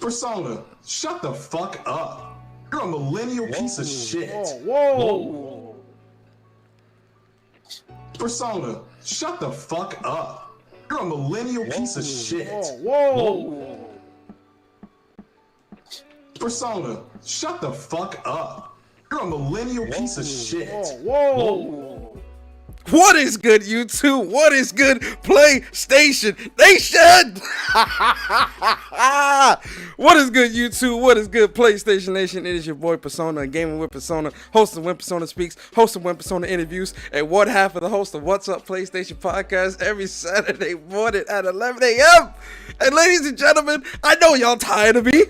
Persona, shut the fuck up. You're a millennial piece of shit. Whoa. Persona, shut the fuck up. You're a millennial piece of shit. Whoa. Persona, shut the fuck up. You're a millennial piece of shit. Whoa. What is good, YouTube? What is good, PlayStation Nation? What is good, YouTube? What is good, PlayStation Nation? It is your boy Persona, Gaming with Persona, host of When Persona Speaks, host of When Persona Interviews, and one half of the host of What's Up PlayStation Podcast every Saturday morning at 11 a.m. And ladies and gentlemen, I know y'all tired of me.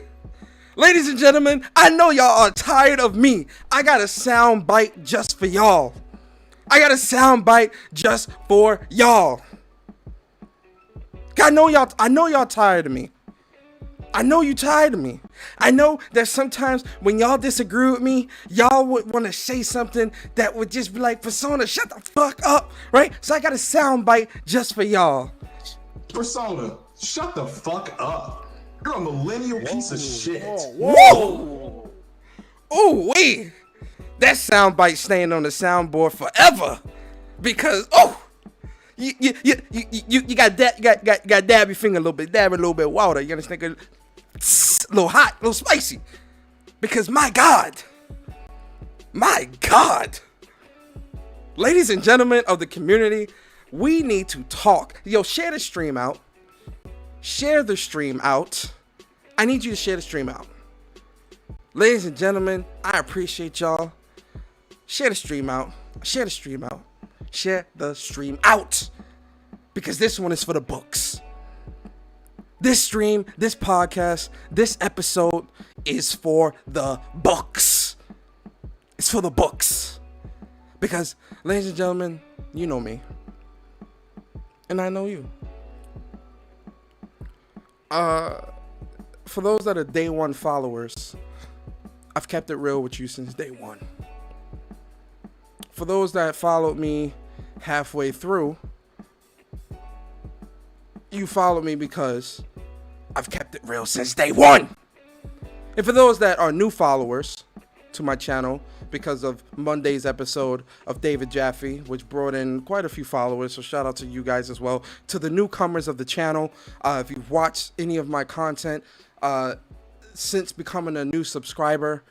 Ladies and gentlemen, I know y'all are tired of me. I got a sound bite just for y'all. I got a sound bite just for y'all. I know y'all tired of me. I know you tired of me. I know that sometimes when y'all disagree with me, y'all would want to say something that would just be like, Persona, shut the fuck up, right? So I got a sound bite just for y'all. Persona, shut the fuck up. You're a millennial piece of shit. Whoa! Oh, wait. That soundbite staying on the soundboard forever, because you got dab your finger a little bit, dab it a little bit water. You understand? A little hot, a little spicy, because my God, ladies and gentlemen of the community, we need to talk. Yo, share the stream out. Share the stream out. I need you to share the stream out. Ladies and gentlemen, I appreciate y'all. Share the stream out. Share the stream out. Share the stream out. Because this one is for the books. This stream, this podcast, this episode is for the books. It's for the books. Because, ladies and gentlemen, you know me. And I know you. For those that are day one followers, I've kept it real with you since day one. For those that followed me halfway through, you followed me because I've kept it real since day one. And for those that are new followers to my channel because of Monday's episode of David Jaffe, which brought in quite a few followers, so shout out to you guys as well. To the newcomers of the channel, if you've watched any of my content since becoming a new subscriber,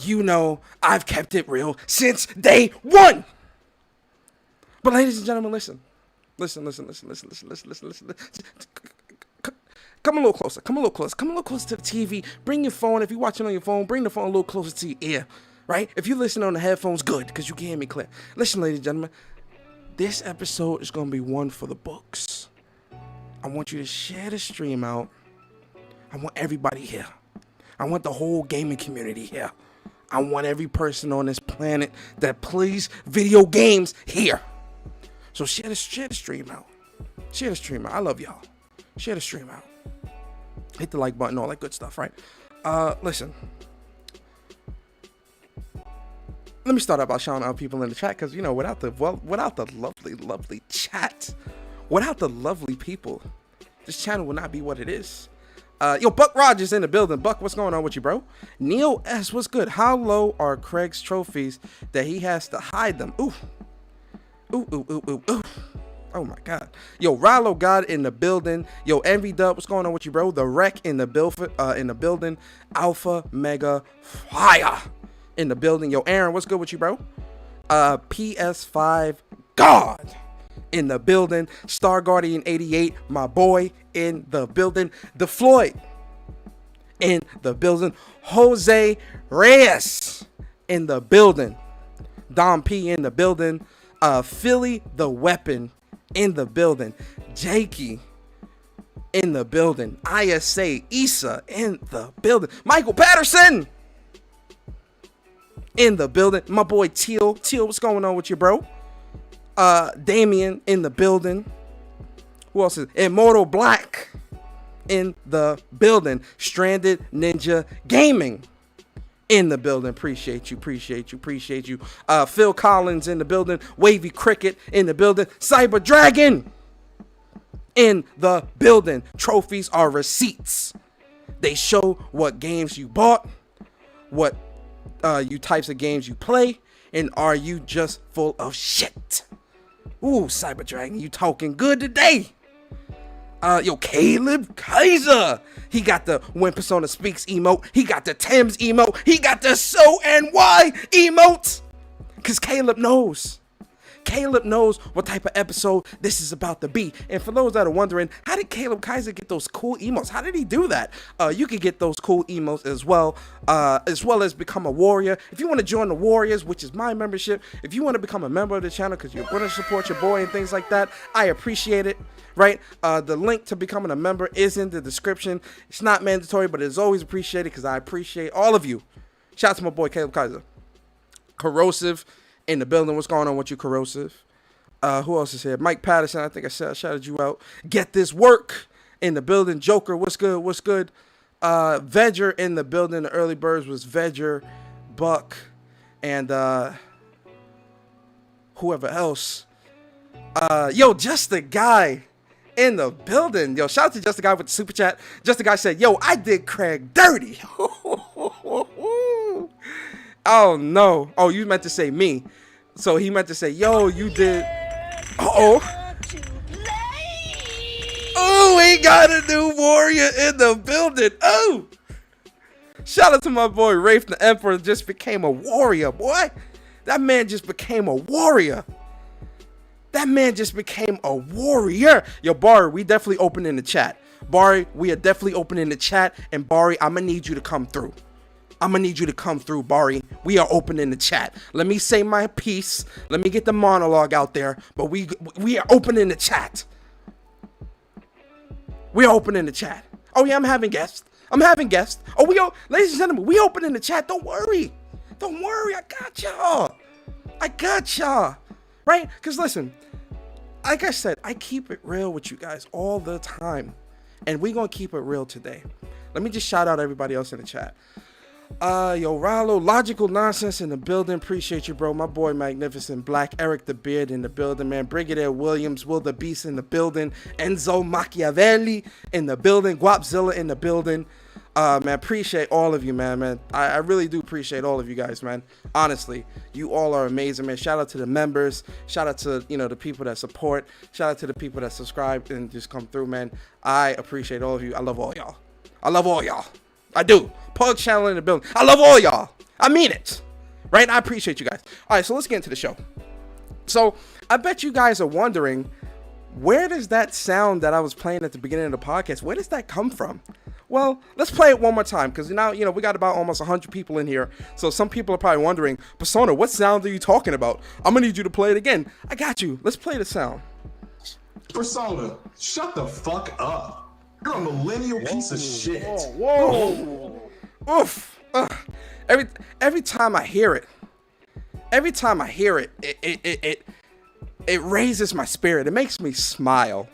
you know I've kept it real since day one. But ladies and gentlemen, listen. Come a little closer. Come a little closer to the TV. Bring your phone. If you're watching on your phone, bring the phone a little closer to your ear. Right? If you listen on the headphones, good, because you can hear me clear. Listen, ladies and gentlemen, this episode is going to be one for the books. I want you to share the stream out. I want everybody here. I want the whole gaming community here. I want every person on this planet that plays video games here. So share the stream out. Share the stream out. I love y'all. Share the stream out. Hit the like button, all that good stuff, right? Listen. Let me start out by shouting out people in the chat, because, you know, without the lovely chat, without the lovely people, this channel would not be what it is. Yo, Buck Rogers in the building. Buck, what's going on with you, bro? Neil S, what's good? How low are Craig's trophies that he has to hide them? Ooh. Oh my God. Yo, Rallo God in the building. Yo, Envy Dub, what's going on with you, bro? The Wreck in the building. Alpha Mega Fire in the building. Yo, Aaron, what's good with you, bro? PS5 God in the building. Star Guardian 88, my boy, in the building. The Floyd in the building. Jose Reyes in the building. Dom P in the building. Philly the Weapon in the building. Jakey in the building. ISA Issa in the building. Michael Patterson in the building. My boy Teal, what's going on with you, bro? Damien in the building. Who else is Immortal Black in the building? Stranded Ninja Gaming in the building. Appreciate you. Phil Collins in the building. Wavy Cricket in the building. Cyber Dragon in the building. Trophies are receipts. They show what games you bought, what you types of games you play, and are you just full of shit? Ooh, Cyber Dragon, you talking good today. Yo, Caleb Kaiser. He got the When Persona Speaks emote. He got the Tim's emote. He got the So and Why emote. Because Caleb knows. Caleb knows what type of episode this is about to be. And for those that are wondering, how did Caleb Kaiser get those cool emotes? How did he do that? You can get those cool emotes as well as become a warrior. If you want to join the Warriors, which is my membership, if you want to become a member of the channel because you're going to support your boy and things like that, I appreciate it. Right? The link to becoming a member is in the description. It's not mandatory, but it's always appreciated because I appreciate all of you. Shout out to my boy Caleb Kaiser. Corrosive in the building. What's going on with you, Corrosive? Who else is here? Mike Patterson. I think I shouted you out. Get this work in the building. Joker, what's good? What's good? Vedger in the building. The early birds was Vedger, Buck, and whoever else. Yo, just the guy in the building. Yo, shout out to just the guy with the super chat. Just the guy said, yo, I did Craig dirty. Oh no. Oh, you meant to say me. So he meant to say, yo, you did. Uh-oh. Oh, we got a new warrior in the building. Oh. Shout out to my boy Rafe the Emperor. Just became a warrior, boy. That man just became a warrior. That man just became a warrior. Yo, Bari, we definitely open in the chat. Bari, we are definitely open in the chat. And Bari, I'm going to need you to come through. I'm going to need you to come through, Bari. We are open in the chat. Let me say my piece. Let me get the monologue out there. But we are open in the chat. We are open in the chat. Oh, yeah, I'm having guests. Oh, ladies and gentlemen, we open in the chat. Don't worry. Don't worry. I got y'all. Right? Because listen, like I said, I keep it real with you guys all the time. And we're going to keep it real today. Let me just shout out everybody else in the chat. Yo, Rallo, Logical Nonsense in the building. Appreciate you, bro. My boy, Magnificent Black, Eric the Beard in the building, man. Brigadier Williams, Will the Beast in the building. Enzo Machiavelli in the building. Guapzilla in the building. Man, appreciate all of you, man. I really do appreciate all of you guys, man. Honestly, you all are amazing, man. Shout out to the members. Shout out to, the people that support. Shout out to the people that subscribe and just come through, man. I appreciate all of you. I love all y'all. I do. Pug channel in the building. I love all y'all. I mean it. Right? I appreciate you guys. All right, so let's get into the show. So I bet you guys are wondering, where does that sound that I was playing at the beginning of the podcast, where does that come from? Well, let's play it one more time, because now, we got about almost 100 people in here. So some people are probably wondering, Persona, what sound are you talking about? I'm going to need you to play it again. I got you. Let's play the sound. Persona, shut the fuck up. You're a millennial piece of shit. Whoa. Oof. Every time I hear it, it raises my spirit. It makes me smile.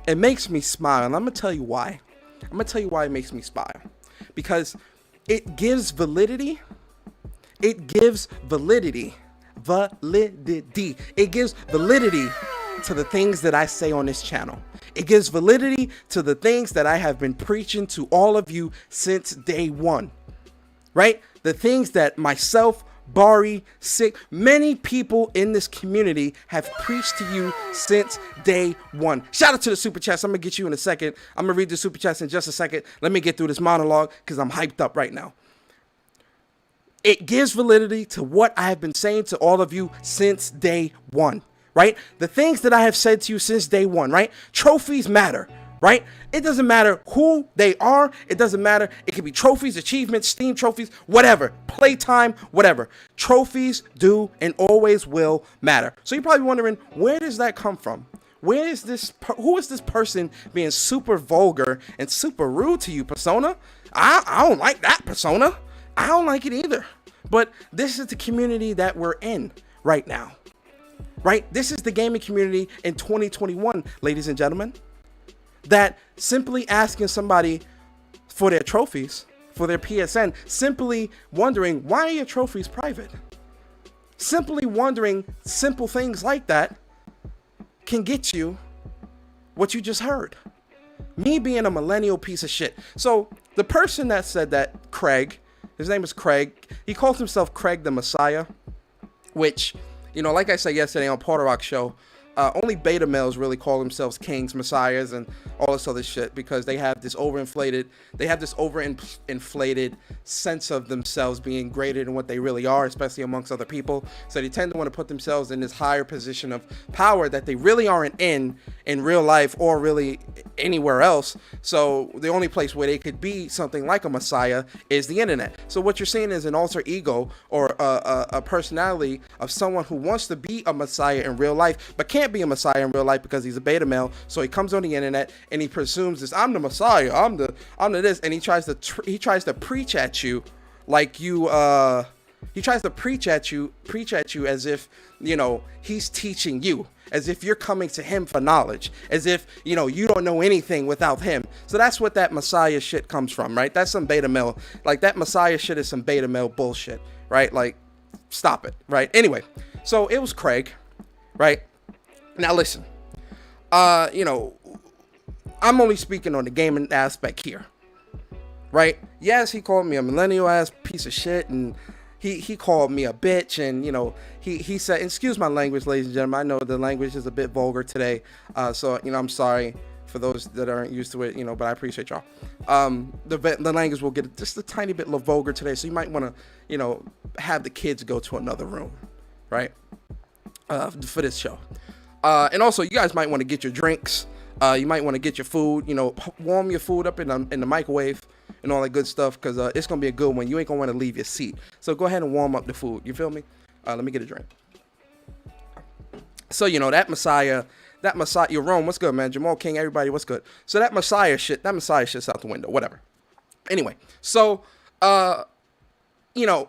And I'm going to tell you why. It makes me smile. Because it gives validity. It gives validity to the things that I say on this channel. It gives validity to the things that I have been preaching to all of you since day one, right? The things that myself, Bari, Sick, many people in this community have preached to you since day one. Shout out to the super chats. I'm gonna get you in a second. I'm gonna read the super chats in just a second. Let me get through this monologue because I'm hyped up right now. It gives validity to what I have been saying to all of you since day one. Right? The things that I have said to you since day one, right? Trophies matter, right? It doesn't matter who they are. It doesn't matter. It could be trophies, achievements, Steam trophies, whatever, playtime, whatever. Trophies do and always will matter. So you're probably wondering, where does that come from? Who is this person being super vulgar and super rude to you, Persona? I don't like that, Persona. I don't like it either. But this is the community that we're in right now. Right? This is the gaming community in 2021, ladies and gentlemen, that simply asking somebody for their trophies, for their PSN, simply wondering, why are your trophies private? Simply wondering simple things like that can get you what you just heard. Me being a millennial piece of shit. So the person that said that, Craig, his name is Craig. He calls himself Craig the Messiah, which, you know, like I said yesterday on Porter Rock Show, only beta males really call themselves kings, messiahs, and all this other shit because they have this overinflated sense of themselves being greater than what they really are, especially amongst other people. So they tend to want to put themselves in this higher position of power that they really aren't in real life or really anywhere else. So the only place where they could be something like a messiah is the internet. So what you're seeing is an alter ego or a personality of someone who wants to be a messiah in real life but can't be a messiah in real life because he's a beta male. So he comes on the internet and he presumes this, I'm the messiah, I'm the this, and he tries to preach at you like you he tries to preach at you as if, you know, he's teaching you, as if you're coming to him for knowledge, as if, you know, you don't know anything without him. So that's what that messiah shit comes from, right? That's some beta male, like that messiah shit is some beta male bullshit, right? Like, stop it, right? Anyway, so it was Craig, right? Now listen, you know, I'm only speaking on the gaming aspect here, right? Yes, he called me a millennial ass piece of shit, and he called me a bitch, and, you know, he said, excuse my language, ladies and gentlemen, I know the language is a bit vulgar today, so, you know, I'm sorry for those that aren't used to it, you know, but I appreciate y'all. The language will get just a tiny bit vulgar today, so you might want to, you know, have the kids go to another room, right, for this show. And also, you guys might want to get your drinks. You might want to get your food, you know, warm your food up in the microwave and all that good stuff, because it's going to be a good one. You ain't going to want to leave your seat. So go ahead and warm up the food. You feel me? Let me get a drink. So, you know, that Messiah, yo, Rome, what's good, man? Jamal King, everybody, what's good? So that Messiah shit's out the window, whatever. Anyway, so, you know,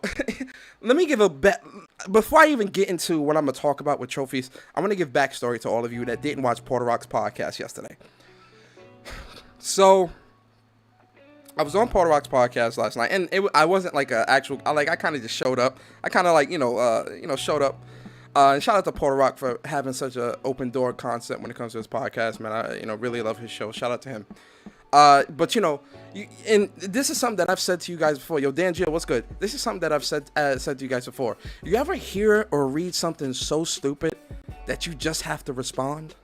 let me give before I even get into what I'm going to talk about with trophies, I'm going to give backstory to all of you that didn't watch Porter Rock's podcast yesterday. So, I was on Porter Rock's podcast last night, and I wasn't like I kind of just showed up. I kind of like, showed up. And shout out to Porter Rock for having such a open door concept when it comes to his podcast, man. I, really love his show. Shout out to him. But, you know, and this is something that I've said to you guys before. Yo, Dan Gio, what's good? This is something that I've said to you guys before. You ever hear or read something so stupid that you just have to respond?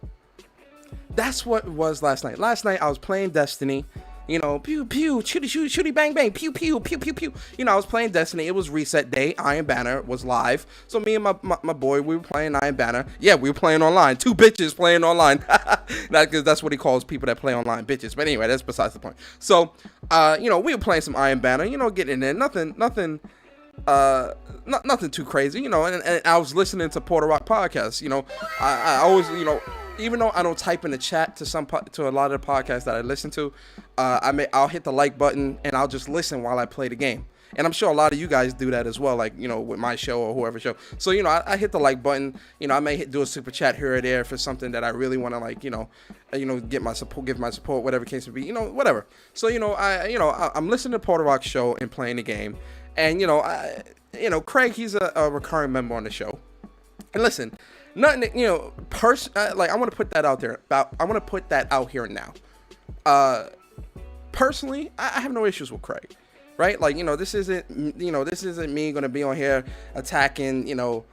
That's what it was last night. Last night, I was playing Destiny. You know, pew, pew, shooty, shooty, shooty, bang, bang, pew, pew, pew, pew, pew. You know, I was playing Destiny. It was reset day. Iron Banner was live. So me and my boy, we were playing Iron Banner. Yeah, we were playing online. Two bitches playing online. Because that's what he calls people that play online, bitches. But anyway, that's besides the point. So, you know, we were playing some Iron Banner. You know, getting in there. Nothing too crazy. You know, and I was listening to Porter Rock podcasts. You know, I always, you know, even though I don't type in the chat to a lot of the podcasts that I listen to, I'll hit the like button and I'll just listen while I play the game. And I'm sure a lot of you guys do that as well, like, you know, with my show or whoever's show. So, you know, I hit the like button. You know, I may do a super chat here or there for something that I really want to, like, give my support, whatever case may be, you know, whatever. So, you know, I'm listening to Porter Rock's show and playing the game. And, you know, Craig, he's a recurring member on the show. And listen, nothing, you know, like, I want to put that out there. I want to put that out here now. Personally, I have no issues with Craig, right? Like, you know, this isn't me going to be on here attacking, you know,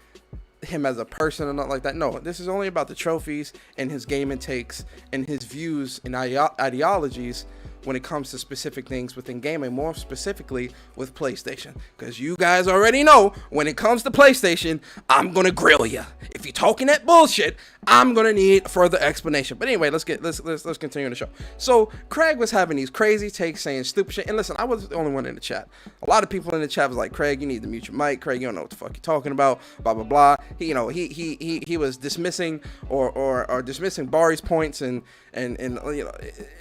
him as a person or nothing like that. No, this is only about the trophies and his gaming takes and his views and ideologies when it comes to specific things within gaming, more specifically with PlayStation. Because you guys already know, when it comes to PlayStation, I'm going to grill you. If you're talking that bullshit, I'm going to need further explanation. But anyway, let's continue the show. So Craig was having these crazy takes, saying stupid shit. And listen, I wasn't the only one in the chat. A lot of people in the chat was like, Craig, you need to mute your mic. Craig, you don't know what the fuck you're talking about. Blah, blah, blah. He was dismissing or dismissing Bari's points and you know,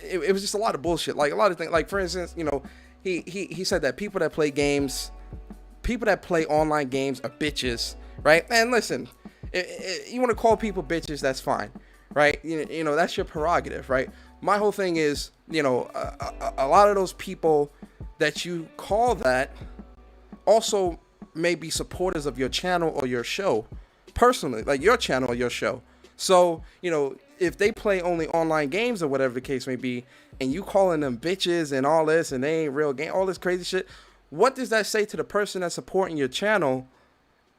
it was just a lot of bullshit. Like a lot of things, like for instance, you know, he said that people that play online games are bitches, right? And listen, you want to call people bitches, that's fine, right? You know, that's your prerogative, right? My whole thing is, you know, a lot of those people that you call that also may be supporters of your channel or your show, personally, like your channel or your show. So, you know, if they play only online games or whatever the case may be, and you calling them bitches and all this, and they ain't real game, all this crazy shit, what does that say to the person that's supporting your channel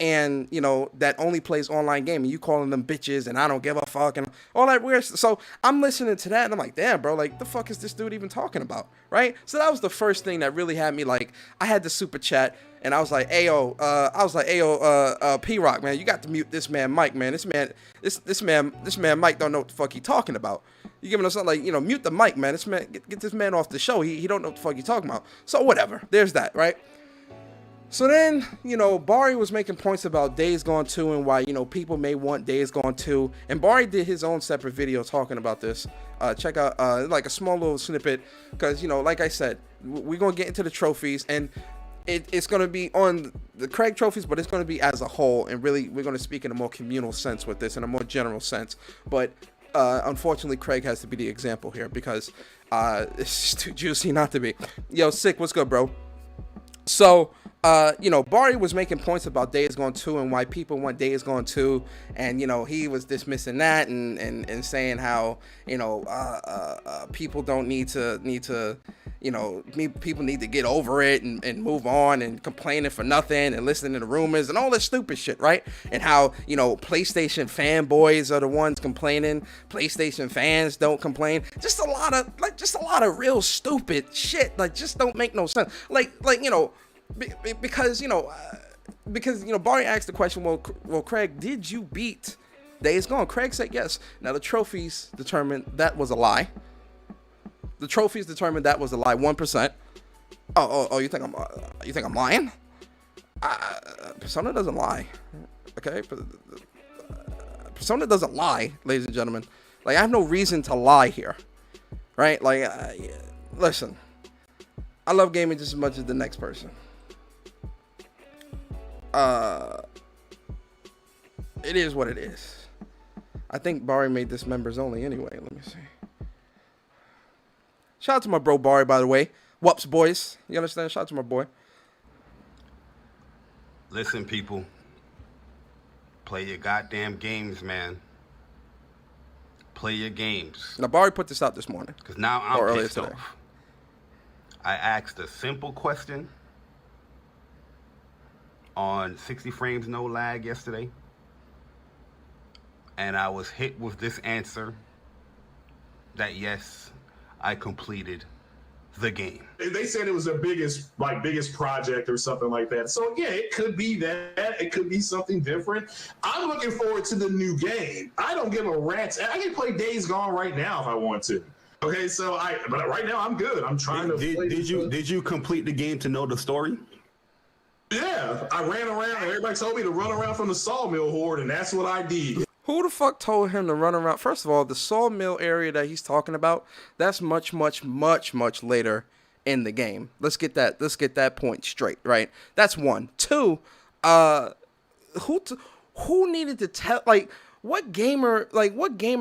and, you know, that only plays online game, and you calling them bitches and I don't give a fuck and all that weird. So I'm listening to that and I'm like, damn, bro, like, the fuck is this dude even talking about, right? So that was the first thing that really had me, like, I had the super chat and I was like, ayo, P-Rock, man, you got to mute this man Mike, man. This man Mike don't know what the fuck he talking about. You giving us something like, you know, mute the mic, man. This man, get this man off the show. He don't know what the fuck he talking about. So whatever, there's that, right? So then, you know, Bari was making points about Days Gone 2 and why, you know, people may want Days Gone 2. And Bari did his own separate video talking about this. Check out, like, a small little snippet. Because, you know, like I said, we're going to get into the trophies. And it's going to be on the Craig trophies, but it's going to be as a whole. And really, we're going to speak in a more communal sense with this, in a more general sense. But unfortunately, Craig has to be the example here because it's just too juicy not to be. Yo, Sick, what's good, bro? So, you know, Bari was making points about Days Gone 2 and why people want Days Gone 2, and, you know, he was dismissing that and saying how, you know, people don't need to, you know, people need to get over it and move on, and complaining for nothing and listening to rumors and all this stupid shit, right? And how, you know, PlayStation fanboys are the ones complaining, PlayStation fans don't complain. Just a lot of real stupid shit, like, just don't make no sense. Like, you know, because Bari asked the question, well, Craig, did you beat Days Gone? Craig said yes. Now the trophies determined that was a lie. The trophies determined that was a lie. 1%. Oh, you think I'm lying? Persona doesn't lie. Okay, Persona doesn't lie, ladies and gentlemen. Like, I have no reason to lie here, right? Like, listen, I love gaming just as much as the next person. It is what it is. I think Bari made this members only anyway. Let me see. Shout out to my bro Bari, by the way. Whoops, boys. You understand? Shout out to my boy. Listen, people. Play your goddamn games, man. Play your games. Now, Bari put this out this morning. Because now I'm pissed off. I asked a simple question on 60 frames no lag yesterday, and I was hit with this answer that yes, I completed the game. They said it was their biggest project or something like that. So yeah, it could be that. It could be something different. I'm looking forward to the new game. I don't give a rat's. I can play Days Gone right now if I want to. Okay, but right now I'm good. I'm trying to. Did you complete the game to know the story? Yeah, I ran around. Everybody told me to run around from the sawmill horde, and that's what I did. Who the fuck told him to run around? First of all, the sawmill area that he's talking about, that's much later in the game. Let's get that point straight, right? That's one. Two, who needed to tell, like, what gamer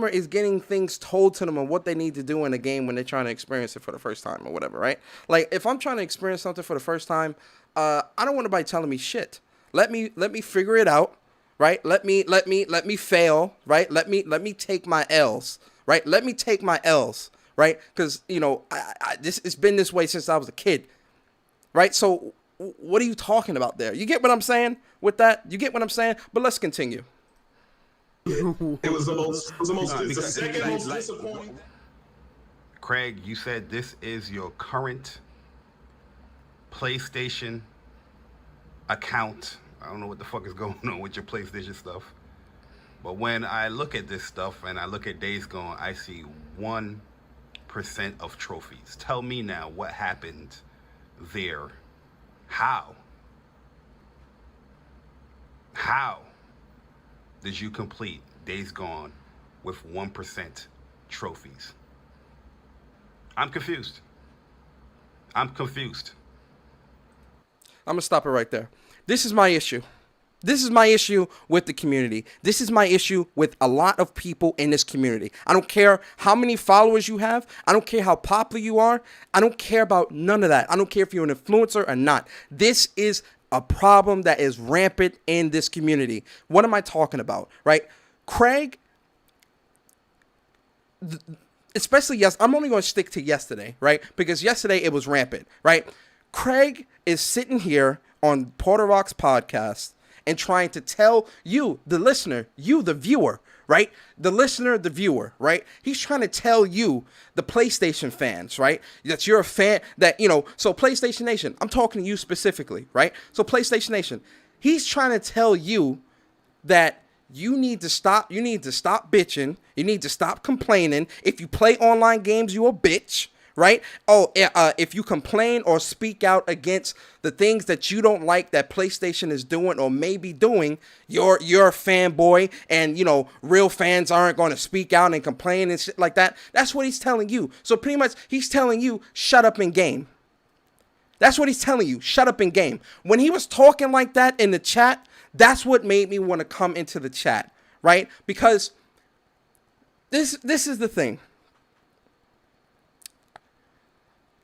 is getting things told to them on what they need to do in a game when they're trying to experience it for the first time or whatever, right? Like, if I'm trying to experience something for the first time, I don't want anybody telling me shit. Let me figure it out, right? Let me fail, right? Let me take my L's, right? Let me take my L's, right? Because, you know, it's been this way since I was a kid, right? So what are you talking about there? You get what I'm saying with that? You get what I'm saying? But let's continue. It was the second most disappointing. Craig, you said this is your current PlayStation account. I don't know what the fuck is going on with your PlayStation stuff. But when I look at this stuff and I look at Days Gone, I see 1% of trophies. Tell me now what happened there. How did you complete Days Gone with 1% trophies? I'm confused. I'm going to stop it right there. This is my issue. This is my issue with the community. This is my issue with a lot of people in this community. I don't care how many followers you have. I don't care how popular you are. I don't care about none of that. I don't care if you're an influencer or not. This is a problem that is rampant in this community. What am I talking about, right? Craig especially yes, I'm only going to stick to yesterday, right? Because yesterday it was rampant, right? Craig is sitting here on Porter Rock's podcast and trying to tell you, the listener, you, the viewer, right? The listener, the viewer, right? He's trying to tell you, the PlayStation fans, right? That you're a fan, that, so PlayStation Nation, I'm talking to you specifically, right? So PlayStation Nation, he's trying to tell you that you need to stop bitching. You need to stop complaining. If you play online games, you a bitch, right? If you complain or speak out against the things that you don't like that PlayStation is doing or may be doing, you're a fanboy, and real fans aren't going to speak out and complain and shit like that. That's what he's telling you. So pretty much he's telling you, shut up and game. That's what he's telling you. Shut up and game. When he was talking like that in the chat, that's what made me want to come into the chat, right? Because this is the thing.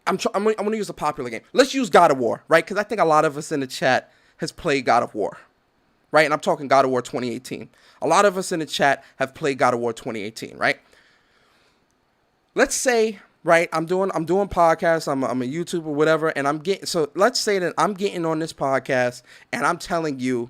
I'm going to use a popular game. Let's use God of War, right? Because I think a lot of us in the chat has played God of War, right? And I'm talking God of War 2018. A lot of us in the chat have played God of War 2018, right? Let's say, right, I'm doing podcasts, I'm a YouTuber, whatever, and let's say that I'm getting on this podcast and I'm telling you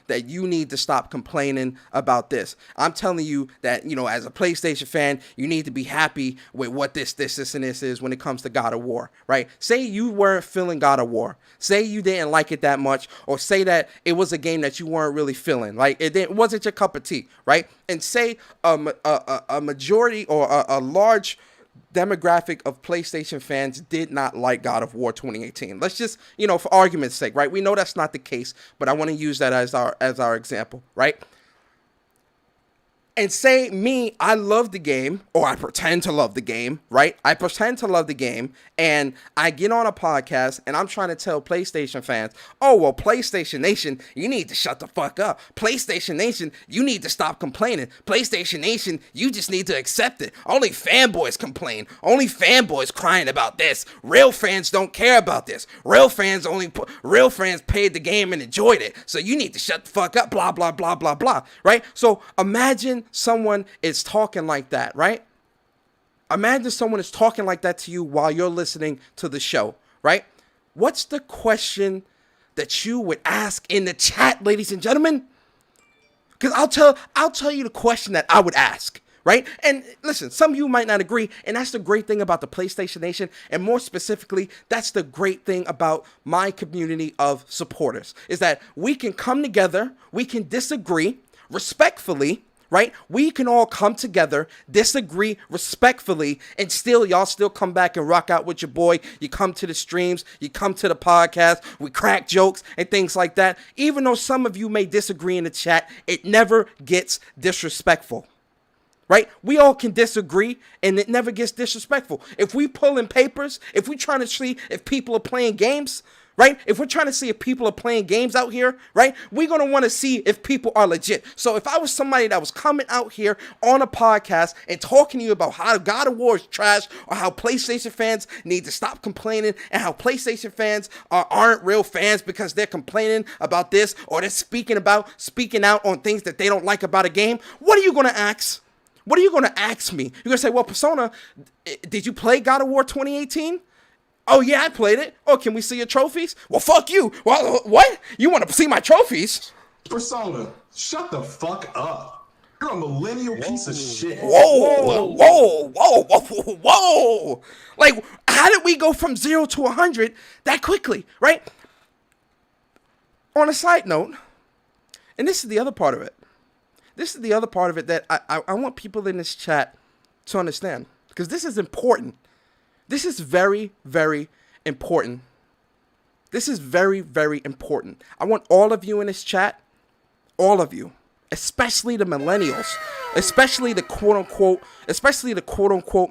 that you need to stop complaining about this. I'm telling you that, as a PlayStation fan, you need to be happy with what this, and this is when it comes to God of War, right? Say you weren't feeling God of War. Say you didn't like it that much, or say that it was a game that you weren't really feeling. Like, it wasn't your cup of tea, right? And say a majority or a large demographic of PlayStation fans did not like God of War 2018. Let's just, for argument's sake, right? We know that's not the case, but I want to use that as our example, right? And say me, I love the game, or I pretend to love the game, right? I pretend to love the game, and I get on a podcast, and I'm trying to tell PlayStation fans, oh, well, PlayStation Nation, you need to shut the fuck up. PlayStation Nation, you need to stop complaining. PlayStation Nation, you just need to accept it. Only fanboys complain. Only fanboys crying about this. Real fans don't care about this. Real fans paid the game and enjoyed it. So you need to shut the fuck up, blah, blah, blah, blah, blah, right? So imagine someone is talking like that, right? Imagine someone is talking like that to you while you're listening to the show, right? What's the question that you would ask in the chat, ladies and gentlemen? Because I'll tell you the question that I would ask, right? And listen, some of you might not agree, and that's the great thing about the PlayStation Nation, and more specifically, that's the great thing about my community of supporters, is that we can come together, we can disagree respectfully, right? We can all come together, disagree respectfully, and y'all still come back and rock out with your boy. You come to the streams, you come to the podcast, we crack jokes and things like that. Even though some of you may disagree in the chat, it never gets disrespectful, right? We all can disagree, and it never gets disrespectful. If we pull in papers, if we trying to see if people are playing games, right? If we're trying to see if people are playing games out here, right? We're going to want to see if people are legit. So if I was somebody that was coming out here on a podcast and talking to you about how God of War is trash, or how PlayStation fans need to stop complaining, and how PlayStation fans aren't real fans because they're complaining about this, or they're speaking out on things that they don't like about a game, what are you going to ask? What are you going to ask me? You're going to say, well, Persona, did you play God of War 2018? Oh, yeah, I played it. Oh, can we see your trophies? Well, fuck you. Well, what? You want to see my trophies? Persona, shut the fuck up. You're a millennial piece of shit. Whoa. Like, how did we go from 0 to 100 that quickly, right? On a side note, and this is the other part of it. This is the other part of it that I want people in this chat to understand, because this is important. This is very, very important. This is very, very important. I want all of you in this chat, all of you, especially the millennials, especially the quote-unquote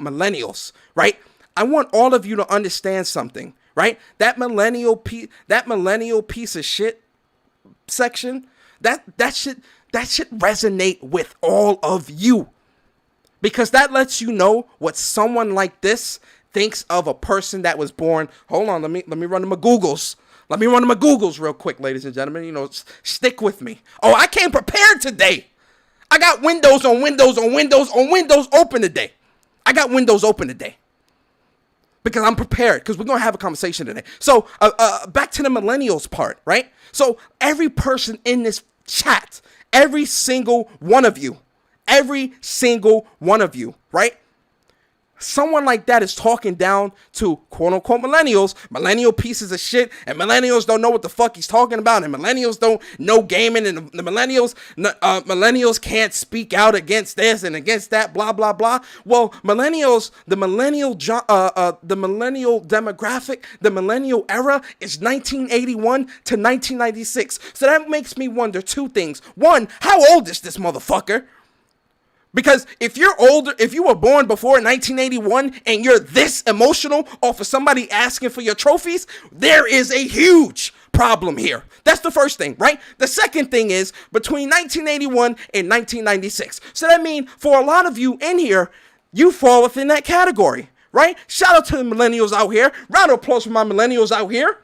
millennials, right? I want all of you to understand something, right? That millennial piece of shit section, that should resonate with all of you, because that lets you know what someone like this thinks of a person that was born. Hold on, let me run my Googles. Let me run my Googles real quick, ladies and gentlemen. Stick with me. Oh, I came prepared today. I got windows on windows on windows on windows open today. I got windows open today. Because I'm prepared, because we're going to have a conversation today. So, back to the millennials part, right? So, every person in this chat, every single one of you, right? Someone like that is talking down to quote-unquote millennials, millennial pieces of shit, and millennials don't know what the fuck he's talking about, and millennials don't know gaming, and the millennials can't speak out against this and against that, blah, blah, blah. Well, millennials, the millennial demographic, the millennial era is 1981 to 1996. So that makes me wonder two things. One, how old is this motherfucker? Because if you're older, if you were born before 1981 and you're this emotional off of somebody asking for your trophies, there is a huge problem here. That's the first thing, right? The second thing is between 1981 and 1996. So that means for a lot of you in here, you fall within that category, right? Shout out to the millennials out here. Round of applause for my millennials out here.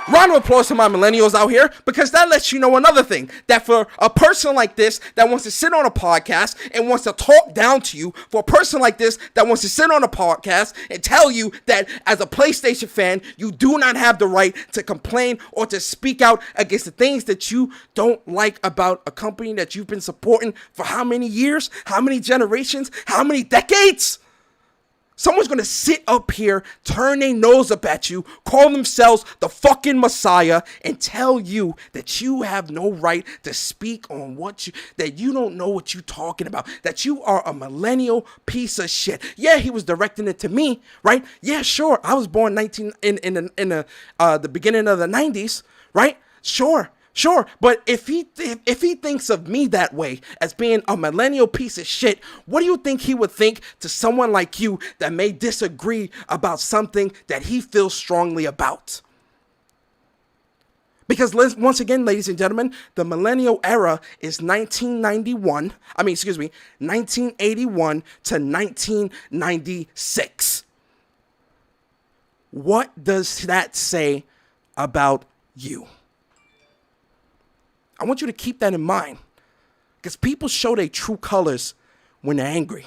Round of applause to my millennials out here, because that lets you know another thing, that for a person like this that wants to sit on a podcast and wants to talk down to you, for a person like this that wants to sit on a podcast and tell you that as a PlayStation fan, you do not have the right to complain or to speak out against the things that you don't like about a company that you've been supporting for how many years, how many generations, how many decades? Someone's going to sit up here, turn their nose up at you, call themselves the fucking Messiah, and tell you that you have no right to speak on that you don't know what you're talking about, that you are a millennial piece of shit. Yeah, he was directing it to me, right? Yeah, sure. I was born in the beginning of the 90s, right? Sure, but if he thinks of me that way, as being a millennial piece of shit, what do you think he would think to someone like you that may disagree about something that he feels strongly about? Because once again, ladies and gentlemen, the millennial era is 1981 to 1996. What does that say about you? I want you to keep that in mind, because people show their true colors when they're angry.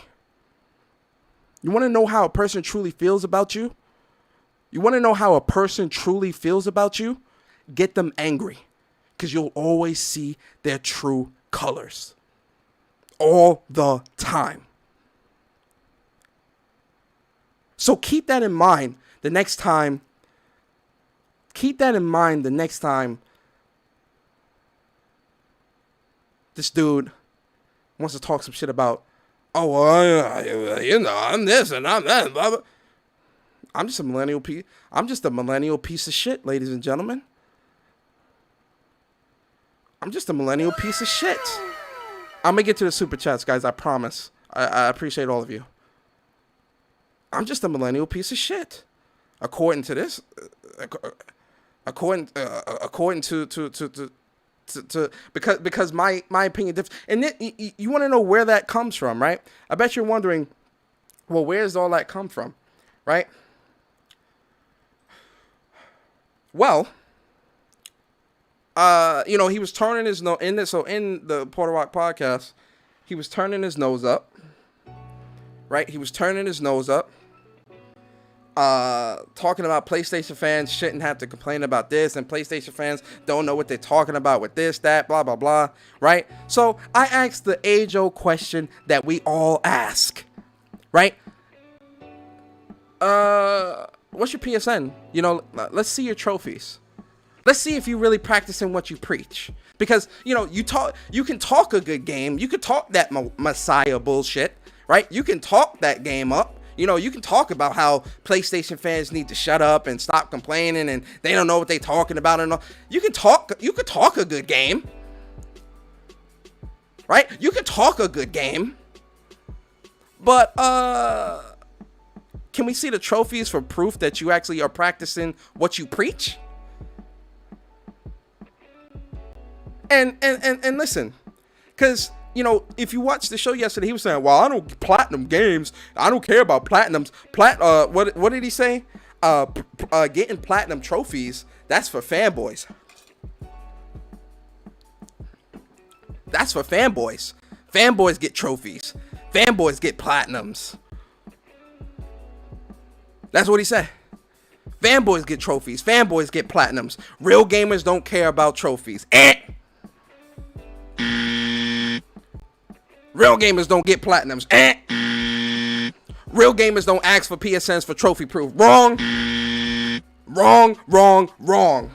You want to know how a person truly feels about you? Get them angry, because you'll always see their true colors all the time. So keep that in mind the next time. This dude wants to talk some shit about, oh, well, I'm this and I'm that. Blah, blah. I'm just a millennial piece of shit, ladies and gentlemen. I'm just a millennial piece of shit. I'm going to get to the super chats, guys. I promise. I appreciate all of you. I'm just a millennial piece of shit. According to this, according to because my opinion differs. And you want to know where that comes from, right? I bet you're wondering, well, where does all that come from, right? Well, he was turning his nose in this. So in the Porter Rock podcast, he was turning his nose up, right? Talking about PlayStation fans shouldn't have to complain about this, and PlayStation fans don't know what they're talking about with this, that, blah, blah, blah, right? So I asked the age-old question that we all ask, right? What's your PSN? Let's see your trophies. Let's see if you're really practicing what you preach. Because, you can talk a good game. You can talk that Messiah bullshit, right? You can talk that game up. You can talk about how PlayStation fans need to shut up and stop complaining and they don't know what they're talking about and all. You could talk a good game. Right? You could talk a good game. But can we see the trophies for proof that you actually are practicing what you preach? And listen, because if you watched the show yesterday, he was saying, well, I don't platinum games. I don't care about platinums. What did he say? Getting platinum trophies, that's for fanboys. That's for fanboys. Fanboys get trophies. Fanboys get platinums. That's what he said. Fanboys get trophies. Fanboys get platinums. Real gamers don't care about trophies. Real gamers don't get platinums. Real gamers don't ask for PSNs for trophy proof. Wrong. Wrong, wrong, wrong.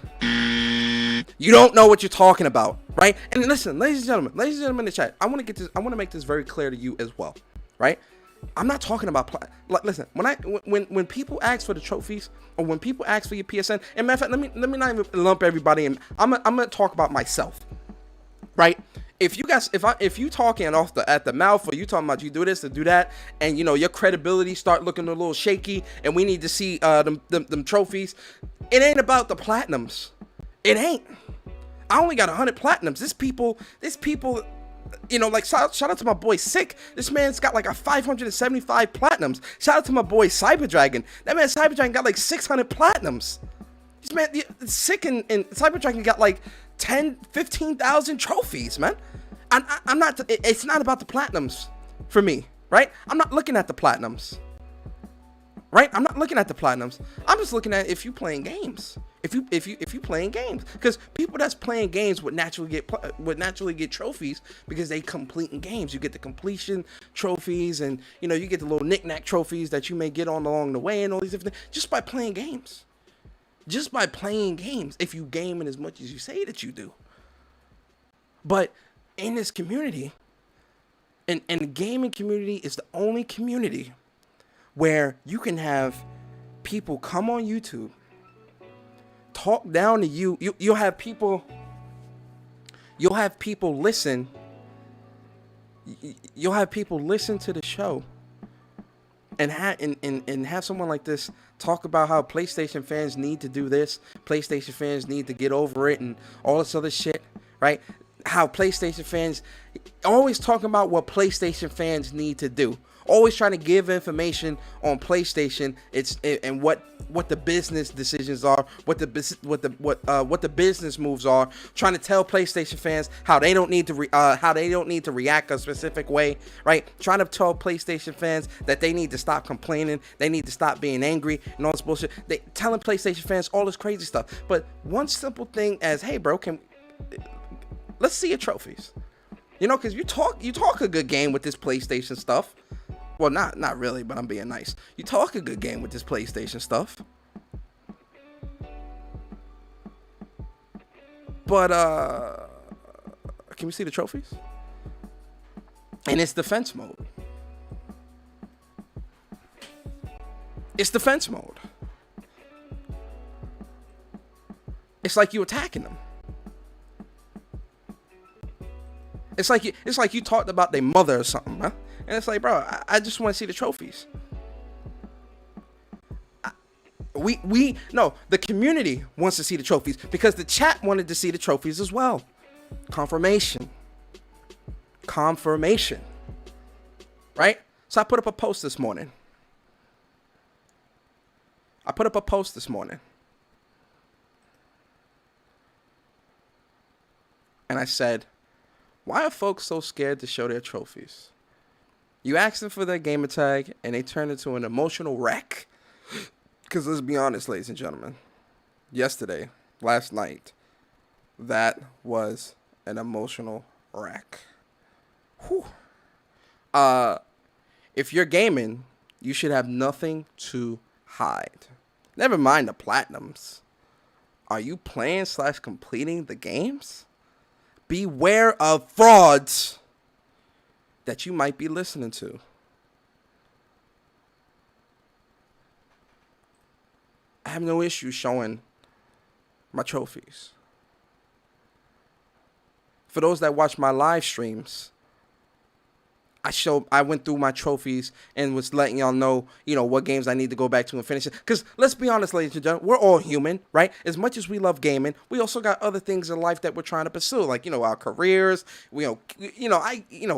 You don't know what you're talking about, right? And listen, ladies and gentlemen in the chat, I want to make this very clear to you as well, right? I'm not talking about listen, when people ask for the trophies or when people ask for your PSN, and matter of fact, let me not even lump everybody in. I'm gonna talk about myself, right? If you talking at the mouth, or you talking about you do this or do that, and your credibility start looking a little shaky, and we need to see them trophies, it ain't about the platinums. It ain't. I only got 100 platinums. This people, like shout out to my boy Sick. This man's got like a 575 platinums. Shout out to my boy Cyberdragon. That man Cyberdragon got like 600 platinums. This man Sick and Cyberdragon got like 15,000 trophies, man. I'm not. It's not about the platinums for me, right? I'm not looking at the platinums, right? I'm not looking at the platinums. I'm just looking at if you playing games. If you playing games, because people that's playing games would naturally get trophies because they completing games. You get the completion trophies, and you get the little knick-knack trophies that you may get on along the way, and all these different things just by playing games. Just by playing games, if you gaming as much as you say that you do. But in this community, and the gaming community is the only community where you can have people come on YouTube, talk down to you. You'll have people listen. You'll have people listen to the show and have someone like this talk about how PlayStation fans need to do this, PlayStation fans need to get over it, and all this other shit, right? How PlayStation fans always talking about what PlayStation fans need to do. Always trying to give information on PlayStation. And what the business decisions are, what the business moves are. Trying to tell PlayStation fans how they don't need to react a specific way, right? Trying to tell PlayStation fans that they need to stop complaining, they need to stop being angry and all this bullshit. They telling PlayStation fans all this crazy stuff. But one simple thing as, hey, bro, let's see your trophies. Because you talk a good game with this PlayStation stuff. Well, not really, but I'm being nice. You talk a good game with this PlayStation stuff. But, can we see the trophies? And it's defense mode. It's defense mode. It's like you attacking them. It's like you talked about their mother or something, huh? And it's like, bro, I just want to see the trophies. The community wants to see the trophies because the chat wanted to see the trophies as well. Confirmation. Right? So I put up a post this morning. And I said, why are folks so scared to show their trophies? You ask them for their gamer tag, and they turn into an emotional wreck. Because let's be honest, ladies and gentlemen. Last night, that was an emotional wreck. Whew. If you're gaming, you should have nothing to hide. Never mind the platinums. Are you playing / completing the games? Beware of frauds that you might be listening to. I have no issue showing my trophies. For those that watch my live streams, I went through my trophies and was letting y'all know, what games I need to go back to and finish it. Because let's be honest, ladies and gentlemen, we're all human, right? As much as we love gaming, we also got other things in life that we're trying to pursue, like our careers,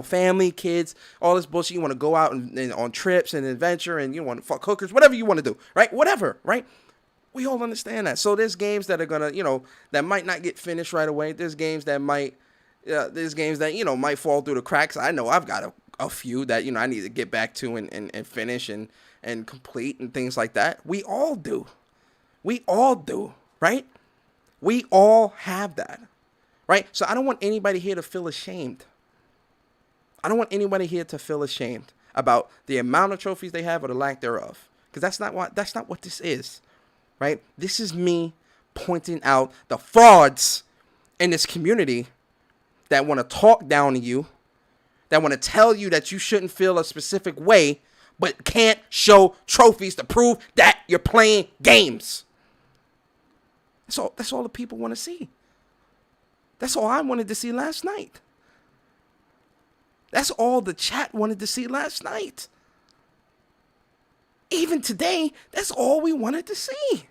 family, kids, all this bullshit. You want to go out and on trips and adventure, and you want to fuck hookers, whatever you want to do, right? Whatever, right? We all understand that. So there's games that are gonna, that might not get finished right away. There's games that might Yeah, there's games that, might fall through the cracks. I know I've got a few that, I need to get back to and finish and complete and things like that. We all do. We all do, right? We all have that, right? So I don't want anybody here to feel ashamed. I don't want anybody here to feel ashamed about the amount of trophies they have or the lack thereof. Because that's not what this is, right? This is me pointing out the frauds in this community that want to talk down to you, that want to tell you that you shouldn't feel a specific way, but can't show trophies to prove that you're playing games. That's all the people want to see. That's all I wanted to see last night. That's all the chat wanted to see last night. Even today, that's all we wanted to see.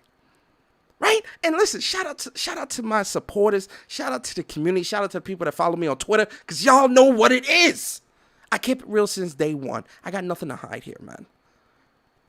Right? And listen, shout out to my supporters, shout out to the community, shout out to the people that follow me on Twitter, because y'all know what it is. I kept it real since day one. I got nothing to hide here, man.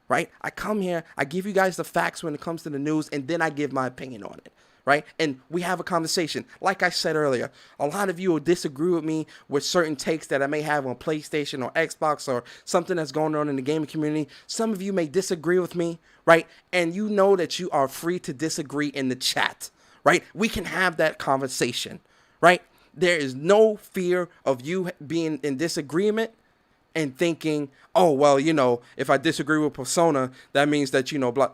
Right? I come here, I give you guys the facts when it comes to the news, and then I give my opinion on it. Right? And we have a conversation. Like I said earlier, a lot of you will disagree with me with certain takes that I may have on PlayStation or Xbox or something that's going on in the gaming community. Some of you may disagree with me, right? And you know that you are free to disagree in the chat, right? We can have that conversation, right? There is no fear of you being in disagreement and thinking, oh, well, if I disagree with Persona, that means that, blah.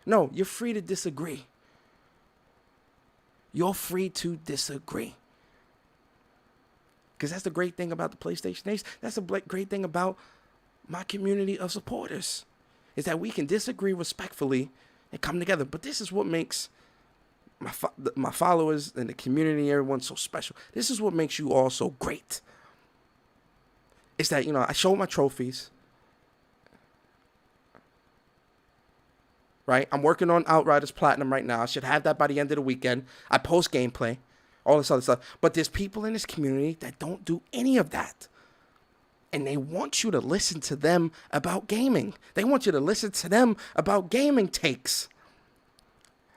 No, you're free to disagree. You're free to disagree. Because that's the great thing about the PlayStation Age. That's the great thing about my community of supporters. Is that we can disagree respectfully and come together. But this is what makes my followers and the community and everyone so special. This is what makes you all so great. It's that, I show my trophies. Right? I'm working on Outriders Platinum right now. I should have that by the end of the weekend. I post gameplay, all this other stuff. But there's people in this community that don't do any of that. And they want you to listen to them about gaming. They want you to listen to them about gaming takes.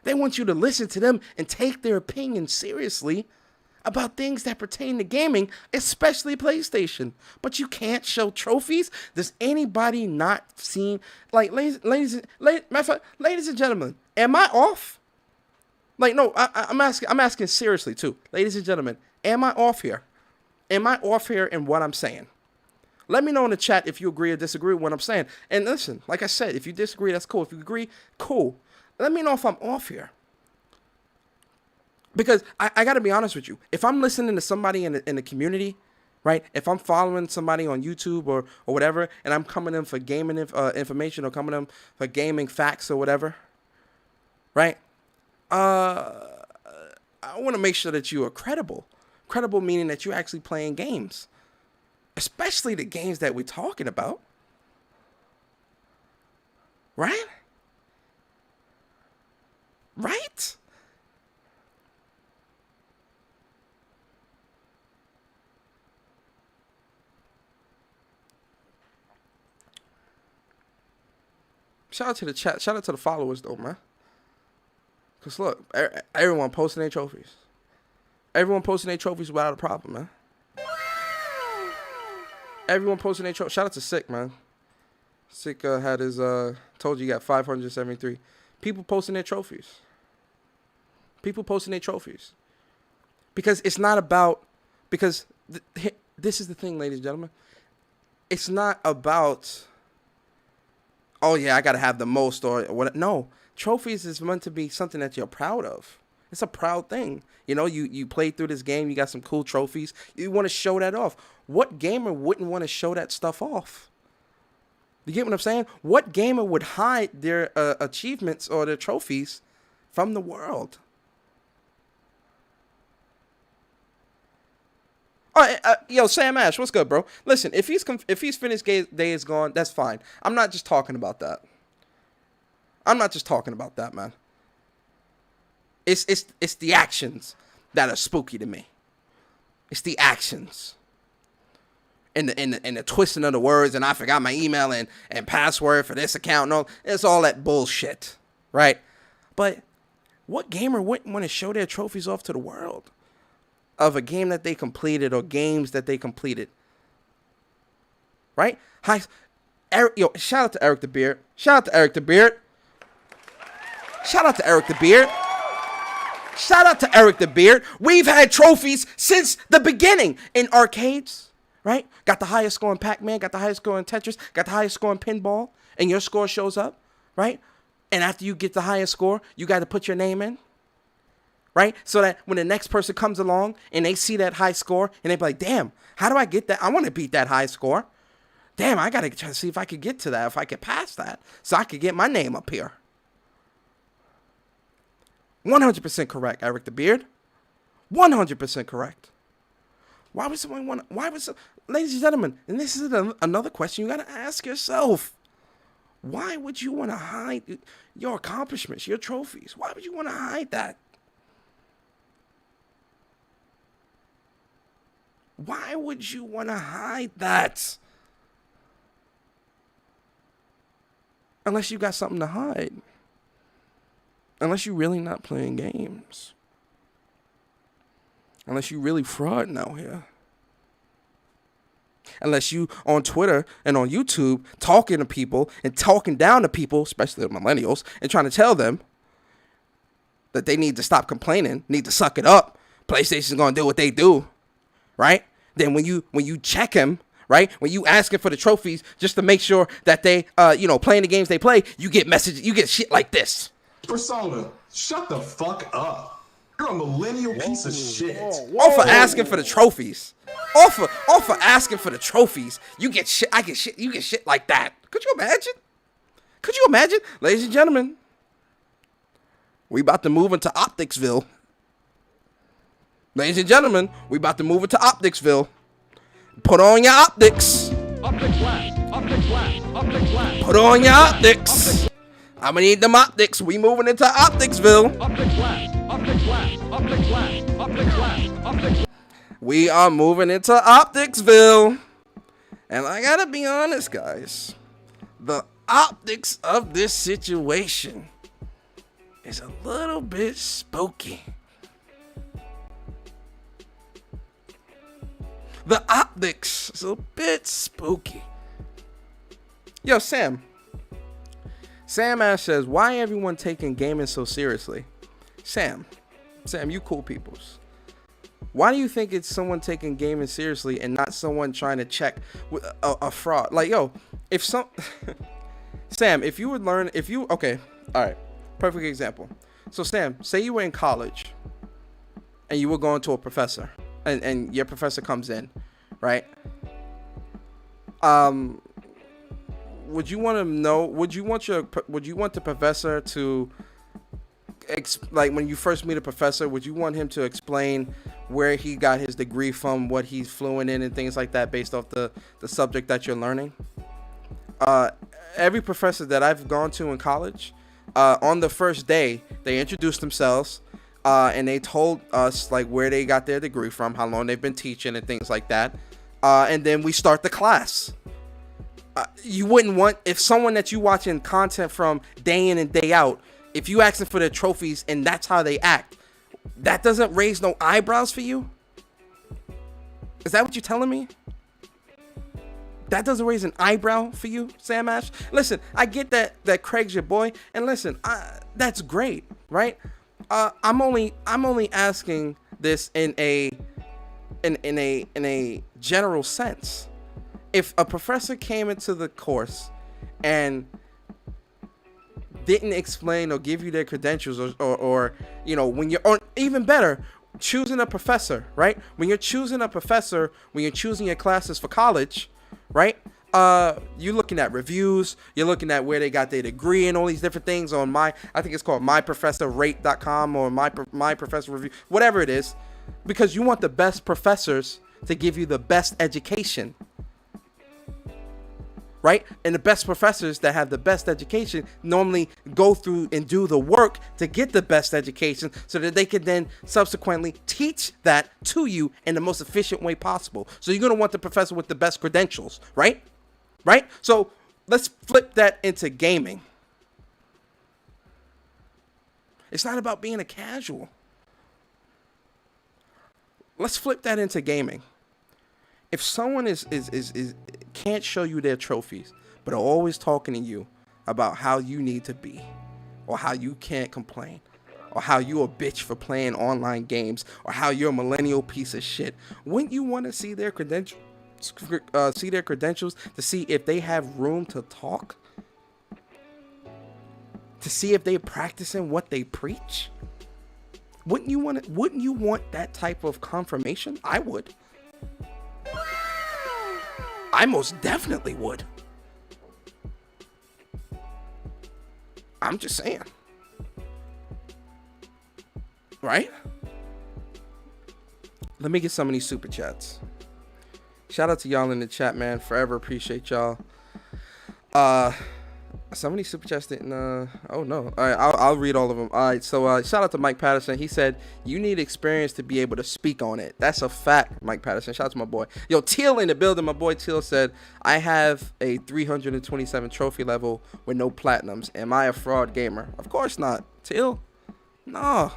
They want you to listen to them and take their opinion seriously about things that pertain to gaming, especially PlayStation. But you can't show trophies. Does anybody not seen, ladies and gentlemen, am I off? No, I'm asking seriously too. Ladies and gentlemen, am I off here? Am I off here in what I'm saying? Let me know in the chat if you agree or disagree with what I'm saying. And listen, like I said, if you disagree, that's cool. If you agree, cool. Let me know if I'm off here. Because I got to be honest with you. If I'm listening to somebody in the community, right? If I'm following somebody on YouTube or whatever, and I'm coming in for gaming information or coming in for gaming facts or whatever, right? I want to make sure that you are credible. Credible meaning that you're actually playing games. Especially the games that we're talking about. Right? Right? Shout out to the chat. Shout out to the followers, though, man. Because, look, everyone posting their trophies. Everyone posting their trophies without a problem, man. Everyone posting their trophies. Shout out to Sick, man. Sick had his, told you got 573. People posting their trophies. People posting their trophies. Because it's not about, because this is the thing, ladies and gentlemen. It's not about, oh yeah, I got to have the most or what. No, trophies is meant to be something that you're proud of. It's a proud thing. You played through this game. You got some cool trophies. You want to show that off. What gamer wouldn't want to show that stuff off? You get what I'm saying? What gamer would hide their achievements or their trophies from the world? All right, yo, Sam Ash, what's good, bro? Listen, if he's finished Days Gone, that's fine. I'm not just talking about that. I'm not just talking about that, man. It's the actions that are spooky to me. It's the actions. And the twisting of the words, and I forgot my email and password for this account and all. It's all that bullshit, right? But what gamer wouldn't want to show their trophies off to the world? of a game that they completed or games that they completed. Right? Eric, shout out to Eric the Beard. Shout out to Eric the Beard. Shout out to Eric the Beard. Shout out to Eric the Beard. We've had trophies since the beginning in arcades, right? Got the highest score in Pac-Man, got the highest score in Tetris, got the highest score in pinball, and your score shows up, right? And after you get the highest score, you got to put your name in, right? So that when the next person comes along and they see that high score and they be like, damn, how do I get that? I want to beat that high score. Damn, I got to try to see if I could get to that, if I could pass that, so I could get my name up here. 100% correct, Eric the Beard. 100% correct. Why would someone want to, ladies and gentlemen, and this is another question you got to ask yourself. Why would you want to hide your accomplishments, your trophies? Why would you want to hide that? Why would you want to hide that? Unless you got something to hide. Unless you're really not playing games. Unless you really frauding out here. Unless you on Twitter and on YouTube talking to people and talking down to people, especially the millennials, and trying to tell them that they need to stop complaining, need to suck it up. PlayStation's gonna do what they do, right? Then when you check them, right? When you asking for the trophies just to make sure that they, playing the games they play, you get messages, you get shit like this. Persona, shut the fuck up. You're a millennial piece of shit. All for asking for the trophies. All for asking for the trophies. You get shit. I get shit. You get shit like that. Could you imagine? Could you imagine? Ladies and gentlemen, we about to move into Opticsville. Ladies and gentlemen, we about to move into Opticsville. Put on your optics. Optics left. Optics left. Optics left. Put on your optics. I'm gonna need them optics. We moving into Opticsville. Optics left. Optics left. Optics left. Optics left. Optics left. We are moving into Opticsville. And I gotta be honest, guys. The optics of this situation is a little bit spooky. The optics is a bit spooky. Yo, Sam. Sam Ash says, why everyone taking gaming so seriously? Sam, you cool peoples. Why do you think it's someone taking gaming seriously and not someone trying to check with a fraud? Like, yo, if some... Sam, if you would learn... Okay, all right. Perfect example. So, Sam, say you were in college and you were going to a professor and your professor comes in, right? Would you want to know? Would you want the professor to, like when you first meet a professor, would you want him to explain where he got his degree from, what he's fluent in, and things like that, based off the subject that you're learning? Every professor that I've gone to in college, on the first day, they introduced themselves, and they told us like where they got their degree from, how long they've been teaching, and things like that. And then we start the class. You wouldn't want, if someone that you watching content from day in and day out, if you asking for their trophies and that's how they act, that doesn't raise no eyebrows for you? Is that what you're telling me? That doesn't raise an eyebrow for you, Sam Ash? Listen, I get that Craig's your boy, and listen, that's great, right? I'm only asking this in a general sense. If a professor came into the course and didn't explain or give you their credentials or when you're, or even better, choosing a professor, right? When you're choosing a professor, when you're choosing your classes for college, right? You're looking at reviews, you're looking at where they got their degree and all these different things on I think it's called myprofessorrate.com or my professor review, whatever it is, because you want the best professors to give you the best education. Right? And the best professors that have the best education normally go through and do the work to get the best education so that they can then subsequently teach that to you in the most efficient way possible. So you're going to want the professor with the best credentials, right? Right? So let's flip that into gaming. It's not about being a casual. let's flip that into gaming. If someone is can't show you their trophies, but are always talking to you about how you need to be, or how you can't complain, or how you a bitch for playing online games, or how you're a millennial piece of shit, wouldn't you want to see their credentials? See their credentials to see if they have room to talk, to see if they're practicing what they preach? Wouldn't you want that type of confirmation? I would. I most definitely would. I'm just saying. Right? Let me get some of these super chats. Shout out to y'all in the chat, man. Forever appreciate y'all. Some of these super chats didn't, oh no. All right, I'll read all of them. All right, so shout out to Mike Patterson. He said, you need experience to be able to speak on it. That's a fact, Mike Patterson. Shout out to my boy. Yo, Teal in the building. My boy Teal said, I have a 327 trophy level with no platinums. Am I a fraud gamer? Of course not. Teal? No.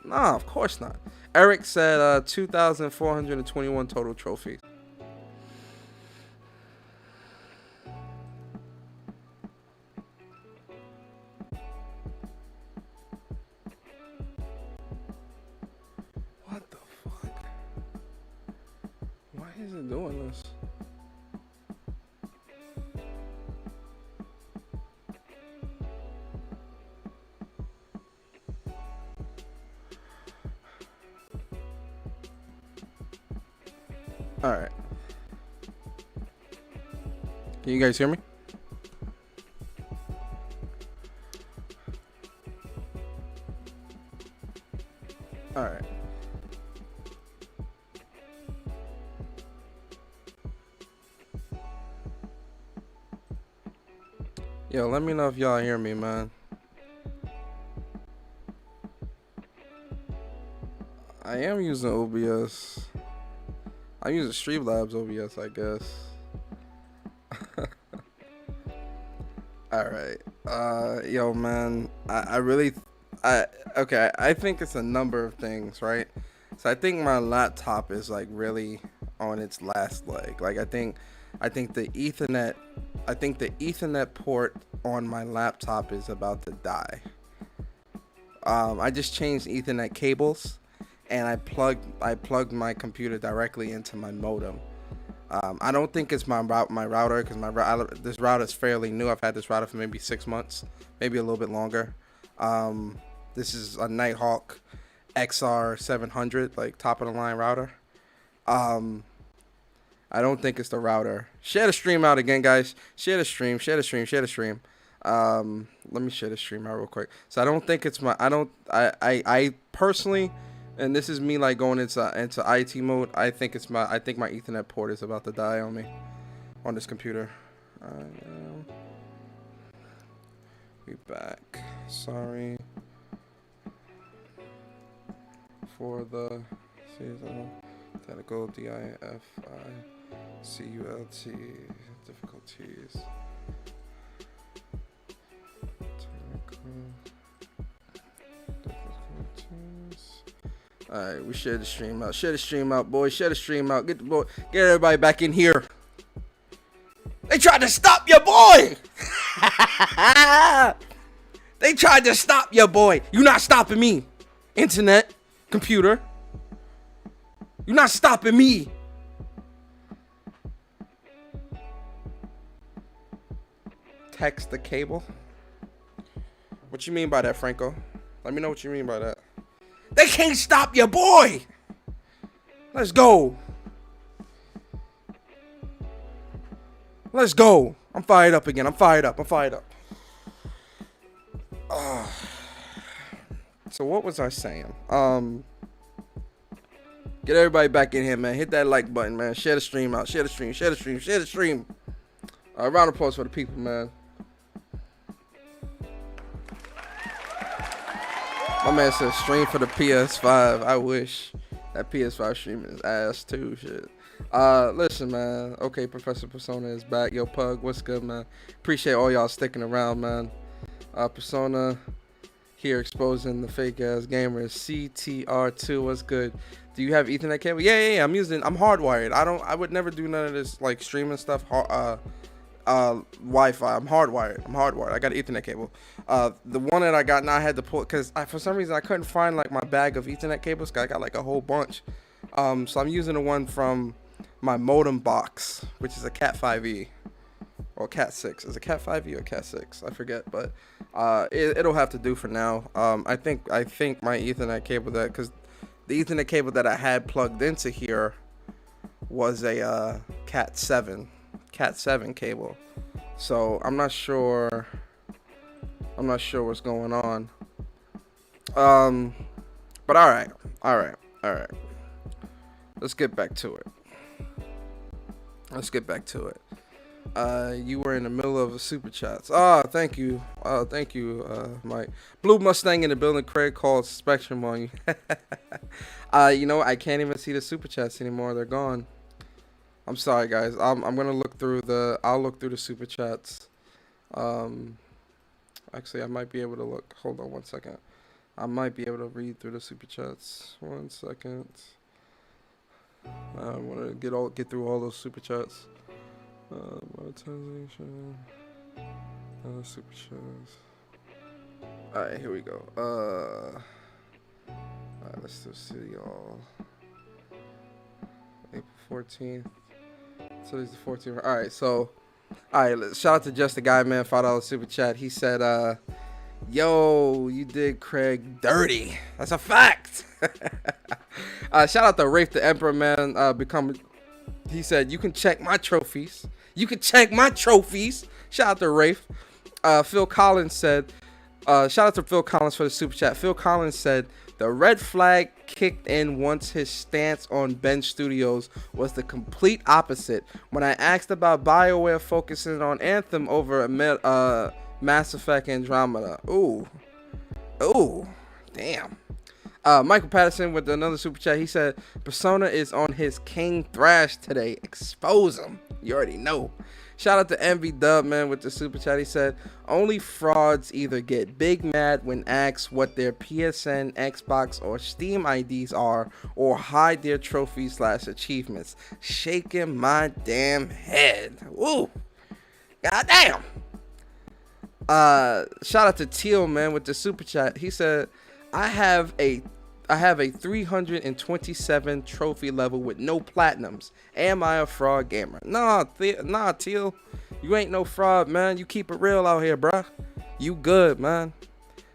Nah, of course not. Eric said 2,421 total trophies. What the fuck? Why is it doing this? All right. Can you guys hear me? All right. Yo, let me know if y'all hear me, man. I am using OBS. I'm using Streamlabs OBS, I guess. Alright. Yo, man. Okay, I think it's a number of things, right? So I think my laptop is like really on its last leg. Like I think the Ethernet port on my laptop is about to die. I just changed Ethernet cables. And I plugged my computer directly into my modem. I don't think it's my router, because this router is fairly new. I've had this router for maybe 6 months, maybe a little bit longer. This is a Nighthawk XR700, like top of the line router. I don't think it's the router. Share the stream out again, guys. Share the stream. Let me share the stream out real quick. So I don't think it's my. I personally. And this is me like going into IT mode. I think my Ethernet port is about to die on me, on this computer. We back. Sorry for the technical DIFI CULT difficulties. Alright, we share the stream out. Share the stream out, boys. Share the stream out. Get everybody back in here. They tried to stop your boy. They tried to stop your boy. You not stopping me. Internet, computer. You not stopping me. Text the cable. What you mean by that, Franco? Let me know what you mean by that. They can't stop your boy. Let's go. Let's go. I'm fired up again. I'm fired up. So what was I saying? Get everybody back in here, man. Hit that like button, man. Share the stream out. Share the stream. Round of applause for the people, man. My man says stream for the PS5. I wish. That PS5 streaming is ass too. Shit. Listen, man. Okay, Professor Persona is back. Yo, Pug, what's good, man? Appreciate all y'all sticking around, man. Persona, Here exposing the fake ass gamers. CTR2, what's good? Do you have Ethernet cable? Yeah. I'm hardwired. I would never do none of this like streaming stuff. Wi-Fi. I'm hardwired. I got an Ethernet cable. The one that I got now, I had to pull because for some reason I couldn't find like my bag of Ethernet cables. I got like a whole bunch. So I'm using the one from my modem box, which is a Cat 5e. Or Cat 6. Is it Cat 5e or Cat 6? I forget, but it'll have to do for now. I think my Ethernet cable because the Ethernet cable that I had plugged into here was a Cat 7 cable. So I'm not sure what's going on. But all right. Let's get back to it. You were in the middle of a super chats. Thank you, Mike. Blue Mustang in the building. Craig called Spectrum on you. You know, I can't even see the super chats anymore. They're gone. I'm sorry, guys. I'm gonna look through the super chats. Actually, I might be able to look. Hold on 1 second. I might be able to read through the super chats. 1 second. I want to get through all those super chats. Monetization. Super chats. Alright, here we go. Alright, let's just see y'all. April 14th. So this is the 14th. Alright, so shout out to Just the Guy, man. $5 super chat. He said, yo, you did Craig dirty. That's a fact. Shout out to Rafe the Emperor, man. He said, you can check my trophies. Shout out to Rafe. Phil Collins said, shout out to Phil Collins for the super chat. Phil Collins said, the red flag kicked in once his stance on Ben Studios was the complete opposite. When I asked about BioWare focusing on Anthem over Mass Effect Andromeda. Ooh, damn. Michael Patterson with another super chat. He said, Persona is on his King Thrash today. Expose him. You already know. Shout out to Envy Dub, man, with the super chat. He said, only frauds either get big mad when asked what their PSN, Xbox, or Steam IDs are, or hide their trophies/achievements. Shaking my damn head. Woo. Goddamn. Shout out to Teal, man, with the super chat. He said, I have a 327 trophy level with no platinums. Am I a fraud gamer? Nah, Teal. You ain't no fraud, man. You keep it real out here, bruh. You good, man.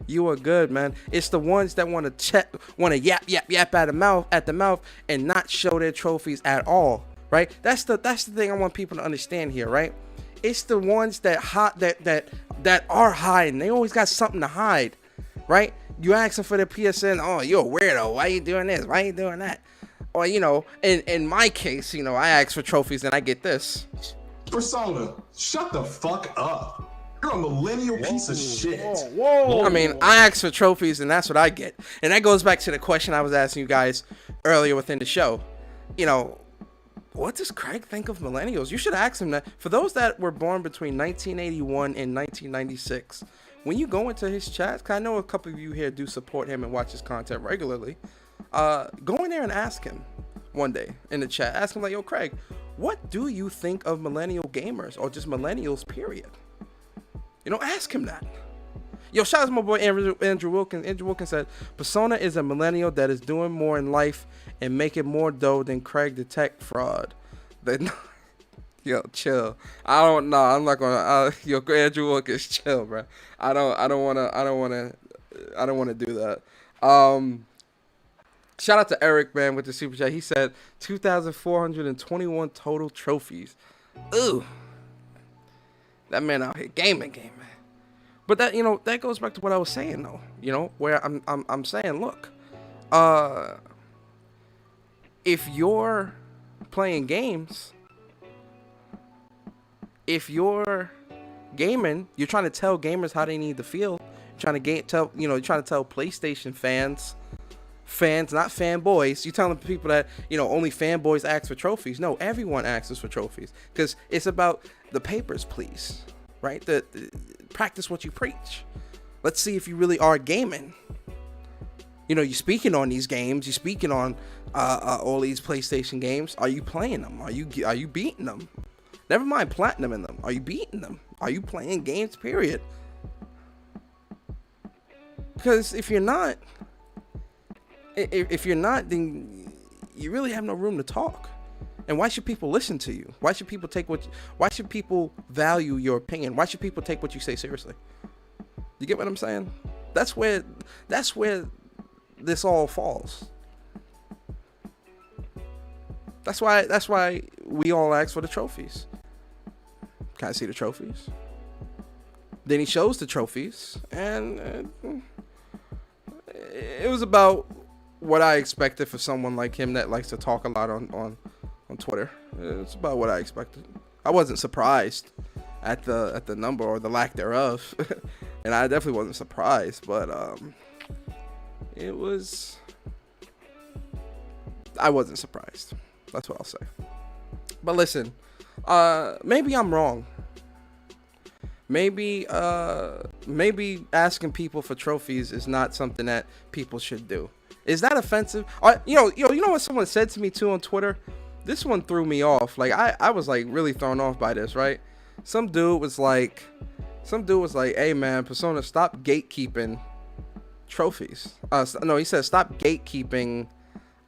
You are good, man. It's the ones that want to yap at the mouth and not show their trophies at all, right? That's the thing I want people to understand here, right? It's the ones that are hiding. They always got something to hide, right? You ask them for their PSN, oh, you're a weirdo. Why you doing this? Why you doing that? Or, you know, in my case, you know, I ask for trophies and I get this. Persona, shut the fuck up. You're a millennial piece of shit. I mean, I ask for trophies and that's what I get. And that goes back to the question I was asking you guys earlier within the show. You know, what does Craig think of millennials? You should ask him that. For those that were born between 1981 and 1996, when you go into his chats, because I know a couple of you here do support him and watch his content regularly, go in there and ask him one day in the chat. Ask him like, yo, Craig, what do you think of millennial gamers or just millennials, period? You know, ask him that. Yo, shout out to my boy Andrew Wilkins. Andrew Wilkins said, Persona is a millennial that is doing more in life and making more dough than Craig the tech fraud. Yo, chill. I don't know. I'm not gonna. Yo, Andrew Wilkins, chill, bro. I don't wanna do that. Shout out to Eric, man, with the super chat. He said 2,421 total trophies. Ooh, that man out here gaming. But that, you know, that goes back to what I was saying though. You know, where I'm saying, look, if you're playing games. If you're gaming, you're trying to tell gamers how they need to feel. You're trying to tell PlayStation fans, not fanboys. You're telling people that, you know, only fanboys ask for trophies. No, everyone asks for trophies because it's about the papers, please, right? The practice what you preach. Let's see if you really are gaming. You know, you're speaking on these games. You're speaking on all these PlayStation games. Are you playing them? Are you beating them? Never mind platinum in them. Are you beating them? Are you playing games? Period. Because if you're not, then you really have no room to talk. And why should people listen to you? Why should people why should people value your opinion? Why should people take what you say seriously? You get what I'm saying? That's where this all falls. That's why we all ask for the trophies. Can I see the trophies? Then he shows the trophies, and it was about what I expected for someone like him that likes to talk a lot on Twitter. It's about what I expected. I wasn't surprised at the number or the lack thereof, and I definitely wasn't surprised. But I wasn't surprised. That's what I'll say. But listen, maybe I'm wrong. Maybe asking people for trophies is not something that people should do. Is that offensive? You know what someone said to me too on Twitter? This one threw me off. Like I was like really thrown off by this, right? Some dude was like, "Hey man, Persona, stop gatekeeping trophies." No, he said stop gatekeeping.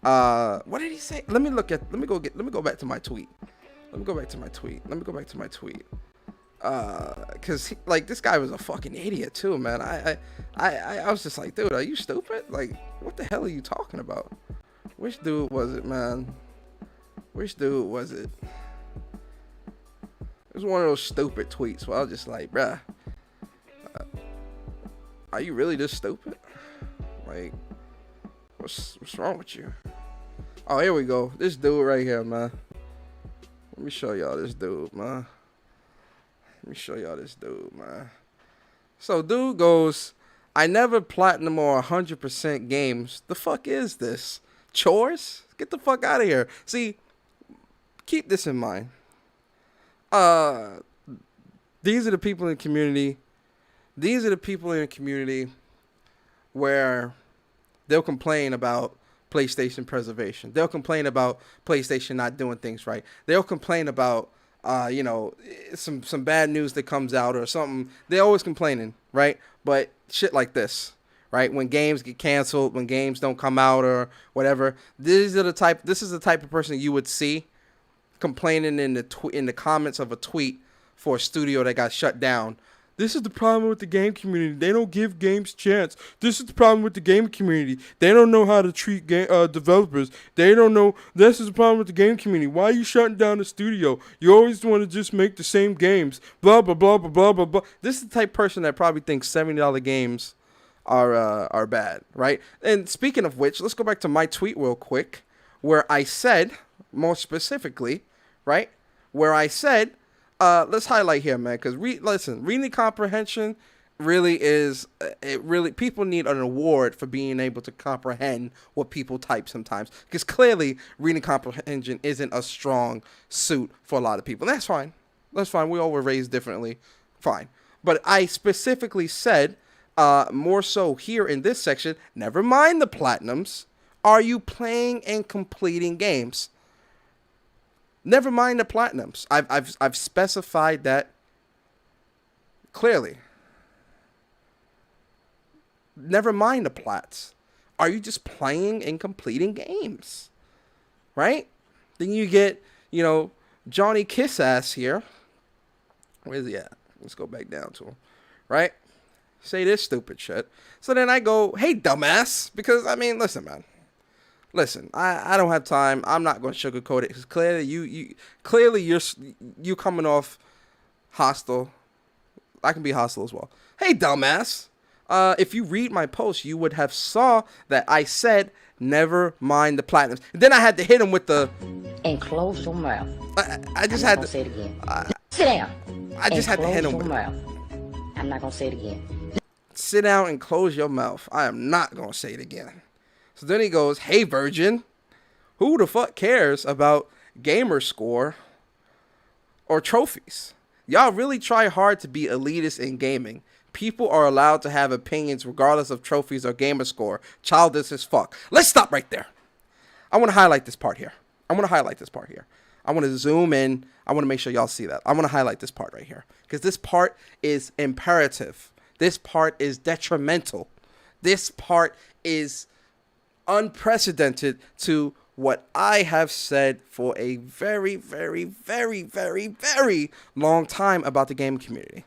What did he say? Let me go back to my tweet. Cause this guy was a fucking idiot too, man. I was just like, dude, are you stupid? Like, what the hell are you talking about? Which dude was it, man? Which dude was it? It was one of those stupid tweets where I was just like, bruh, are you really this stupid? Like, what's wrong with you? Oh, here we go. This dude right here, man. Let me show y'all this dude, man. So dude goes, I never platinum or 100% games. The fuck is this? Chores? Get the fuck out of here. See, keep this in mind. These are the people in the community. Where they'll complain about PlayStation preservation. They'll complain about PlayStation not doing things right. They'll complain about some bad news that comes out or something. They're always complaining, right? But shit like this, right? When games get canceled, when games don't come out or whatever, this is the type of person you would see complaining in the comments of a tweet for a studio that got shut down. This is the problem with the game community. They don't give games chance. This is the problem with the game community. They don't know how to treat developers. They don't know. This is the problem with the game community. Why are you shutting down the studio? You always want to just make the same games. Blah, blah, blah, blah, blah, blah, blah. This is the type of person that probably thinks $70 games are bad, right? And speaking of which, let's go back to my tweet real quick, where I said, more specifically, right, where I said, let's highlight here, man, because reading comprehension really is, people need an award for being able to comprehend what people type sometimes, because clearly reading comprehension isn't a strong suit for a lot of people. And that's fine. We all were raised differently. Fine. But I specifically said, more so here in this section, never mind the platinums, are you playing and completing games? Never mind the platinums. I've specified that clearly. Never mind the plats. Are you just playing and completing games? Right? Then you get, Johnny Kiss Ass here. Where's he at? Let's go back down to him. Right? Say this stupid shit. So then I go, hey, dumbass. Because, listen, man. Listen, I don't have time. I'm not going to sugarcoat it because clearly you're coming off hostile. I can be hostile as well. Hey, dumbass. If you read my post, you would have saw that I said never mind the platinums. And then I had to hit him with the and close your mouth. I just had to say it again. Sit down. I just had to hit him with mouth. I'm not going to say it again. Sit down and close your mouth. I am not going to say it again. So then he goes, hey, virgin, who the fuck cares about gamer score or trophies? Y'all really try hard to be elitist in gaming. people are allowed to have opinions regardless of trophies or gamer score. Childish as fuck. Let's stop right there. I want to highlight this part here. I want to zoom in. I want to make sure y'all see that. I want to highlight this part right here because this part is imperative. This part is detrimental. This part is unprecedented to what I have said for a very, very, very, very, very long time about the gaming community.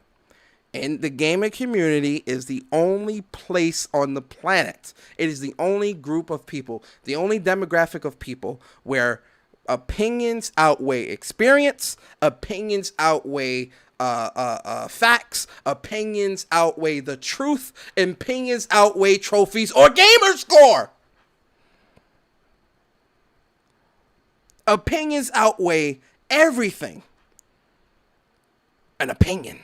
And the gaming community is the only place on the planet. It is the only group of people, the only demographic of people where opinions outweigh experience, opinions outweigh facts, opinions outweigh the truth, opinions outweigh trophies or gamer score. Opinions outweigh everything. An opinion.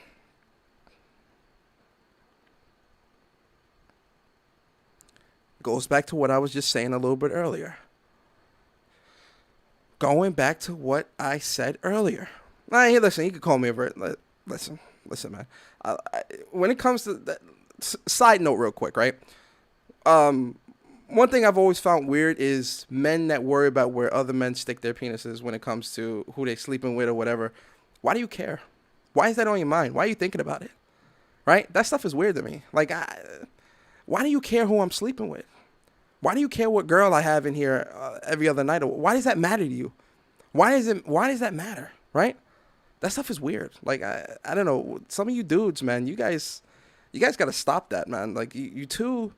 Goes back to what I was just saying a little bit earlier. Going back to what I said earlier. Now, hey, listen, you can call me a listen, man. When it comes to that, side note real quick, right? One thing I've always found weird is men that worry about where other men stick their penises when it comes to who they sleeping with or whatever. Why do you care? Why is that on your mind? Why are you thinking about it? Right? That stuff is weird to me. Like, why do you care who I'm sleeping with? Why do you care what girl I have in here every other night? Why does that matter to you? Why does that matter? Right? That stuff is weird. Like, I don't know. Some of you dudes, man, you guys got to stop that, man. Like, you too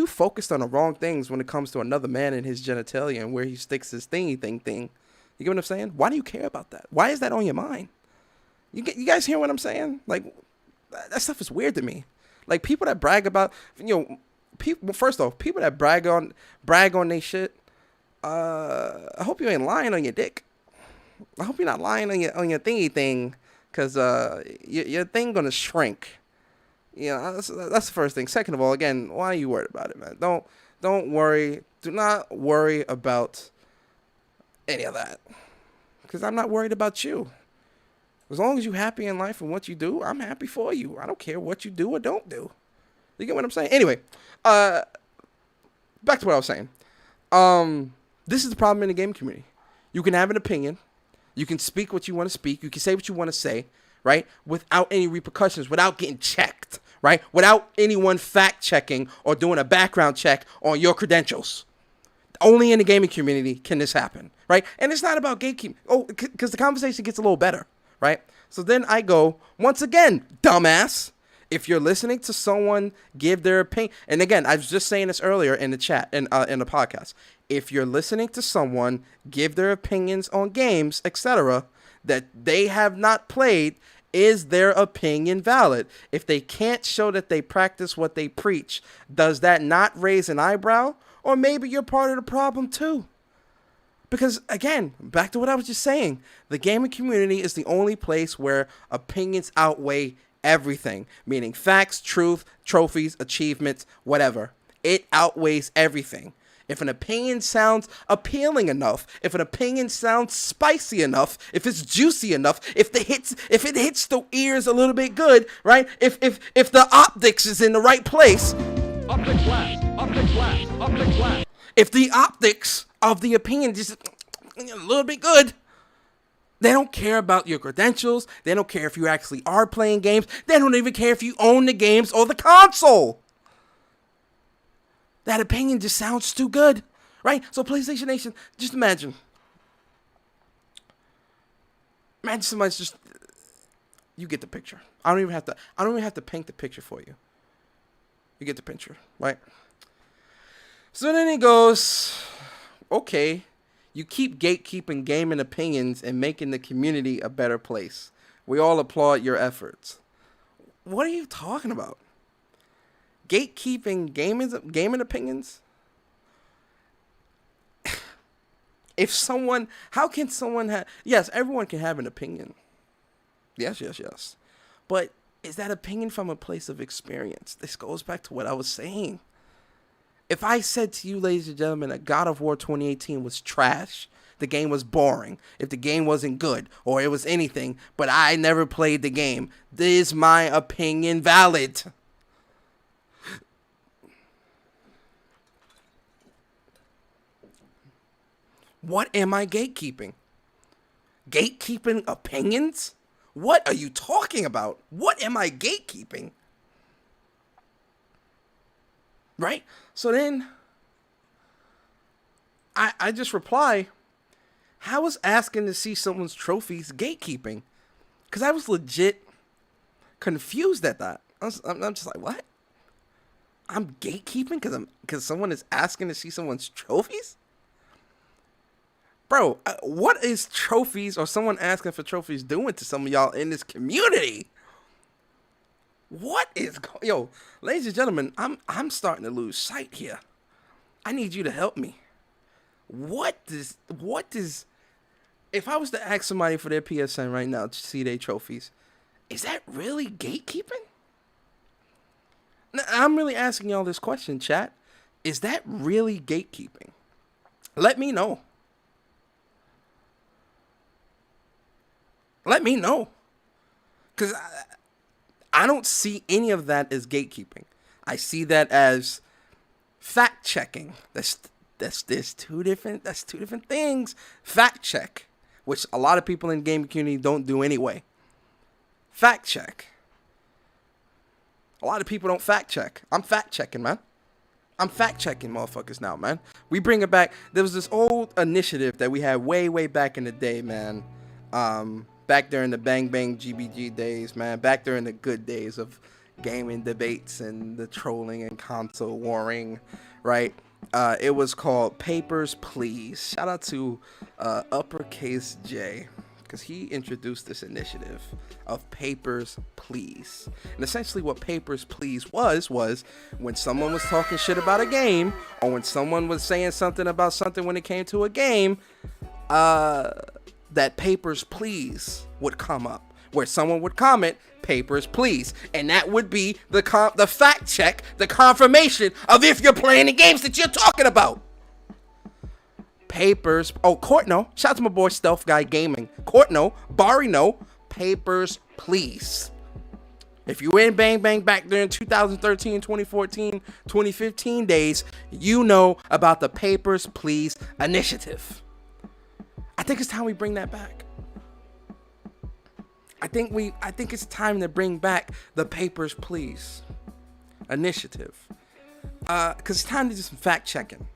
focused on the wrong things when it comes to another man and his genitalia and where he sticks his thing. You get what I'm saying? Why do you care about that? Why is that on your mind? You guys hear what I'm saying? Like, that stuff is weird to me. Like, people that brag about, people. First off, people that brag on their shit. I hope you ain't lying on your dick. I hope you're not lying on your thingy thing, cause your thing gonna shrink. You know, that's the first thing. Second of all, again, why are you worried about it, man? Don't worry. Do not worry about any of that, because I'm not worried about you. As long as you're happy in life and what you do, I'm happy for you. I don't care what you do or don't do. You get what I'm saying? Anyway, back to what I was saying. This is the problem in the gaming community. You can have an opinion. You can speak what you want to speak. You can say what you want to say, right? Without any repercussions, without getting checked, right? Without anyone fact checking or doing a background check on your credentials. Only in the gaming community can this happen, right? And it's not about gatekeeping. Oh, because the conversation gets a little better, right? So then I go, once again, dumbass, if you're listening to someone give their opinion, and again, I was just saying this earlier in the chat, in the podcast. If you're listening to someone give their opinions on games, etc., that they have not played, is their opinion valid? If they can't show that they practice what they preach, does that not raise an eyebrow? Or maybe you're part of the problem too. Because, again, back to what I was just saying, the gaming community is the only place where opinions outweigh everything, meaning facts, truth, trophies, achievements, whatever. It outweighs everything. If an opinion sounds appealing enough, if an opinion sounds spicy enough, if it's juicy enough, if it hits the ears a little bit good, right? If the optics is in the right place. Up the class, up the class, up the class. If the optics of the opinion just a little bit good, they don't care about your credentials. They don't care if you actually are playing games. They don't even care if you own the games or the console. That opinion just sounds too good, right? So PlayStation Nation, just imagine. Imagine somebody's just, you get the picture. I don't even have to paint the picture for you. You get the picture, right? So then he goes, okay, you keep gatekeeping gaming opinions and making the community a better place. We all applaud your efforts. What are you talking about? Gatekeeping gaming opinions? How can someone have, yes, everyone can have an opinion. Yes. But is that opinion from a place of experience? This goes back to what I was saying. If I said to you, ladies and gentlemen, that God of War 2018 was trash, the game was boring, if the game wasn't good, or it was anything, but I never played the game, is my opinion valid? What am I gatekeeping? Gatekeeping opinions? What are you talking about? What am I gatekeeping? Right? So then I just reply, how is asking to see someone's trophies gatekeeping? Because I was legit confused at that. I'm just like, what? I'm gatekeeping because someone is asking to see someone's trophies? Bro, what is trophies or someone asking for trophies doing to some of y'all in this community? What is yo, ladies and gentlemen, I'm starting to lose sight here. I need you to help me. What does if I was to ask somebody for their PSN right now to see their trophies, is that really gatekeeping? Now, I'm really asking y'all this question, chat. Is that really gatekeeping? Let me know. Let me know. Because I don't see any of that as gatekeeping. I see that as fact checking. That's two different things. Fact check, which a lot of people in the gaming community don't do anyway. Fact check. A lot of people don't fact check. I'm fact checking, man. I'm fact checking motherfuckers now, man. We bring it back. There was this old initiative that we had way back in the day, man. Back during the Bang Bang GBG days, man. Back during the good days of gaming debates and the trolling and console warring, right? It was called Papers, Please. Shout out to Uppercase J, because he introduced this initiative of Papers, Please. And essentially what Papers, Please was when someone was talking shit about a game, or when someone was saying something about something when it came to a game, that Papers, Please would come up, where someone would comment, Papers, Please. And that would be the fact check, the confirmation of if you're playing the games that you're talking about. Papers, Courtno, shout out to my boy Stealth Guy Gaming. Courtno, Barino, Papers, Please. If you were in Bang Bang back during 2013, 2014, 2015 days, you know about the Papers, Please initiative. I think it's time we bring that back. I think it's time to bring back the Papers, Please initiative. Because it's time to do some fact checking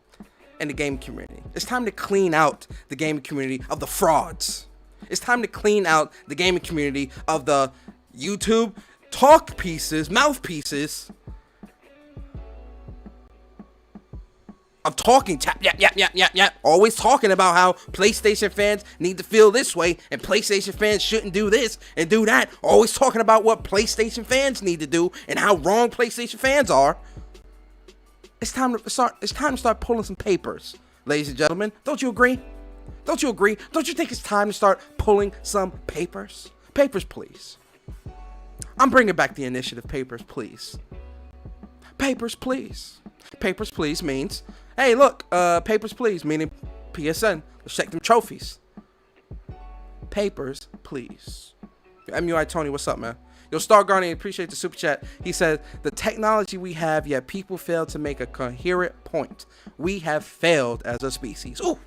in the gaming community. It's time to clean out the gaming community of the frauds. It's time to clean out the gaming community of the YouTube talk pieces, mouthpieces of talking yap. Always talking about how PlayStation fans need to feel this way and PlayStation fans shouldn't do this and do that. Always talking about what PlayStation fans need to do and how wrong PlayStation fans are. It's time to start pulling some papers, ladies and gentlemen. Don't you agree? Don't you agree? Don't you think it's time to start pulling some papers? Papers, please. I'm bringing back the initiative, Papers, Please. Papers, please. Papers, please means, hey, look, Papers, please, meaning PSN. Let's check them trophies. Papers, please. MUI Tony, what's up, man? Yo, Star Guardian, appreciate the super chat. He said, the technology we have, yet people fail to make a coherent point. We have failed as a species. Ooh.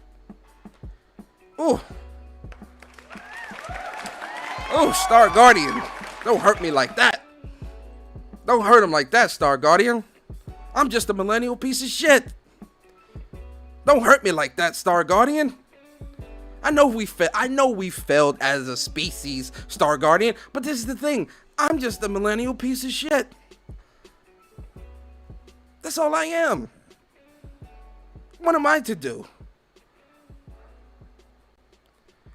Ooh. Ooh, Star Guardian. Don't hurt me like that. Don't hurt him like that, Star Guardian. I'm just a millennial piece of shit. Don't hurt me like that, Star Guardian. I know we failed as a species, Star Guardian, but this is the thing. I'm just a millennial piece of shit. That's all I am. What am I to do?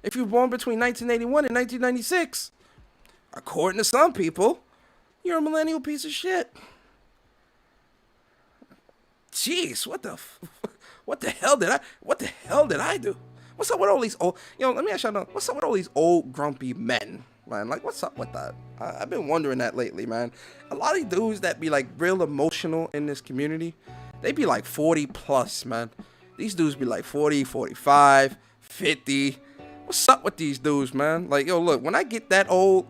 If you were born between 1981 and 1996, according to some people, you're a millennial piece of shit. Jeez, what the hell did I do? What's up with all these old, let me ask y'all, what's up with all these old grumpy men, man? Like, what's up with that? I've been wondering that lately, man. A lot of dudes that be like real emotional in this community, they be like 40 plus, man. These dudes be like 40, 45, 50. What's up with these dudes, man? Like, yo, look, when I get that old,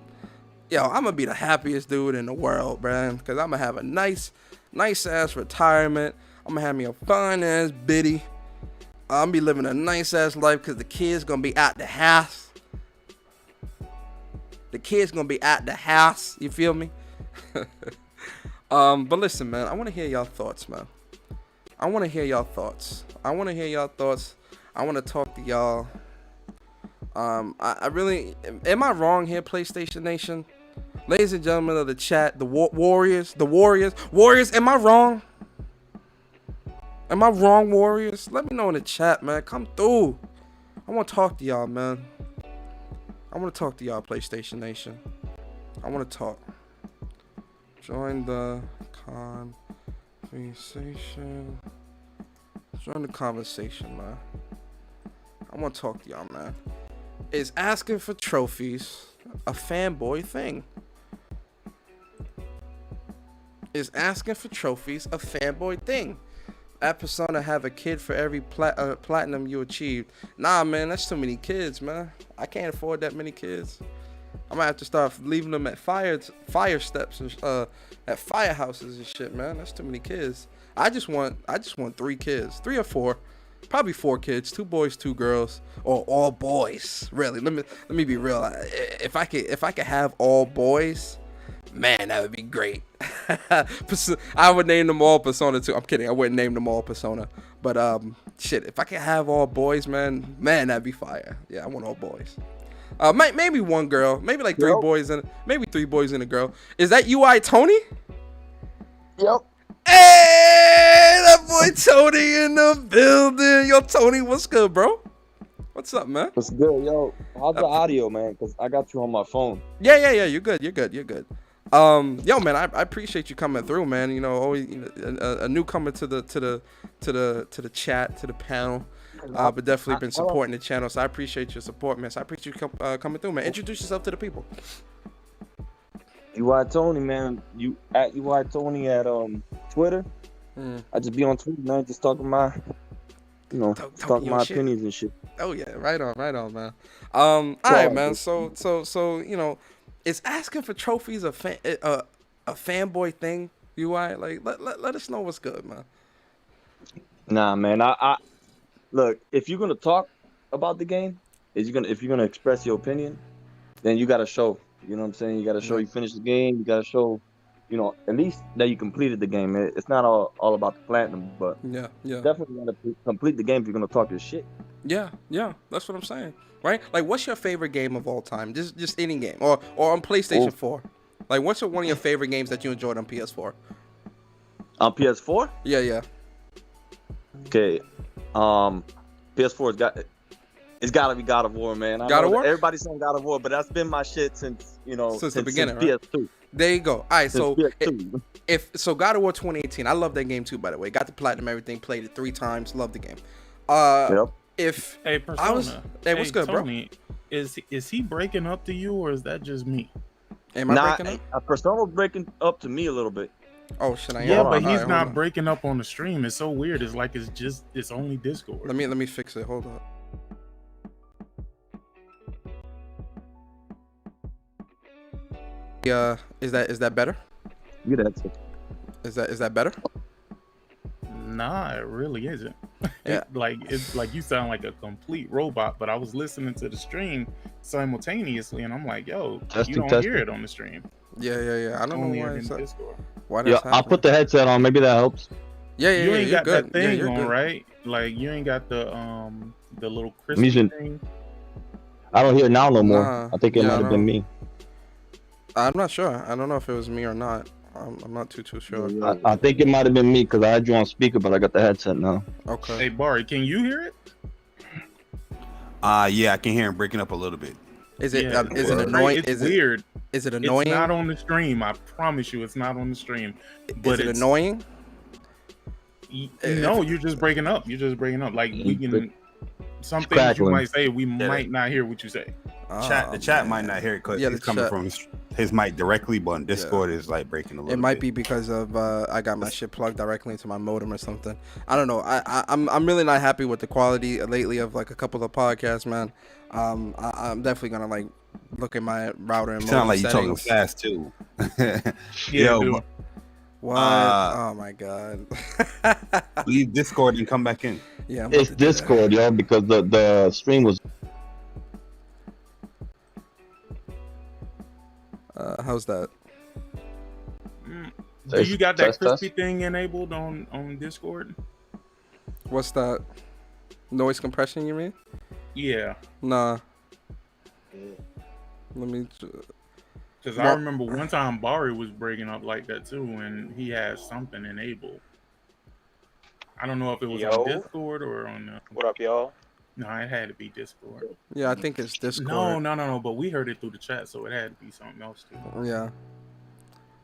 yo, I'm gonna be the happiest dude in the world, man. Cause I'm gonna have a nice ass retirement. I'm gonna have me a fine ass biddy. I'm gonna be living a nice ass life because the kids gonna be at the house. The kids gonna be at the house. You feel me? But listen, man, I want to hear y'all thoughts, man. I want to hear y'all thoughts. I want to talk to y'all. I really, am I wrong here, PlayStation Nation? Ladies and gentlemen of the chat, the Warriors, am I wrong? Am I wrong, Warriors? Let me know in the chat, man. Come through. I want to talk to y'all, man. I want to talk to y'all, PlayStation Nation. I want to talk. Join the conversation. Join the conversation, man. I want to talk to y'all, man. Is asking for trophies a fanboy thing? Is asking for trophies a fanboy thing? At Persona have a kid for every platinum you achieved. Nah, man, that's too many kids, man. I can't afford that many kids. I'm gonna have to start leaving them at fire steps and at firehouses and shit, man. That's too many kids. I just want 3 kids, 3 or 4, probably 4 kids, 2 boys, 2 girls, or all boys. Really, let me be real. If I could have all boys, man, that would be great. I would name them all Persona 2. I'm kidding. I wouldn't name them all Persona. But shit, if I could have all boys, man, that'd be fire. Yeah, I want all boys. Maybe 1 girl, maybe like 3 boys and maybe 3 boys and a girl. Is that UI Tony? Yep. Hey, that boy Tony in the building. Yo, Tony, what's good, bro? What's up, man? What's good, yo? How's the audio, man? Cause I got you on my phone. Yeah. You're good. Yo, man, I appreciate you coming through, man. You know, always a newcomer to the chat, to the panel, but definitely been supporting the channel. So I appreciate your support, man. So I appreciate you coming through, man. Introduce yourself to the people. UI Tony, man. You at UI Tony at Twitter. I just be on Twitter, man. Just talking my, talking my opinions and shit. Oh yeah, right on, man. All right, man. So you know, is asking for trophies a fanboy thing? UI, like let us know what's good, man. Nah, man. I look, if you're gonna talk about the game, if you're gonna express your opinion, then you gotta show. You know what I'm saying? You gotta show you finished the game. You gotta show, at least that you completed the game. It's not all about the platinum, but yeah, definitely gotta complete the game if you're gonna talk your shit. Yeah, that's what I'm saying, right? Like, what's your favorite game of all time? Just any game, or on PlayStation 4. Like, what's one of your favorite games that you enjoyed on PS4? On PS4? Yeah. Okay, PS4 it's gotta be God of War, man. God of War? Everybody's saying God of War, but that's been my shit since the beginning, since right? PS2. There you go. All right, so PS2. God of War 2018, I love that game too, by the way. Got the platinum, everything, played it 3 times, love the game. Yep. Persona. What's good, Tony, bro? Is he breaking up to you, or is that just me? Am I breaking up? Persona's breaking up to me a little bit. Oh shit, I am. Yeah, but he's not breaking up on the stream. It's so weird. It's like it's only Discord. Let me fix it. Hold up. Is that better? Yeah, that's it. Is that better? Nah, it really isn't. Yeah. It's like you sound like a complete robot, but I was listening to the stream simultaneously and I'm like, yo, you don't hear it on the stream. Yeah. I don't Only know why in Discord. Why Yeah, I'll put the headset on, maybe that helps. Yeah, you ain't got good. that thing you're on, good. right? Like you ain't got the little crystal thing. I don't hear it now no more. Nah, I think it might have been me. I'm not sure. I don't know if it was me or not. I'm not too sure. I think it might have been me because I had you on speaker, but I got the headset now. Okay. Hey Barry, can you hear it? Yeah, I can hear him breaking up a little bit. Is it Yeah, is it annoying? It's weird. Is it annoying? It's not on the stream. I promise you, it's not on the stream. But is it annoying? No, you're just breaking up. Like we can. Some things you might say, we might not hear what you say. The chat might not hear it because Yeah, it's coming from his mic directly, but on Discord is like breaking a little. It might bit. be because of I got my shit plugged directly into my modem or something. I don't know. I'm really not happy with the quality lately of like a couple of podcasts, man. I'm definitely gonna like look at my router and modem sound like you talking settings. fast too. Yeah, Yo, dude. What? Oh my god. leave Discord and come back in. Yeah, I'm about It's to do that. Discord, yo, because the stream was. How's that? Do you got that Test, crispy test? thing enabled on Discord? What's that? Noise compression, you mean? Yeah, Nah. Let me. because I remember one time Bari was breaking up like that too, and he had something enabled. I don't know if it was on Discord or on. What up, y'all? No, it had to be Discord. Yeah, I think it's Discord. No. But we heard it through the chat, so it had to be something else too. Yeah.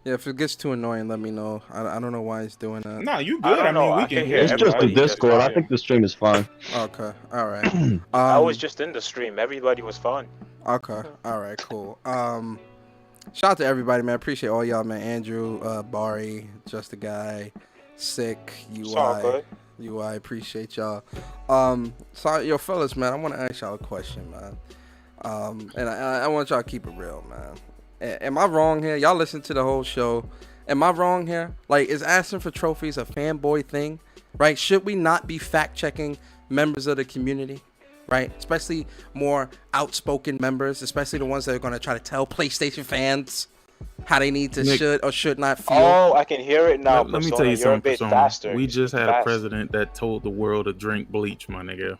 Yeah, if it gets too annoying, let me know. I don't know why it's doing that. No, you I good. don't I, know, mean, we I can can hear hear It's just the everybody Discord. I fine. think the stream is fine. Okay, all right. I was just in the stream. Everybody was fine. Okay, all right, cool. Shout out to everybody, man. Appreciate all y'all, man. Andrew, Bari, Just a Guy, Sick, It's all good. UI, appreciate y'all. So yo, fellas, man, I want to ask y'all a question, man. And I want y'all to keep it real, man. Am I wrong here? Y'all listen to the whole show. Am I wrong here? Like, is asking for trophies a fanboy thing? Right? Should we not be fact checking members of the community? Right? Especially more outspoken members, especially the ones that are going to try to tell PlayStation fans how they need to should or should not feel. Oh, I can hear it now. Let me Persona. tell you You're a something, bit Persona. faster. We just had a Fast. president that told the world to drink bleach, my nigga.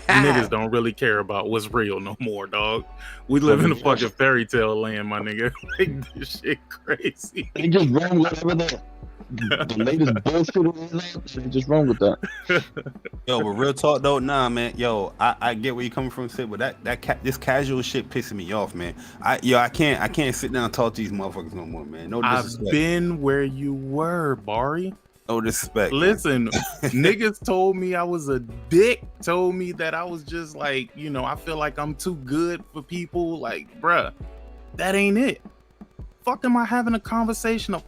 Niggas don't really care about what's real no more, dog. We live in a fucking fairy tale land, my nigga. Like, this shit crazy. They just run whatever the latest bullshit is out. They just run with that. Yo, but real talk though, nah, man. Yo, I get where you coming from, Sid, but this casual shit pissing me off, man. I can't sit down and talk to these motherfuckers no more, man. No disrespect. I've been where you were, Bari. No disrespect. Listen, niggas told me I was a dick, told me that I was just like, you know, I feel like I'm too good for people. Like, bruh, that ain't it. Fuck am I having a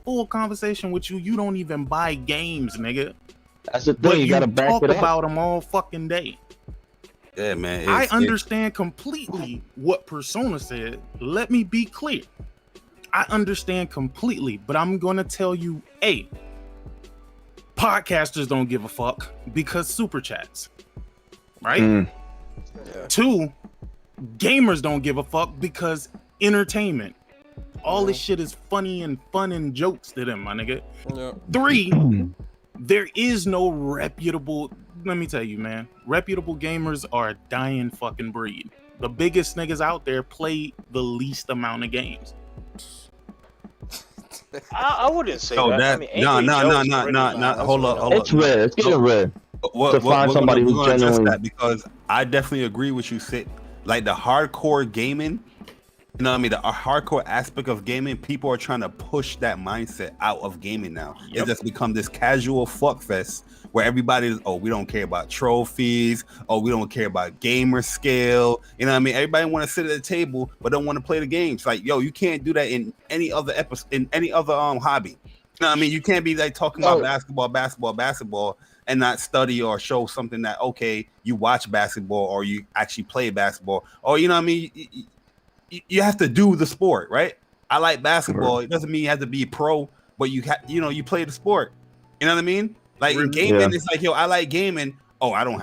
full conversation with you? You don't even buy games, nigga. That's the thing. But You gotta back talk it up. about them all fucking day. Yeah, man. I understand completely what Persona said. Let me be clear. I understand completely, but I'm gonna tell you, A, podcasters don't give a fuck because super chats, right? 2, gamers don't give a fuck because entertainment. All this shit is funny and fun and jokes to them, my nigga. Yeah. 3, there is no reputable. Let me tell you, man. Reputable gamers are a dying fucking breed. The biggest niggas out there play the least amount of games. I wouldn't say No, that. that I mean, Angry Joe's pretty hold up. It's rare. It's getting rare. To find somebody who's genuinely- that, because I definitely agree with you, Sid. Like the hardcore gaming, you know what I mean? The hardcore aspect of gaming, people are trying to push that mindset out of gaming now. Yep. It just become this casual fuck fest where everybody is, we don't care about trophies. We don't care about gamer scale. You know what I mean? Everybody want to sit at the table, but don't want to play the games. Like, yo, you can't do that in any other episode, in any other hobby. You know what I mean? You can't be like talking about basketball, and not study or show something that, okay, you watch basketball or you actually play basketball. Or, you know what I mean? You have to do the sport, right? I like basketball. It doesn't mean you have to be pro, but you play the sport. You know what I mean? Like in gaming, it's like, yo, I like gaming. I don't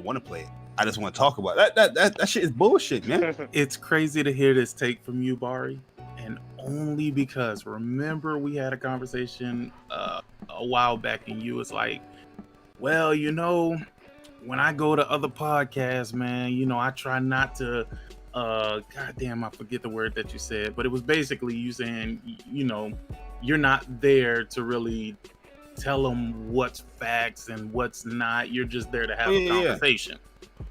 want to play it. I just want to talk about it. That shit is bullshit, man. It's crazy to hear this take from you, Bari, and only because remember we had a conversation a while back, and you was like, well, you know, when I go to other podcasts, man, you know, I try not to goddamn, I forget the word that you said, but it was basically you saying, you know, you're not there to really tell them what's facts and what's not. You're just there to have a conversation.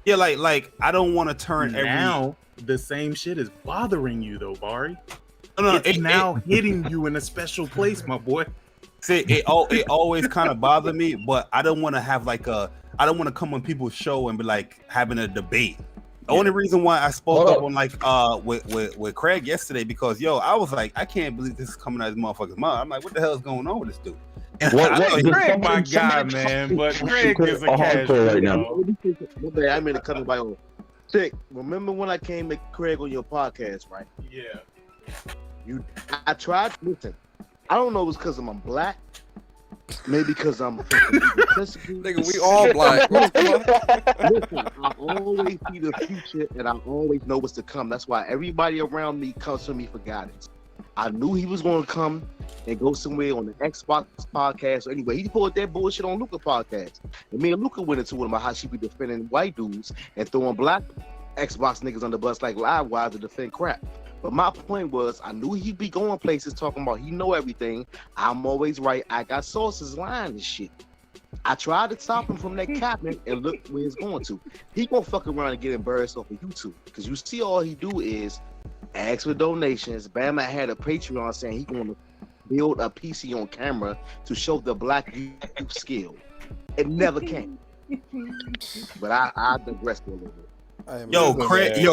Yeah, like I don't want to turn now the same shit is bothering you though, Bari. No, it's now hitting you in a special place, my boy. See, it always kind of bothered me, but I don't want to have I don't want to come on people's show and be like having a debate. The only reason why I spoke Hold up up. on like with Craig yesterday because I was like, I can't believe this is coming out of his motherfucker's mouth. I'm like, what the hell is going on with this dude? And What- I what- know he- did Craig, my somebody- guy, somebody- man. But Craig Craig is a a hardcore casual right now. dog. I mean to cut my own. Sick. Remember when I came to Craig on your podcast, right? Yeah. I tried. Listen, I don't know if it's because I'm black. Maybe because I'm egotistical. Nigga, we all black. What the fuck? Listen, I always see the future and I always know what's to come. That's why everybody around me comes to me for guidance. I knew he was going to come and go somewhere on the Xbox podcast. So anyway, he pulled that bullshit on Luca podcast. And me and Luca went into it about how she be defending white dudes and throwing black Xbox niggas on the bus like Livewire to defend crap. But my point was, I knew he'd be going places talking about he know everything. I'm always right. I got sources lying and shit. I tried to stop him from that cabinet and look where it's going to. He gonna fuck around and get embarrassed off of YouTube. Because you see all he do is ask for donations. Bama had a Patreon saying he gonna build a PC on camera to show the black youth skill. It never came. But I digressed a little bit.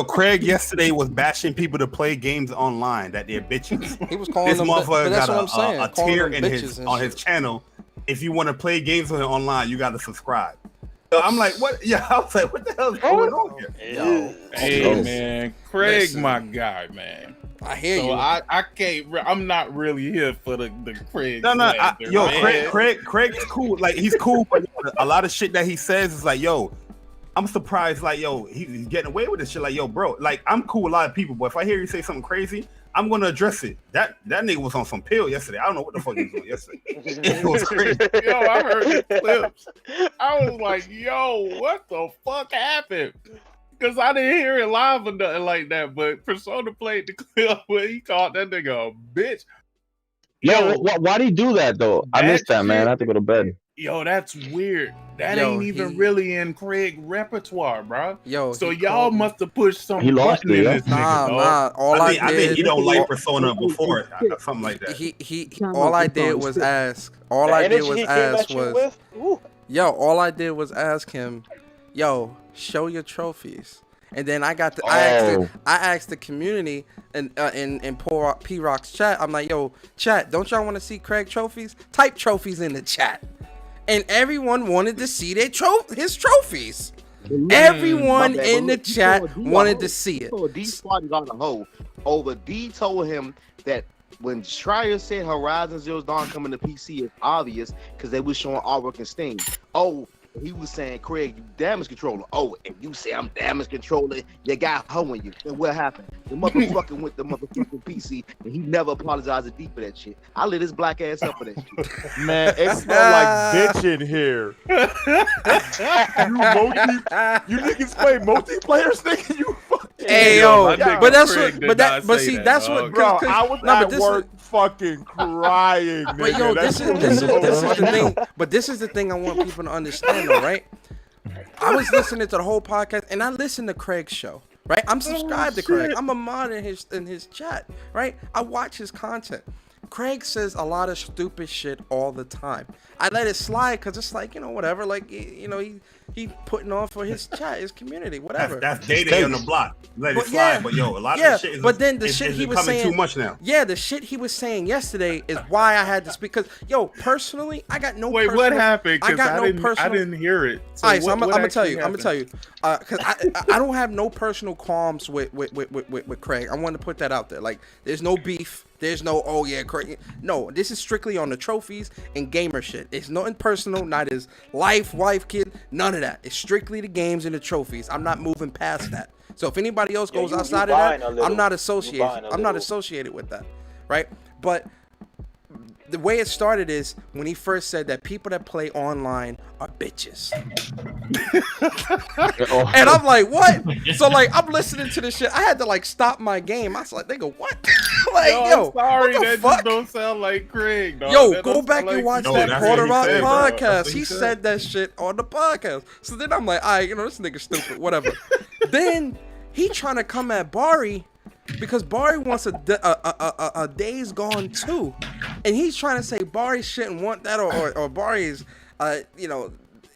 Craig yesterday was bashing people to play games online that they're bitches. He was calling This them, but motherfucker that's got what I'm saying. a calling tier them in bitches and on his shit. channel. If you want to play games with him online, you got to subscribe. So I'm like, what? Yeah, I was like, what the hell is going on here? Yo, Hey, man. Craig, Listen. my guy, man. I hear So you. I can't. I'm not really here for the Craig. No, slander, man. Craig's cool. Like he's cool, but a lot of shit that he says is like, yo, I'm surprised. Like, yo, he's getting away with this shit. Like, yo, bro, like I'm cool with a lot of people, but if I hear you say something crazy, I'm gonna address it. That nigga was on some pill yesterday. I don't know what the fuck he was on yesterday. It was crazy. Yo, I heard the clips. I was like, yo, what the fuck happened? Because I didn't hear it live or nothing like that, but Persona played the clip where he called that nigga a bitch. Yo, why'd he do that though? I that missed that, man. shit- I have to go to bed. Yo, that's weird. That Yo, ain't even he- really in Craig repertoire, bro. Yo, So he y'all called me. must have pushed some He lost button it, in yeah. this nigga, Nah, dog. all I I think did. he don't like Persona before, something like that. He all I did was ask. All I did was ask was, all I did was ask him, yo, show your trophies. And then I asked the community in P Rock's chat. I'm like, yo, chat, don't y'all want to see Craig trophies? Type trophies in the chat. And everyone wanted to see his trophies. Everyone in the chat wanted to see it. So D Squad got a hole over. D told him that when Schreier said Horizon Zero Dawn coming to PC, it's obvious because they was showing artwork and Steam. Oh, he was saying, Craig, you damage controller. Oh, and you say I'm damage controller, you got hoeing you. And what happened? The motherfucker went to motherfucking PC and he never apologized to D for that shit. I lit his black ass up for that shit. Man, it smell like bitch in here. You niggas play multiplayers, nigga. You fucking. Hey Yo, yo, my nigga but that's Craig what, did but not but say see, that, that's dog. what, Bro, cause, I was no, but at this work fucking crying, nigga. But yo, That's this what is it the was. thing. But this is the thing I want people to understand, though, right? I was listening to the whole podcast, and I listened to Craig's show, right? I'm subscribed to Craig. I'm a mod in his chat, right? I watch his content. Craig says a lot of stupid shit all the time. I let it slide because it's like, whatever. Like, he putting on for his chat, his community, whatever. That's day on the block. Let it But slide. yeah, But yo, a lot yeah, of the shit is but then the shit he was becoming saying too much now. Yeah, the shit he was saying yesterday is why I had to speak. Because personally, I got no. Wait, personal, what happened? Because I didn't hear it. So all right, so I'm what gonna tell you. actually I'm gonna tell you. Because I don't have no personal qualms with Craig. I want to put that out there. Like, there's no beef. There's no Craig. No, this is strictly on the trophies and gamer shit. It's nothing personal. Not his life, wife, kid. None of that. It's strictly the games and the trophies. I'm not moving past that. So if anybody else goes outside of that, I'm not associated. I'm not associated with that, right? But the way it started is when he first said that people that play online are bitches. And I'm like, what? So like, I'm listening to this shit. I had to like stop my game. I was like, nigga, what? Like, yo, I'm sorry, what the that fuck? just don't sound like Craig, dog. Yo, That go don't back sound and like watch No, that that's Quarter what he Rock said, bro. That's podcast. what He he said said. that shit on the podcast. So then I'm like, all right, this nigga stupid, whatever. Then he trying to come at Bari because Bari wants a Days Gone 2. And he's trying to say Bari shouldn't want that or Bari is,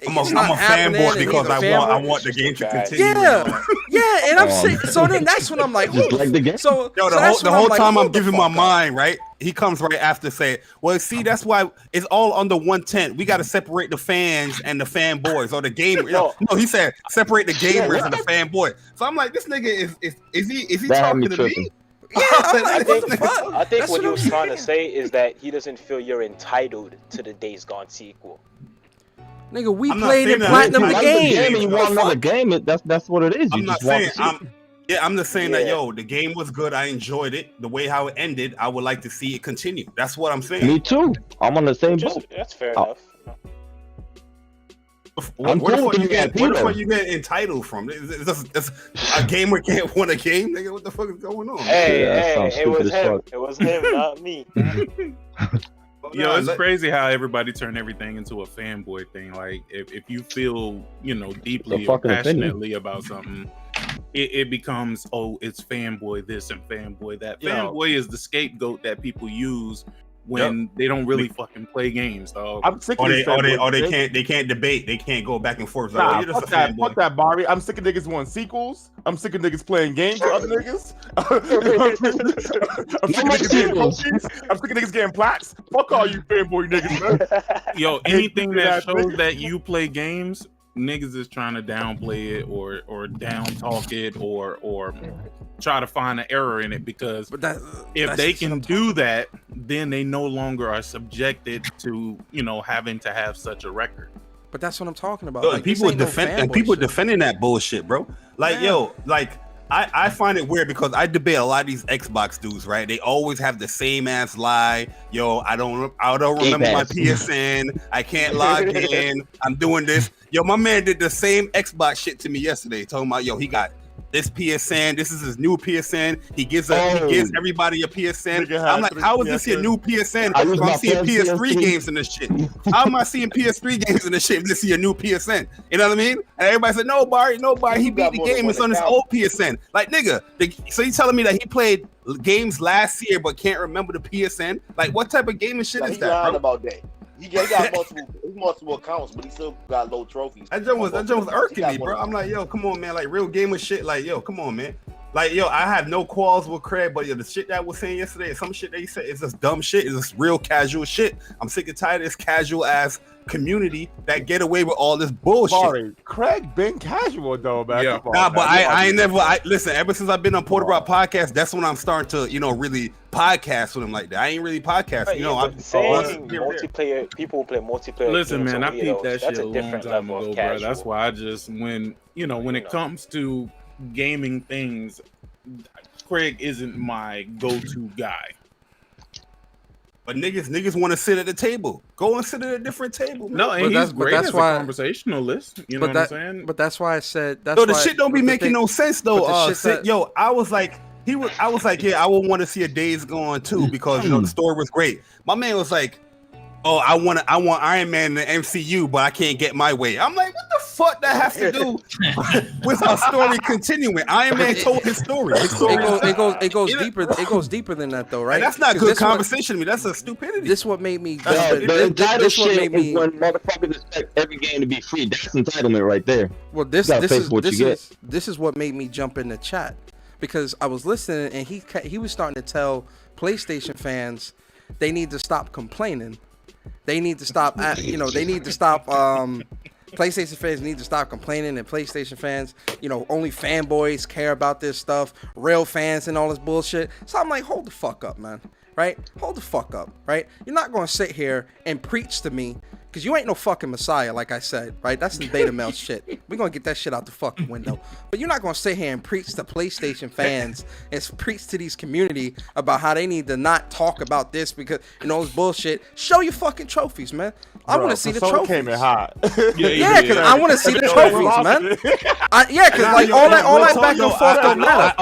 I'm a fanboy because I want the game to continue. Yeah, and I'm sitting. So then that's when I'm like, Just like the game. So the whole time I'm giving my mind, right? He comes right after saying, well, see, that's why it's all under one tent. We got to separate the fans and the fanboys or the gamers. No, he said separate the gamers and the fanboy. So I'm like, this nigga is he talking to me? Yeah, I think what he was trying to say is that he doesn't feel you're entitled to the Days Gone sequel. Nigga, we played in platinum the game. You want another game? That's what it is. I'm just saying that the game was good. I enjoyed it. The way how it ended, I would like to see it continue. That's what I'm saying. Me too. I'm on the same boat. That's fair enough. Where the fuck you get entitled from? It's a gamer can't win a game, nigga. What the fuck is going on? Hey, it was him. It was him, not me. It's crazy how everybody turned everything into a fanboy thing. Like, if you feel, deeply or passionately about something, it becomes, it's fanboy this and fanboy that. Fanboy is the scapegoat that people use when they don't really fucking play games, dog. I'm sick of this. They can't debate. They can't go back and forth. Nah, fuck that, Barry. I'm sick of niggas wanting sequels. I'm sick of niggas playing games with other niggas. I'm sick of niggas getting trophies. I'm sick of niggas getting plaques. Fuck all you fanboy niggas, man. Yo, anything that shows that you play games, niggas is trying to downplay it or down talk it or try to find an error in it, because if they can do that, then they no longer are subjected to having to have such a record. But that's what I'm talking about. Like, people defending that bullshit, bro. Like, I find it weird because I debate a lot of these Xbox dudes, right? They always have the same ass lie. I don't remember my PSN. I can't log in. I'm doing this. My man did the same Xbox shit to me yesterday, talking about he got this PSN. This is his new PSN. He gives everybody a PSN. I'm like, how is this your new PSN? I'm seeing PS3 games in this shit. How am I seeing PS3 games in this shit if this is your new PSN? You know what I mean? And everybody said, no, Barry, he beat the game. It's on his old PSN. Like, nigga, so you telling me that he played games last year but can't remember the PSN? Like, what type of gaming shit is that, bro? About that. He got multiple accounts, but he still got low trophies. That joke was irking me, bro. I'm like, come on, man. Like, real gamer shit. Like, come on, man. Like, I have no quarrels with Craig, but the shit that I was saying yesterday, some shit that he said is just dumb shit. It's just real casual shit. I'm sick and tired of this casual ass community that get away with all this bullshit. Sorry, Craig been casual though, man. Yeah. Nah, but I ain't never. Listen, ever since I've been on Porter Rock Podcast, that's when I'm starting to, really podcast with him like that. I ain't really podcasting, I'm saying multiplayer. People play multiplayer. Listen, man, I peeped that shit a long time ago, bro. That's why I just when it comes to gaming things, Craig isn't my go-to guy. But niggas want to sit at the table. Go and sit at a different table. Man. No, and he's great as a conversationalist. You know what I'm saying? But that's why I said the shit don't be making no sense though. I was like, I would want to see a Days Gone too because the story was great. My man was like, I want Iron Man in the MCU, but I can't get my way. I'm like, what the fuck that has to do with our story continuing? Iron Man told his story. It goes deeper. It goes deeper than that, though, right? And that's not good conversation to me. That's a stupidity. This what made me. This what made me. When motherfuckers expect every game to be free, that's entitlement right there. Well, this is what made me jump in the chat, because I was listening and he was starting to tell PlayStation fans they need to stop complaining. They need to stop. They need to stop. PlayStation fans need to stop complaining, and PlayStation fans, only fanboys care about this stuff. Real fans and all this bullshit. So I'm like, hold the fuck up, man. Right? Hold the fuck up. Right? You're not gonna sit here and preach to me, because you ain't no fucking Messiah, like I said. Right? That's the beta male shit. We're gonna get that shit out the fucking window. But you're not gonna sit here and preach to PlayStation fans and preach to these community about how they need to not talk about this because it's bullshit. Show your fucking trophies, man. I want to see the trophies. Came in hot. Yeah, because I want to see the trophies, man. Because all that back and forth don't matter.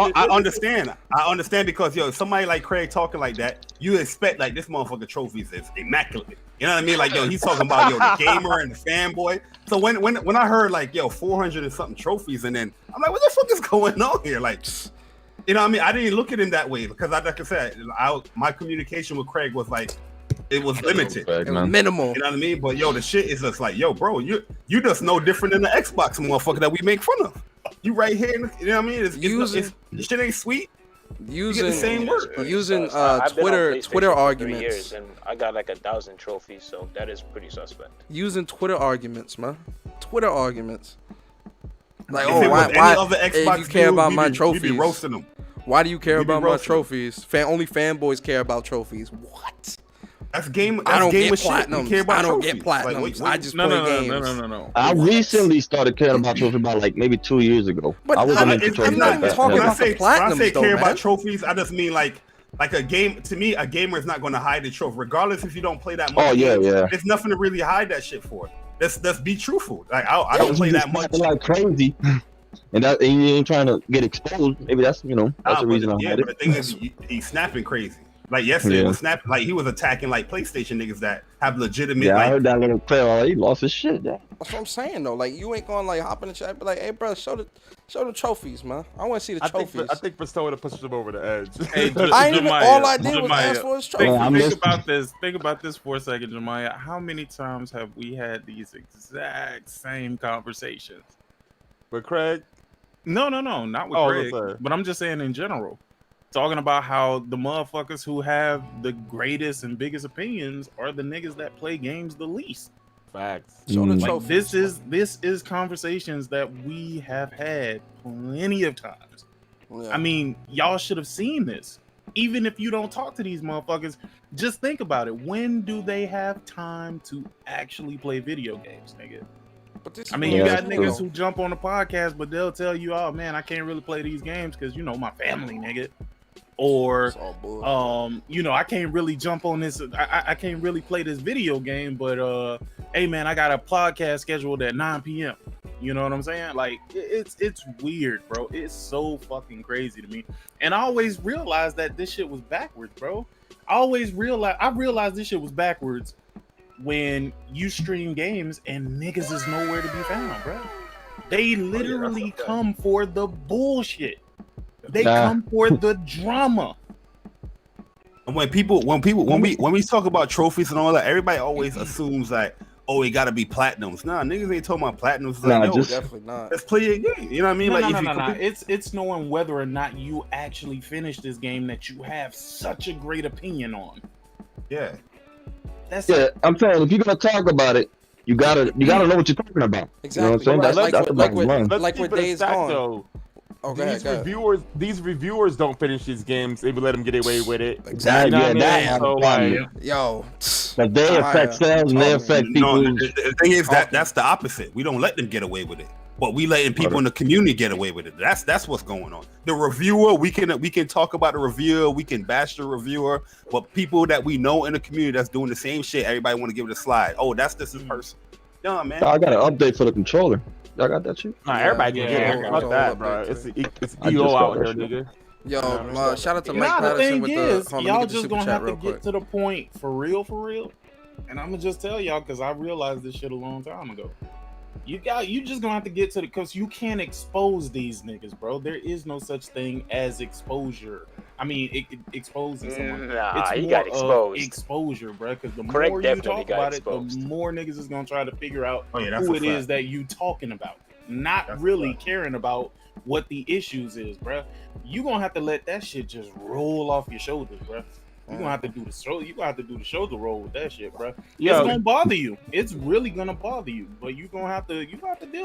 I understand because somebody like Craig talking like that, you expect like this motherfucker trophies is immaculate. You know what I mean? Like, he's talking about the gamer and the fanboy. So when I heard like 400 and something trophies, and then I'm like, what the fuck is going on here? Like, you know what I mean? I didn't look at him that way because like I said, my communication with Craig was like, it was limited. It was minimal. You know what I mean? But yo, the shit is just like, yo, bro, you just no different than the Xbox motherfucker that we make fun of. You right here, you know what I mean? This shit ain't sweet. Using the same word. Using I've been on PlayStation Twitter for 3 arguments. years, and I got like 1,000 trophies, so that is pretty suspect. Using Twitter arguments, man. Twitter arguments. Like, If oh, it was why any other if Xbox you care dude, about we my be trophies? roasting them. Why do you care We be about my roasting 'em. trophies? Only fanboys care about trophies. What? That's game. I don't get with shit. We platinums. care about I don't get trophies. platinums. Like, I just play games. No. I recently started caring about trophies about like maybe 2 years ago. But I wasn't into I'm trophies not like even that. talking yeah. about the when I platinums, say though, care man. about trophies, I just mean like a game. To me, a gamer is not going to hide the trophy, regardless if you don't play that much. Oh, yeah, yeah. There's nothing to really hide that shit for. Let's be truthful. Like I don't play that much. Like crazy, and you ain't trying to get exposed. Maybe that's that's the reason I yeah, had but it. the thing is, he's snapping crazy. Like yesterday, Yeah. was snapping. Like he was attacking like PlayStation niggas that have legitimate. Yeah, I like, heard that little player. He lost his shit. Yeah. That's what I'm saying though. Like you ain't gonna like hop in the chat and be like, hey bro, show the trophies, man. I want to see the trophies. I think Persona pushes him over the edge. Hey, I ain't even, all I did was Jemiah, ask for his trophies. Think about this for a second, Jemiah. How many times have we had these exact same conversations? With Craig? No, not with Craig. But I'm just saying in general. Talking about how the motherfuckers who have the greatest and biggest opinions are the niggas that play games the least. Facts. Show the Like, trophies. this is conversations that we have had plenty of times. Yeah. I mean, y'all should have seen this. Even if you don't talk to these motherfuckers, just think about it. When do they have time to actually play video games, nigga? But this I mean, is you what got I'm niggas saying. who jump on the podcast, but they'll tell you, "Oh man, I can't really play these games because my family, nigga." Or, I can't really jump on this. I can't really play this video game, but hey man, I got a podcast scheduled at 9 p.m. You know what I'm saying? Like it's weird, bro. It's so fucking crazy to me. And I always realized that this shit was backwards, bro. I realized this shit was backwards when you stream games and niggas is nowhere to be found, bro. They literally come for the bullshit. They come for the drama. And when we talk about trophies and all that, everybody always assumes like, oh, it gotta be platinums. Nah, niggas ain't talking about platinums. Like, yo, definitely not. let's play your game. You know what I mean? No. It's knowing whether or not you actually finish this game that you have such a great opinion on. Yeah. That's I'm saying if you're gonna talk about it, you gotta know what you're talking about. Exactly. You know what I'm saying? That's like Let's with keep it a Days stack, Gone. though. Oh, go ahead, These reviewers don't finish these games. They would let them get away with it. Exactly. You know what I mean? That So, like, Yo, but they affect sales and they affect people. No, the thing is that's the opposite. We don't let them get away with it, but we letting people in the community get away with it. That's what's going on. The reviewer, we can talk about the reviewer, we can bash the reviewer, but people that we know in the community that's doing the same shit, everybody want to give it a slide. Oh, that's this person. Yeah, man. I got an update for the controller. Y'all got that shit? Nah, everybody can get it. Fuck that, bro. It's EO out here, nigga. Yo, shout out to Mike the Patterson thing with is, the. Hold on, let me y'all get the just super gonna chat have to real get quick. to the point for real. And I'm gonna just tell y'all because I realized this shit a long time ago. You just gonna have to get to the because you can't expose these niggas, bro. There is no such thing as exposure. I mean, exposing someone. Nah, it's he more got of exposed. exposure, bro. Because the Craig more you definitely talk got about exposed. it, the more niggas is gonna try to figure out that's who a it fact. is that you talking about. Not That's a really fact. caring about what the issues is, bro. You gonna have to let that shit just roll off your shoulders, bro. You gonna have to do the show. You gonna have to do the shoulder roll with that shit, bro. Yo. It's gonna bother you. It's really gonna bother you. But you gonna have to deal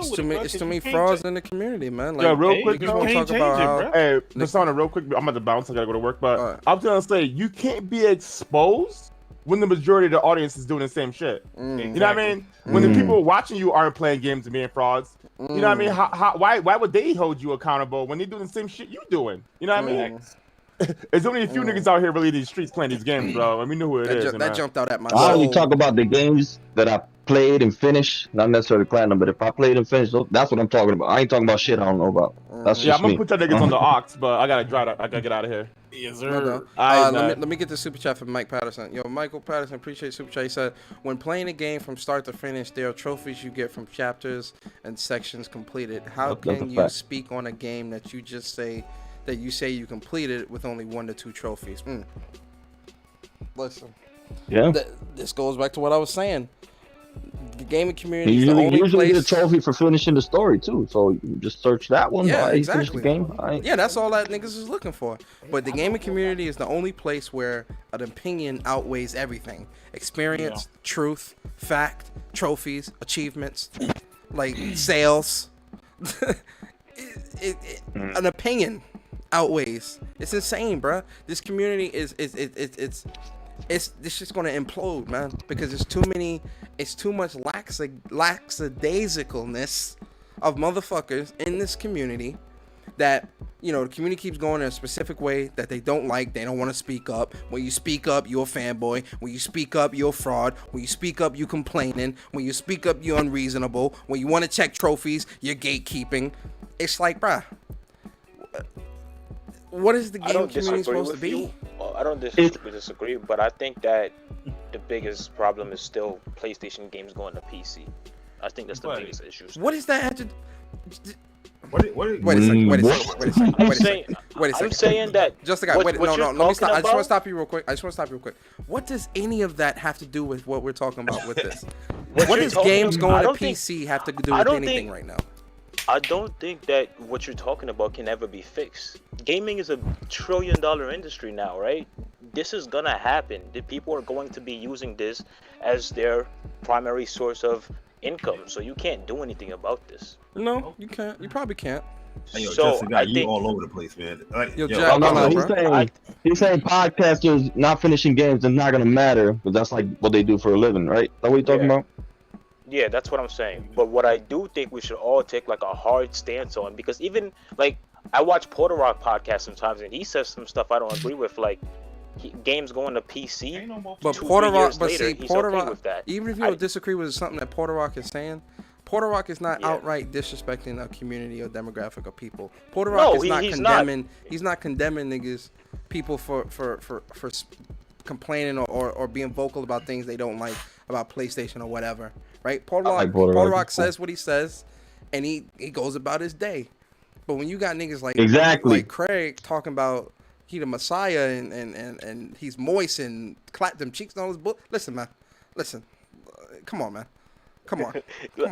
It's with too it. many, bro, it's 'cause too you many can't frauds cha- in the community, man. Like, Yo, real Hey, quick, you though. wanna can't talk about change it, how- bro. Hey, Persona, real quick. I'm about to bounce. I gotta go to work, but Alright. I'm just gonna say you can't be exposed when the majority of the audience is doing the same shit. You know what I mean? When the people watching you aren't playing games and being frauds, you know what I mean? Why would they hold you accountable when they're doing the same shit you doing? You know what I mean? There's only a few niggas out here really in these streets playing these games, bro. And we know who it is. That jumped out at my I only soul. talk about the games that I played and finished, not necessarily platinum, but if I played and finished, that's what I'm talking about. I ain't talking about shit I don't know about. That's Yeah, just I'm gonna me. put that niggas on the ox, but I gotta drive. I gotta get out of here. Yes, No, sir. no. Alright, let man. me get the super chat from Mike Patterson. Yo, Michael Patterson, appreciate super chat. He said, when playing a game from start to finish, there are trophies you get from chapters and sections completed. How That's a can you fact. speak on a game that you say you completed with only 1 to 2 trophies? Listen, Yeah. This goes back to what I was saying. The gaming community is You the only usually place. get a trophy for finishing the story too. So you just search that one. Yeah, All right, exactly. You finished the game. All right. Yeah, that's all that niggas is looking for. But the gaming community is the only place where an opinion outweighs everything. Experience, truth, fact, trophies, achievements, like sales. An opinion outweighs. It's insane, bruh. This community is it's just gonna implode, man, because it's too much lackadaisicalness of motherfuckers in this community that, you know, the community keeps going in a specific way that they don't like. They don't want to speak up. When you speak up, you're a fanboy. When you speak up, you're a fraud. When you speak up, you complaining. When you speak up, you're unreasonable. When you want to check trophies, you're gatekeeping. It's like, bruh, what is the game community supposed to be? I don't disagree, but I think that the biggest problem is still PlayStation games going to PC. I think that's the biggest issue. What is that? Wait a second. I'm saying that. Just a guy. Let me stop. I just want to stop you real quick. What does any of that have to do with what we're talking about with this? What does games going to PC have to do with anything right now? I don't think that what you're talking about can ever be fixed. Gaming is $1 trillion industry now, right? This is gonna happen. The people are going to be using this as their primary source of income, so you can't do anything about this. No, you can't. You probably can't. Hey, yo, you all over the place, man. Like, he's saying podcasters not finishing games is not gonna matter, because that's like what they do for a living, right? Is that what you're talking about? Yeah, that's what I'm saying. But what I do think we should all take like a hard stance on, because even like I watch Porter Rock podcast sometimes, and he says some stuff I don't agree with, like games going to PC. But Porter Rock, Porter Rock, even if you don't disagree with something that Porter Rock is saying, Porter Rock is not outright disrespecting a community or demographic of people. Porter Rock is not condemning. He's not condemning niggas, people for complaining or being vocal about things they don't like about PlayStation or whatever. Right? Porter Rock says what he says, and he goes about his day. But when you got niggas like Craig talking about he the Messiah and he's moist and clap them cheeks on his book. Listen, man. Come on, man. Come on.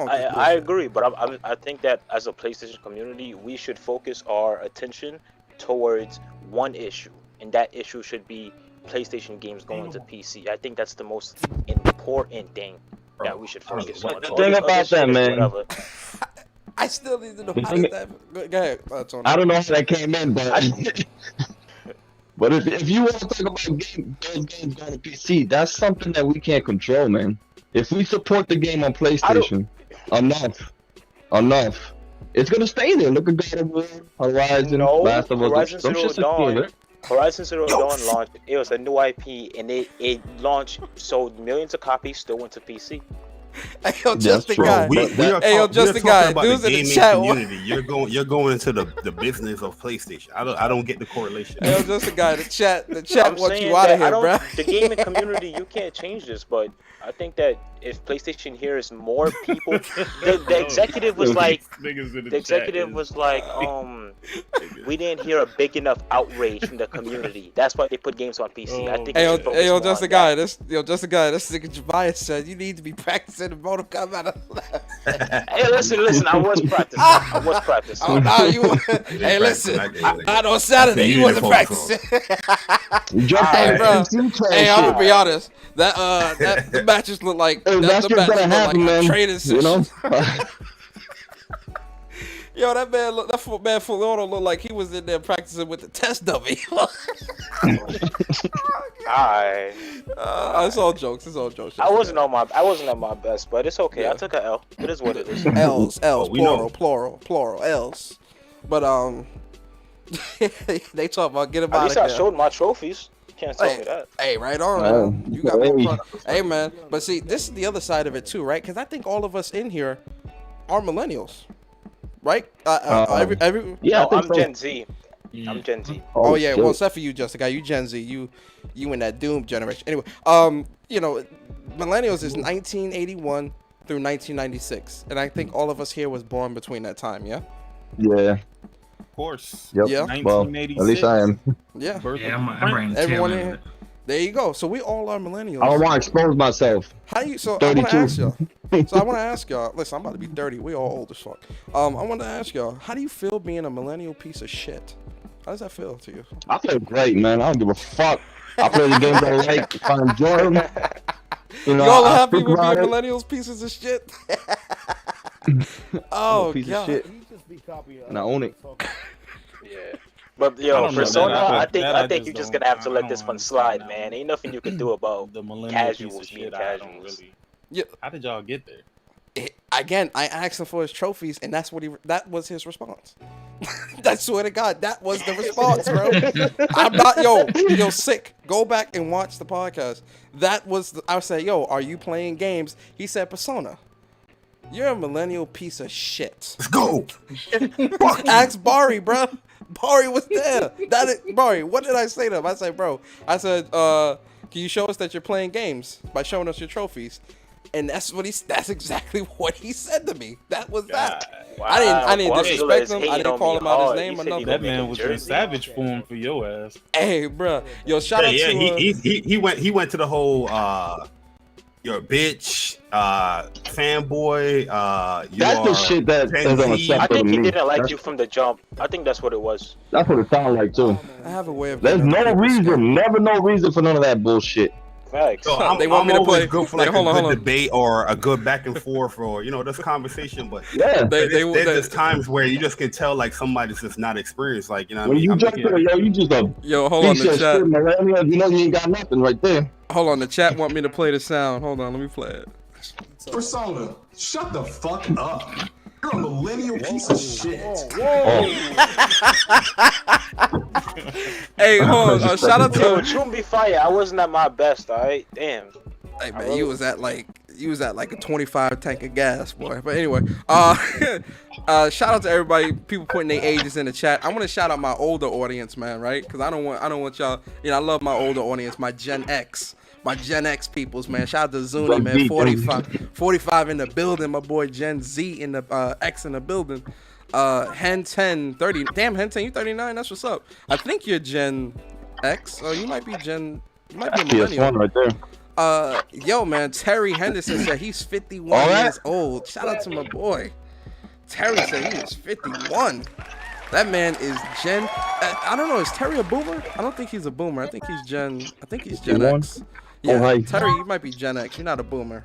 I agree, but I think that as a PlayStation community, we should focus our attention towards one issue, and that issue should be PlayStation games going to PC. I think that's the most important thing that we should focus on. The thing about that, man. I still need to know how that. Go ahead. I don't know how that came in, but but if you want to talk about those games going to PC, that's something that we can't control, man. If we support the game on PlayStation enough, it's gonna stay there. Look at God of War, Horizon, Last of Us. Horizon Zero Dawn launched. It was a new IP, and it launched, sold millions of copies, still went to PC. Hey, yo, just the guy. Hey, yo, just the guy. Dudes in the chat. Community. You're going into the business of PlayStation. I don't get the correlation. Hey, yo, just the guy. The chat wants you out of here, bro. The gaming community, you can't change this, but I think that if PlayStation hears more people, the executive was like, we didn't hear a big enough outrage from the community. That's why they put games on PC. I think. Hey, yo, just the guy. This nigga Jabaya said you need to be practicing the Mortal Kombat. Hey, listen. I was practicing. Oh, no, you. Hey, listen. Not on Saturday. You wasn't practicing. Hey, bro. Hey, I'm gonna be honest. The matches look like training sessions. You know. Yo, that man Fulano looked like he was in there practicing with the test dummy. It's all jokes. I wasn't at my best, but it's okay. Yeah. I took an L. It is what it is. L's, plural, L's. But they talk about get him out of here. At least I showed my trophies. Can't tell me that. Hey, right on, man. You got more. Hey, man. But see, this is the other side of it too, right? Because I think all of us in here are millennials, right? I'm Gen Z. I'm Gen Z. Oh yeah, well, except for you, Jessica. You Gen Z. You in that Doom generation. Anyway, you know, millennials is 1981 through 1996, and I think all of us here was born between that time. Yeah. Yeah. Of course. Yep. Yeah. Well, at least I am. Yeah. I'm right. Everyone in here. There you go. So we all are millennials. I don't want to expose myself. How you? So 32. I want to ask y'all. Listen, I'm about to be 30. We all old as fuck. I want to ask y'all. How do you feel being a millennial piece of shit? How does that feel to you? I feel great, man. I don't give a fuck. I play the games I like. If I enjoy them, you know, Y'all are I happy speak with being about it. millennials pieces of shit? I'm Oh a piece god. of shit, and I own it. Yeah. But I yo, don't know, Persona, man. I think I you're just just don't- gonna have to I let don't this one understand slide, that man. one. Ain't nothing you can do about The millennial piece casuals of being shit. I don't casuals. really. Yeah. How did y'all get there? Again, I asked him for his trophies, and that was his response. I swear to God, that was the response, bro. I'm not, yo, sick. Go back and watch the podcast. I said, yo, are you playing games? He said, Persona. You're a millennial piece of shit. Let's go. Ask Bari, bro. Bari was there. Bari, what did I say to him? I said, can you show us that you're playing games by showing us your trophies? And that's exactly what he said to me. That was that. Wow. I didn't Guardiola disrespect is him. I hating didn't on call me him out his hard. name He or said he nothing. That gonna man make was a in jersey. savage form for your ass. Hey, bro. Yo, shout out to he went to the whole you're a bitch, fanboy, That's the shit that is I unacceptable think to he me. didn't like That's, you from the jump. I think that's what it was. that's what it sounds like too. I have a way of There's getting other no people scared. reason, never no reason for none of that bullshit. Facts. So I'm, They want me to always play- good for Hey, like hold on, a good hold on. debate or a good back and forth or this conversation. But Yeah. there's just times where you just can tell like somebody's just not experienced. Like what I When mean? you I'm jump to it, you just a Yo, hold on piece the of chat. shit millennial. You know you ain't got nothing right there. Hold on, the chat want me to play the sound. Hold on, let me play it. Persona, shut the fuck up. You're a millennial piece of shit. Hey, hold on. Shout out Yo, to Chumbi Fire, I wasn't at my best, alright? Damn. Hey man, you was at like a 25 tank of gas, boy. But anyway, shout out to everybody, people putting their ages in the chat. I want to shout out my older audience, man, right? Because I don't want y'all. I love my older audience, my Gen X peoples, man. Shout out to Zuni, man. 45 in the building. My boy Gen Z in the X in the building. Hen 10, 30. Damn, Hen 10, you 39. That's what's up. I think you're Gen X. Oh, you might be a millennial. PS1 right there. Yo, man, Terry Henderson said he's 51 years old. Shout out to my boy. Terry said he is 51. That man is Gen. I don't know. Is Terry a boomer? I don't think he's a boomer. I think he's Gen X. Yeah, right. Terry, you might be Gen X. You're not a boomer.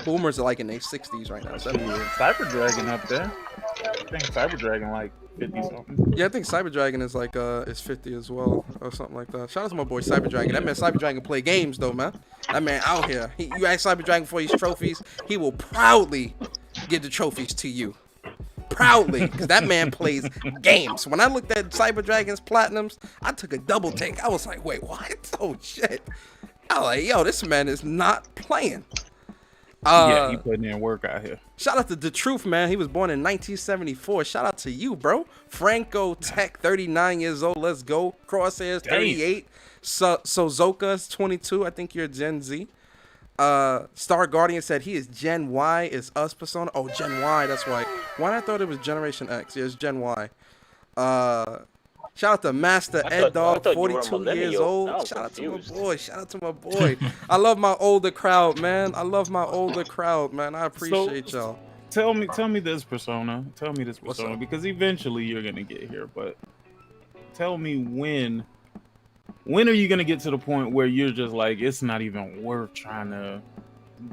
Boomers are like in their 60s right now. 70s. Cyber Dragon up there. I think Cyber Dragon like 50 something. Yeah, I think Cyber Dragon is like is 50 as well or something like that. Shout out to my boy Cyber Dragon. That man Cyber Dragon play games though, man. That man out here. You ask Cyber Dragon for his trophies, he will proudly give the trophies to you. Proudly, because that man plays games. When I looked at Cyber Dragon's platinums, I took a double take. I was like, wait, what? Oh shit. I was like, yo, this man is not playing. Yeah, he putting in work out here. Shout out to The Truth, man. He was born in 1974. Shout out to you, bro. Franco Tech, 39 years old. Let's go. Crosshairs, 38. Sozoka's 22. I think you're Gen Z. Star Guardian said he is Gen Y. Is us Persona? Oh, Gen Y. That's right. Why I thought it was Generation X. Yeah, it's Gen Y. Shout out to Master Ed Dog, 42 years old. Shout out to my boy. Shout out to my boy. I love my older crowd, man. I appreciate y'all. Tell me this Persona. Tell me this Persona because eventually you're gonna get here. But tell me when are you gonna get to the point where you're just like it's not even worth trying to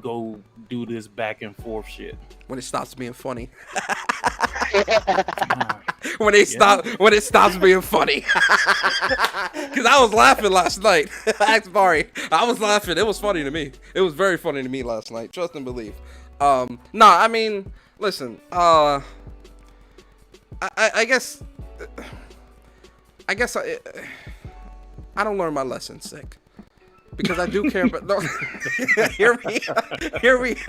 go do this back and forth shit? When it stops being funny. When it stops being funny. Because I was laughing last night. Ask Bari. I was laughing. It was funny to me. It was very funny to me last night. Trust and believe. I mean, listen. I guess I don't learn my lesson sick. Because I do care about. No, hear me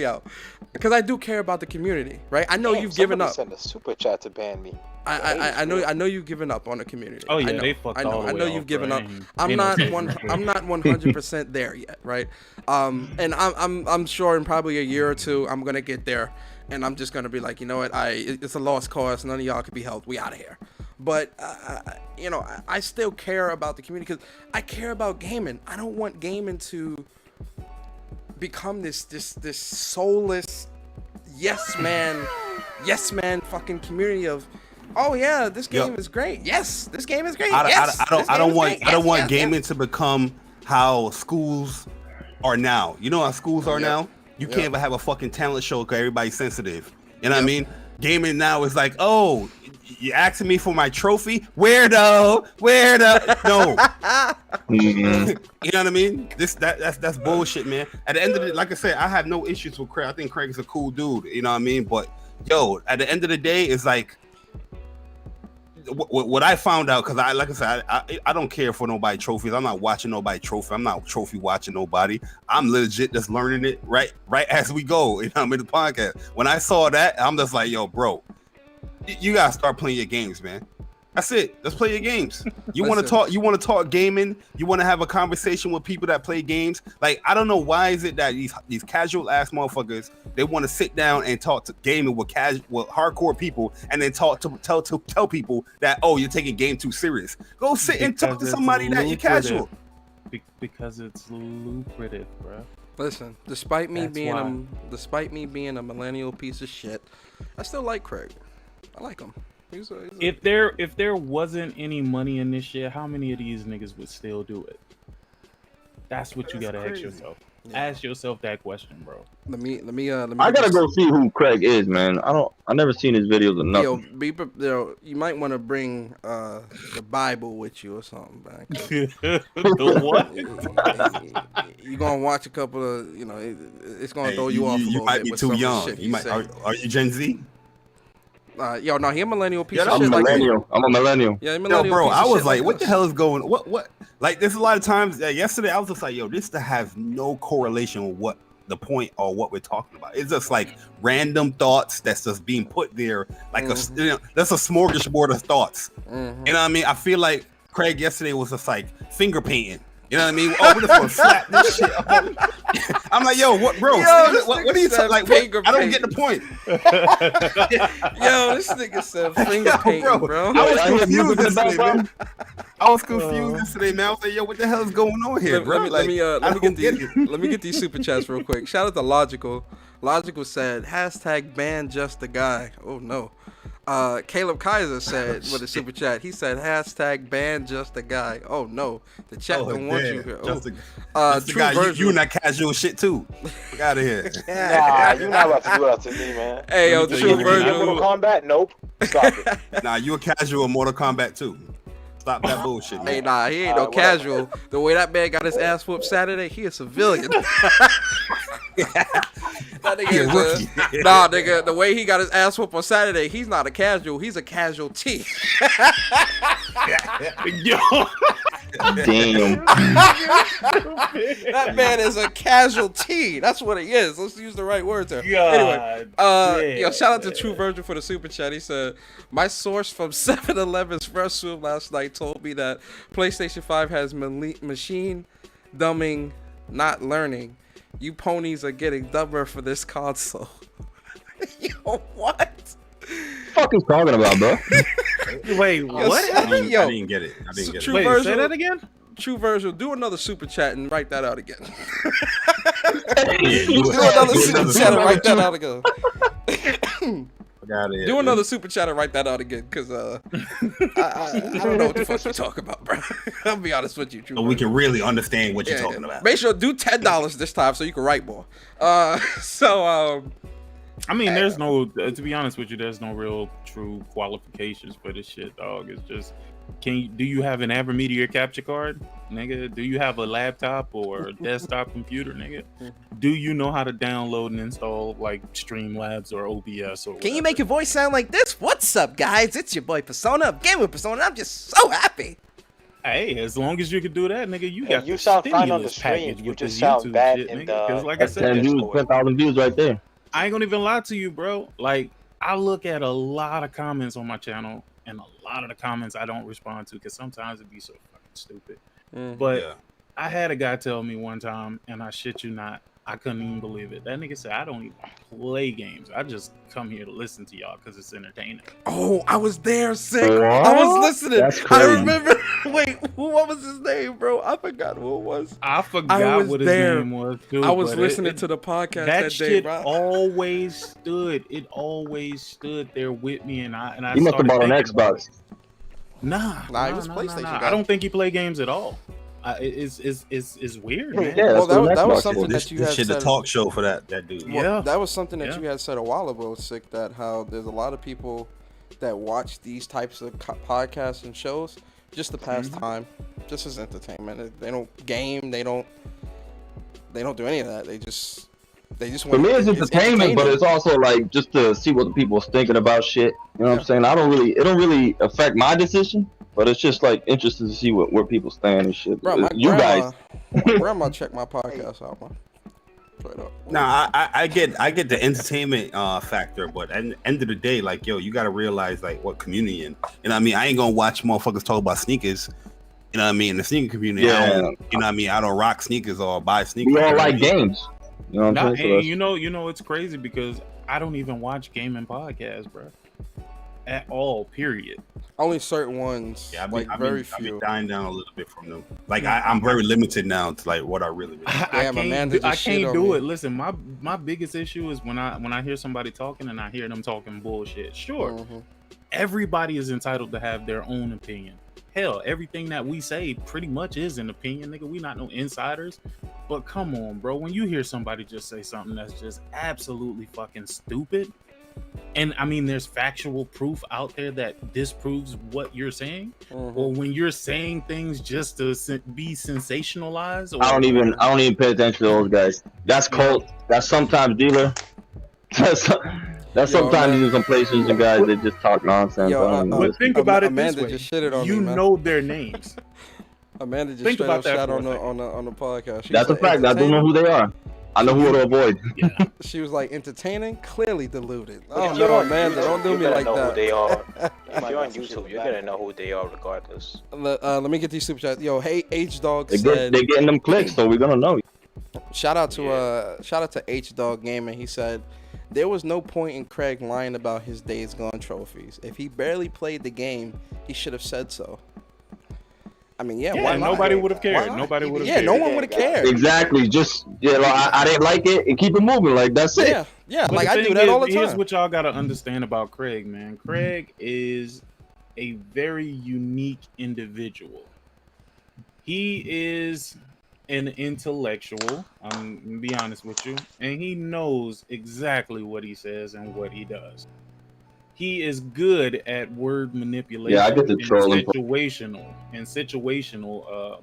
out. Because I do care about the community, right? I know you've given up. Send a super chat to ban me. I know you've given up on the community. Oh yeah, they fucked all the way I know off, you've given bro. up. I'm not 100% there yet, right? And I'm sure in probably a year or two I'm gonna get there, and I'm just gonna be like, you know what? It's a lost cause. None of y'all can be helped. We out of here. But you know, I still care about the community because I care about gaming. I don't want gaming to become this soulless yes man fucking community of, oh yeah, this game is great. Yes, this game is great. I don't want gaming to become how schools are now. You know how schools are now? You can't even have a fucking talent show because everybody's sensitive. You know what I mean? Gaming now is like, oh, you asking me for my trophy? Weirdo. No. You know what I mean? That's bullshit, man. At the end of the, like I said, I have no issues with Craig. I think Craig is a cool dude. You know what I mean? But yo, at the end of the day, it's like what I found out, because like I said, I don't care for nobody trophies. I'm not watching nobody trophy. I'm not trophy watching nobody. I'm legit just learning it right as we go. You know, I'm in the podcast. When I saw that, I'm just like, yo, bro, you gotta start playing your games, man. That's it. Let's play your games. You want to talk? You want to talk gaming? You want to have a conversation with people that play games? Like, I don't know why is it that these casual ass motherfuckers, they want to sit down and talk to gaming with hardcore people, and then tell people that, oh, you're taking game too serious. Go sit and talk to somebody that you're casual. Because it's lucrative, bro. Listen, despite me being a millennial piece of shit, I still like Craig. I like him. If there wasn't any money in this shit, how many of these niggas would still do it? That's what you gotta ask yourself. Yeah. Ask yourself that question, bro. Let me. I gotta go see who Craig is, man. I never seen his videos or nothing. Yo, you might want to bring the Bible with you or something, man. The what? You gonna watch a couple of, you know, it's gonna throw you off. You might be too young. You might. Are you Gen Z? Yo, no, he a millennial piece of shit. I'm a millennial. Yeah, millennial. Yo, bro, I was like, what us. the hell is going? What? Like, there's a lot of times. Yesterday, I was just like, yo, this to have no correlation with what the point or what we're talking about. It's just like random thoughts that's just being put there, like that's a smorgasbord of thoughts. You know what I mean? I feel like Craig yesterday was just like finger painting. You know what I mean? Oh, we're just gonna slap this shit up. I'm like, yo, what, bro? What are you talking? Like, I don't get the point. Yo, this nigga said finger painting, bro. I was confused yesterday, man. I was confused yesterday, man. I was like, yo, what the hell is going on here, bro? Let me get these super chats real quick. Shout out to Logical. Logical said, hashtag ban just the guy. Oh no. Caleb Kaiser said with a super chat, he said hashtag ban just the guy. Oh no, the chat don't want you here. Just the guy, you and that casual shit too. Get out of here. Nah, you're not about to do that to me, man. Hey, yo, True Virgil. Mortal Kombat? Nope. Stop it. Nah, you a casual Mortal Kombat too. Stop that bullshit, man. Hey, nah, he ain't no casual. The way that man got his ass whooped Saturday, he a civilian. That nigga nah, nigga, the way he got his ass whooped on Saturday, he's not a casual, he's a casualty. Yo. Damn. That man is a casualty. That's what he is. Let's use the right words there. Anyway, yo, shout out to True Virgin for the super chat. He said, my source from 7-Eleven's restroom last night told me that PlayStation 5 has machine dumbing, not learning. You ponies are getting dumber for this console. Yo, what? Fuck is talking about, bro? Wait, what? I didn't get it. True Wait, Virgil, say that again? True Virgil, do another super chat and write that out again. Do another super chat and write that out again. Do another super chat and write that out again, because I don't know what the fuck you talking about, bro. I'll be honest with you, True. So we can really understand what you're talking about. Make sure do $10 this time so you can write more. I mean, there's no, to be honest with you, there's no real true qualifications for this shit, dog. It's just, do you have an Avermedia capture card, nigga? Do you have a laptop or a desktop computer, nigga? Do you know how to download and install like Streamlabs or OBS or whatever? Can you make your voice sound like this? What's up, guys? It's your boy Persona of Gamer Persona. I'm just so happy. Hey, as long as you can do that, nigga, you got you the sound fine on the stimulus stream. package You with just this sound YouTube bad shit, in nigga. Because like I said, 10,000 views right there. I ain't gonna even lie to you, bro. Like, I look at a lot of comments on my channel, and a lot of the comments I don't respond to because sometimes it be so fucking stupid. But I had a guy tell me one time, and I shit you not, I couldn't even believe it. That nigga said, I don't even play games. I just come here to listen to y'all because it's entertaining. Oh, I was there, sick. What? I was listening. That's I crazy. remember. Wait, what was his name, bro? I forgot who it was. I forgot what his name was, too. I was but listening to the podcast that that day, shit bro. always stood. It always stood there with me, and I You must have started bought on thinking about Xbox. it. Nah, it was PlayStation guy. I don't think he played games at all. It's weird, man. Yeah, Well, that's what that was Xbox something is. that you This had shit the said. talk show for that dude. Well, Yeah. that was something that Yeah. you had said a while ago, sick. That how there's a lot of people that watch these types of podcasts and shows just to pass time, just as entertainment. They don't game. They don't do any of that. They just For me, it's entertainment, but it's also like just to see what the people's thinking about shit. You know what I'm saying? It don't really affect my decision, but it's just like interesting to see where people stand and shit. Bro, my grandma checked my podcast out, man. Straight up. Nah, I get the entertainment factor, but at the end of the day, like, yo, you gotta realize like what community in. You know what I mean? I ain't gonna watch motherfuckers talk about sneakers. You know what I mean? In the sneaker community, Yeah. I don't, you know what I mean? I don't rock sneakers or buy sneakers. We all You know what I like mean? games. You know what I'm saying? So And you know, it's crazy because I don't even watch gaming podcasts, bro. At all, period. Only certain ones, Yeah, like I've very been few. dying down a little bit from them. Like I'm very limited now to like what I really. Damn, Amanda I just shit can't on do me. it. Listen, my biggest issue is when I hear somebody talking and I hear them talking bullshit. Sure, everybody is entitled to have their own opinion. Hell, everything that we say pretty much is an opinion, nigga. We not no insiders. But come on, bro. When you hear somebody just say something that's just absolutely fucking stupid, and I mean, there's factual proof out there that disproves what you're saying, or when you're saying things just to be sensationalized. Or, I don't even pay attention to those guys. That's cult. That's sometimes dealer. That's sometimes using some PlayStation guys that just talk nonsense. But think about it Amanda this way: just shitted on you me, man. know their names. Amanda just Think straight about up that shot for a on the podcast. She That's a said fact. I don't know who they are. I know who to avoid. She was like entertaining, clearly deluded. But Oh if you're no, on Amanda, YouTube, don't do you me gotta like know that. Who they are. If you're on YouTube, you're gonna know who they are regardless. Let me get these super chats. Yo, hey H Dog They're said getting them clicks, so we're gonna know. shout out to H Dog Gaming. He said there was no point in Craig lying about his Days Gone trophies. If he barely played the game, he should have said so. I mean, why lie? Nobody would have cared. Why? Nobody would have cared. No one would have cared. Exactly. Just I didn't like it and keep it moving. Like that's it. Yeah. But Like the I do thing that is, all the time. Here's what y'all gotta understand about Craig, man. Craig is a very unique individual. He is an intellectual. I'm gonna be honest with you, and he knows exactly what he says and what he does. He is good at word manipulation. Yeah, I get the trolling. Situational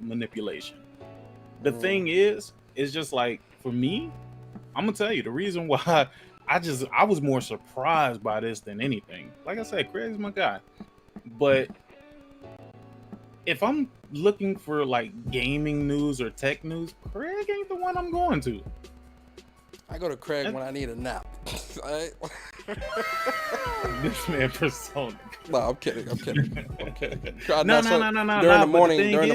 manipulation. The thing is just like for me, I'm gonna tell you the reason why I was more surprised by this than anything. Like I said, Craig's my guy, but if I'm looking for like gaming news or tech news, Craig ain't the one I'm going to. I go to Craig when I need a nap. This man persona. No, I'm kidding. No. During the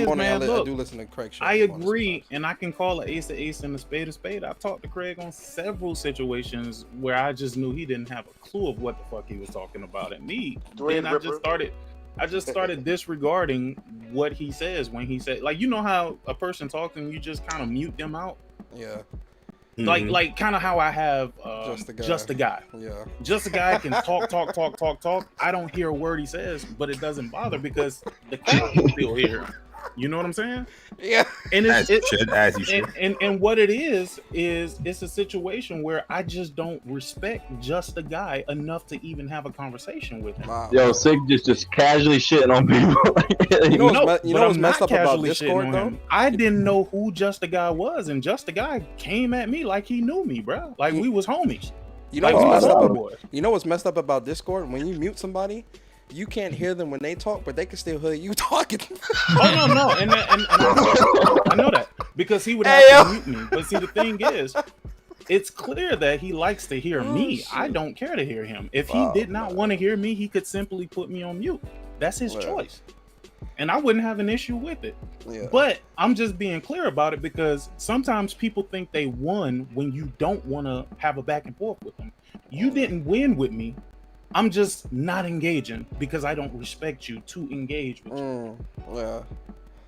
morning, I do listen to Craig show. I agree, and I can call an ace and a spade a spade. I've talked to Craig on several situations where I just knew he didn't have a clue of what the fuck he was talking about, and then I just started disregarding what he says when he said, like, you know how a person talks and you just kind of mute them out. Yeah. Like kind of how I have just a guy. Yeah. Just a guy can talk. I don't hear a word he says, but it doesn't bother because the crowd can still hear him. You know what I'm saying? Yeah. And as you should. And what it is it's a situation where I just don't respect just a guy enough to even have a conversation with him. Wow. Yo, Sig just casually shitting on people. You know what's messed up about Discord though? I didn't know who Just a Guy was, and Just a Guy came at me like he knew me, bro. Like we was homies. You know what's messed up about Discord? When you mute somebody, you can't hear them when they talk, but they can still hear you talking. Oh no, and I know that because he would have to mute me. But see, the thing is, it's clear that he likes to hear me. Shit. I don't care to hear him. If he did not want to hear me, he could simply put me on mute. That's his choice. and I wouldn't have an issue with it. Yeah. But I'm just being clear about it because sometimes people think they won when you don't want to have a back and forth with them. You didn't win with me. I'm just not engaging because I don't respect you to engage with you. Yeah.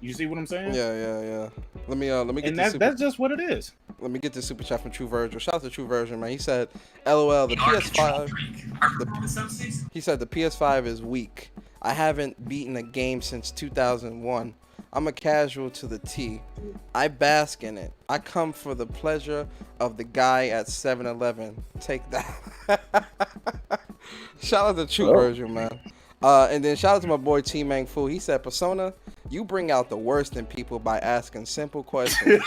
You see what I'm saying? Yeah. Let me get And this. that's just what it is. Let me get this super chat from True Virgil. Shout out to True Virgil, man. He said, "LOL, the PS5." He said the PS5 is weak. I haven't beaten a game since 2001. I'm a casual to the T. I bask in it. I come for the pleasure of the guy at 7-Eleven. Take that. Shout out to True Virgil, man. And then shout out to my boy T Mang Fu. He said, Persona, you bring out the worst in people by asking simple questions.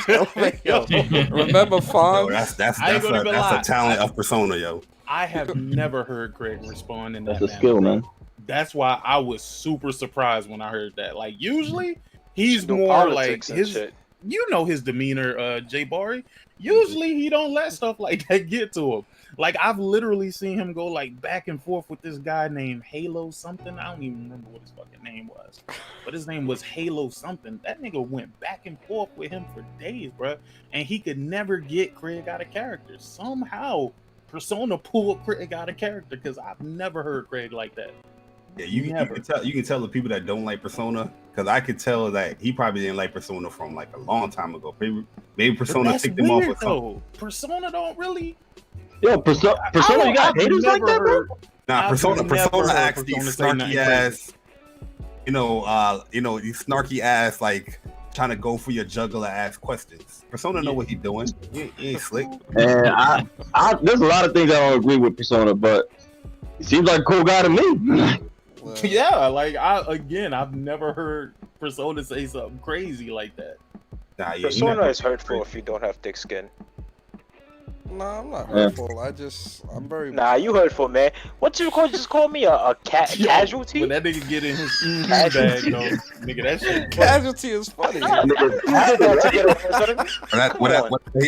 Yo, remember Fawn? That's a talent of Persona, yo. I have never heard Craig respond in that That's a skill, man. That's why I was super surprised when I heard that. Like, usually he's No more like politics and his, shit. you know, his demeanor, Jay Bari. Usually he don't let stuff like that get to him. Like, I've literally seen him go like back and forth with this guy named Halo something. I don't even remember what his fucking name was, but his name was Halo something. That nigga went back and forth with him for days, bro, and he could never get Craig out of character. Somehow Persona pulled Craig out of character because I've never heard Craig like that. Yeah, you can tell the people that don't like Persona, because I could tell that he probably didn't like Persona from like a long time ago. Maybe Persona ticked him off with something. Persona don't really. Yo, Persona, you got haters like that, bro? Nah, Persona acts these snarky ass, these snarky ass, like trying to go for your jugular ass questions. Persona know what he doing. He ain't slick. And I there's a lot of things I don't agree with Persona, but he seems like a cool guy to me. Yeah, like I've never heard Persona say something crazy like that. Nah, yeah, Persona is hurtful if you don't have thick skin. Nah, I'm not hurtful. I'm very. Nah, you hurtful, man. What you call? Just call me a casualty? When that nigga get in his bag, though, nigga, that shit. Casualty is funny.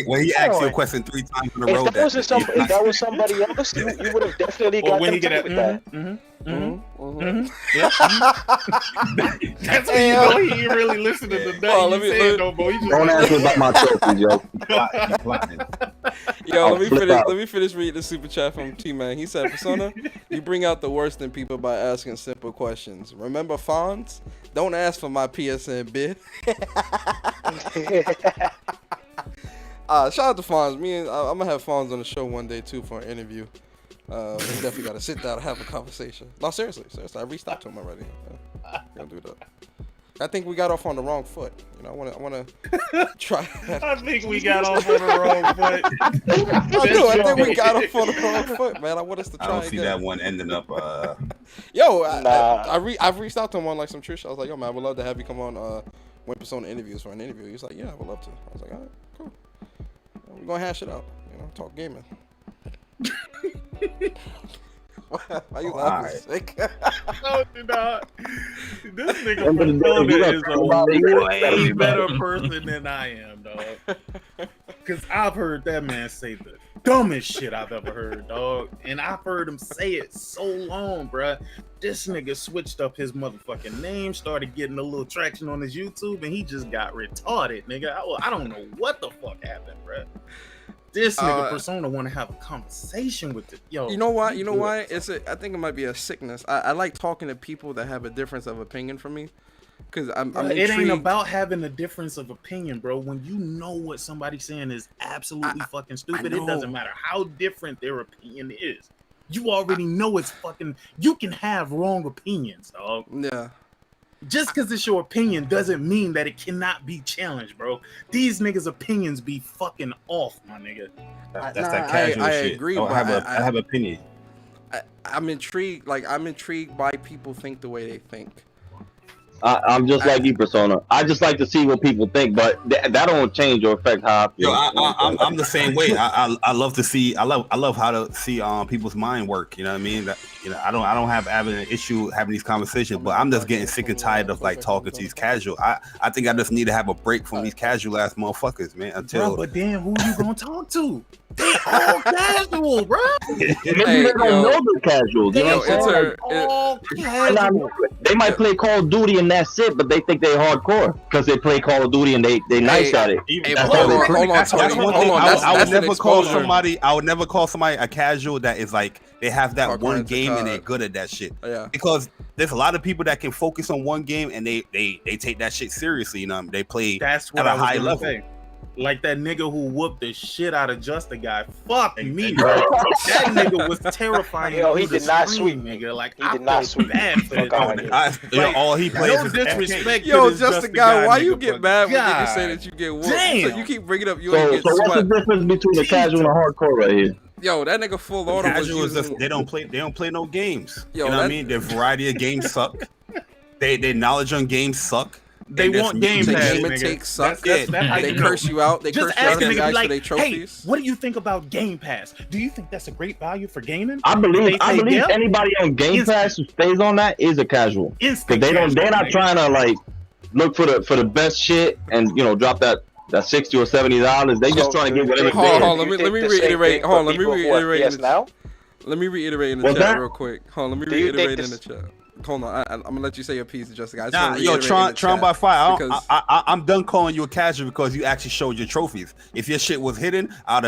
When he asked you a question 3 times in a row, if that was somebody else, you would have definitely got them tight with that. That's when you know he ain't really listening to that. Don't ask me about my trophies, yo. Yo, let me finish reading the super chat from T-Man. He said, Persona, you bring out the worst in people by asking simple questions. Remember Fonz? Don't ask for my PSN bid. Shout out to Fonz. I'm gonna have Fonz on the show one day too for an interview. We definitely gotta sit down and have a conversation. No, seriously. I reached out to him already. Gonna do that. I think we got off on the wrong foot. I wanna try. I think we got off on the wrong foot. I think we got off on the wrong foot, man. I want us to try. I don't see that one ending up. Yo, I've reached out to him on like some true shit. I was like, yo, man, I would love to have you come on When Persona interviews for an interview. He was like, yeah, I would love to. I was like, all right, cool. We're gonna hash it out. Talk gaming. Why you laughing? Sick? No, you're not. This nigga Persona is a way better person than I am, dog. Because I've heard that man say the dumbest shit I've ever heard, dog. And I've heard him say it so long, bruh. This nigga switched up his motherfucking name, started getting a little traction on his YouTube, and he just got retarded, nigga. I don't know what the fuck happened, bruh. This nigga Persona want to have a conversation with it. Yo, you know why? I think it might be a sickness. I like talking to people that have a difference of opinion from me, because I'm it ain't about having a difference of opinion, bro. When you know what somebody's saying is absolutely fucking stupid, it doesn't matter how different their opinion is. You already know it's fucking. You can have wrong opinions, dog. Yeah. Just because it's your opinion doesn't mean that it cannot be challenged, bro. These niggas' opinions be fucking off, my nigga. That's that casual I shit. agree, I have an opinion. I'm intrigued. I'm intrigued by people think the way they think. I'm just like you, Persona. I just like to see what people think, but that don't change or affect how I feel. Yo, I'm the same way. I love to see. I love how to see people's mind work. You know what I mean? I don't have an issue having these conversations, but I'm just getting sick and tired of like talking to these casual. I think I just need to have a break from these casual ass motherfuckers, man. Until. Bro, but then who you gonna talk to? They all casual, bro. Maybe they don't know the casuals. They all casual. They might play Call of Duty and that's it, but they think they hardcore because they play Call of Duty and they nice at it. Hold on, Tony. Hold on. I would never call exposure. somebody. I would never call somebody a casual that is like they have that Hardcore one into game and COD. they're good at that shit. Yeah. Because there's a lot of people that can focus on one game and they take that shit seriously. You know, they play That's what at a I was high gonna level. say. Like that nigga who whooped the shit out of Just a Guy. Fuck me, bro. That nigga was terrifying. Yo, he through did the not screen, sweep. nigga. Like He I did not felt sweep. bad for Fuck that out nigga. here. All he plays No is disrespect. Yo, to this just a guy. Why you nigga, get but mad when niggas God say that you get whooped? damn. So you keep bringing up you ain't So get what's the swept. difference between the casual and the hardcore right here? Yo, that nigga full auto was casual is using. just they don't play no games. Yo, you know what I that- mean? Their variety of games suck. Their knowledge on games suck. They And want there's Game They Pass, game and nigga. take suck. That's how They you curse know. you out. They Just curse you out ask a and nigga, guys be for like, their hey, trophies. what do you think about Game Pass? Do you think that's a great value for gaming? I believe They say, yeah. anybody on Game Instant. Pass who stays on that is a casual. Because Instant they're casual, not nigga. trying to like look for the best shit and drop that $60 or $70. They just trying to get whatever. Hold on, Do you let me think the same reiterate. thing Hold on, for let me people who are reiterate. PS now? Let me reiterate in the What's chat that? real quick. Hold on, let me Do you think reiterate in the this- chat. Hold on, I'm gonna let you say your piece, Jessica. I just Nah, wanna yo, reiterate in the Tron chat by fire. because- I'm done calling you a casual because you actually showed your trophies. If your shit was hidden, I'd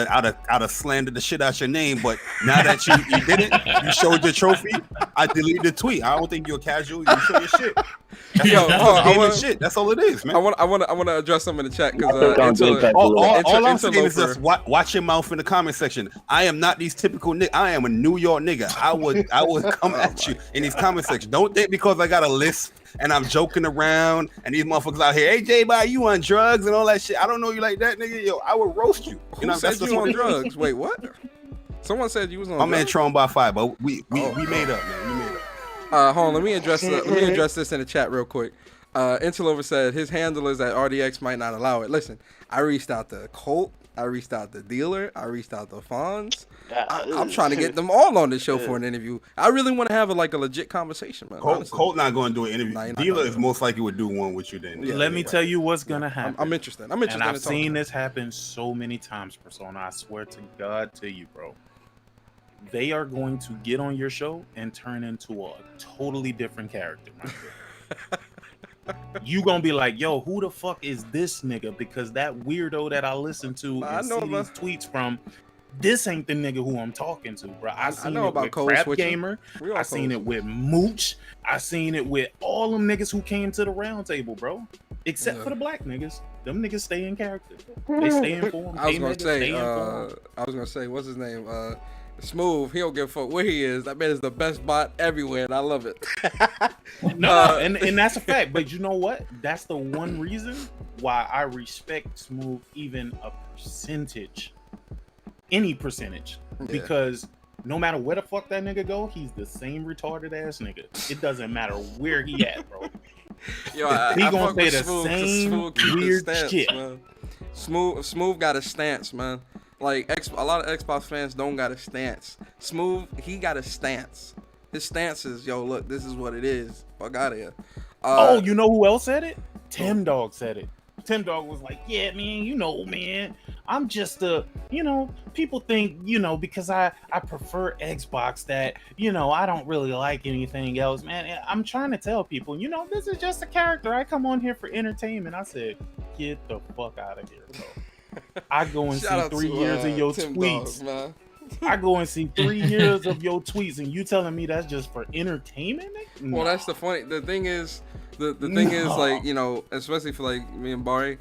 have slandered the shit out your name. But now that you didn't, you showed your trophy. I deleted the tweet. I don't think you're a casual. You show your shit. That's Yo, that's hold on, I gaming wanna- shit. That's all it is, man. I want to address something in the chat I think I'm because Game Pass. All I'm saying is Interloper- just watch your mouth in the comment section. I am not these typical niggas. I am a New York nigga. I would come at you in these comment sections. Don't think because I got a list and I'm joking around and these motherfuckers out here, hey J-Bye, you on drugs and all that shit. I don't know you like that, nigga. Yo, I would roast you. Who said that's you what on it is. drugs? Wait, what? Someone said you was on My drugs. man Tron by fire, but we made up, man. We made up. Hold on, let me address this in the chat real quick. Interloper said his handlers at RDX might not allow it. Listen, I reached out to Colt, I reached out to Dealer, I reached out to Fonz. I'm trying to get them all on the show for an interview. I really want to have a legit conversation, man. Colt not going to do an interview. Nah, you're not Dealer gonna is do it. most likely would do one with you then. Let me tell you what's gonna happen. I'm interested. I'm And interested. I've in talking seen to this happen so many times, Persona. I swear to God to you, bro. They are going to get on your show and turn into a totally different character, my friend. You gonna be like, yo, who the fuck is this nigga? Because that weirdo that I listen to I and know see these about- tweets from, this ain't the nigga who I'm talking to, bro. I seen know it about with code Crap switching. Gamer. We all I seen code it with Mooch. I seen it with all them niggas who came to the round table, bro. Except Yeah. for the black niggas. Them niggas stay in character. They stay informed. I was They gonna niggas say, stay informed. what's his name? Smooth. He don't give a fuck where he is. That man is the best bot everywhere, and I love it. No, and that's a fact. But you know what? That's the one reason why I respect Smooth even a percentage, any percentage, because no matter where the fuck that nigga go, he's the same retarded ass nigga. It doesn't matter where he at, bro. Yo, He I gonna fuck say with the Smooth 'cause same Smooth keep his weird stance, shit. man. Smooth got a stance, man. Like a lot of Xbox fans don't got a stance. Smooth, he got a stance. His stance is, yo, look, this is what it is. Fuck out of here. Oh, you know who else said it? Tim Dog said it. Tim Dog was like, yeah, man, I'm just people think, because I prefer Xbox that, I don't really like anything else, man. I'm trying to tell people, this is just a character. I come on here for entertainment. I said, get the fuck out of here, bro. I go and Shout see out 3 to, years of your Tim tweets. Dog, man. I go and see 3 years of your tweets, and you telling me that's just for entertainment? Nigga? Well, Nah. that's the funny. The thing is, the thing is, like, especially for like me and Barry,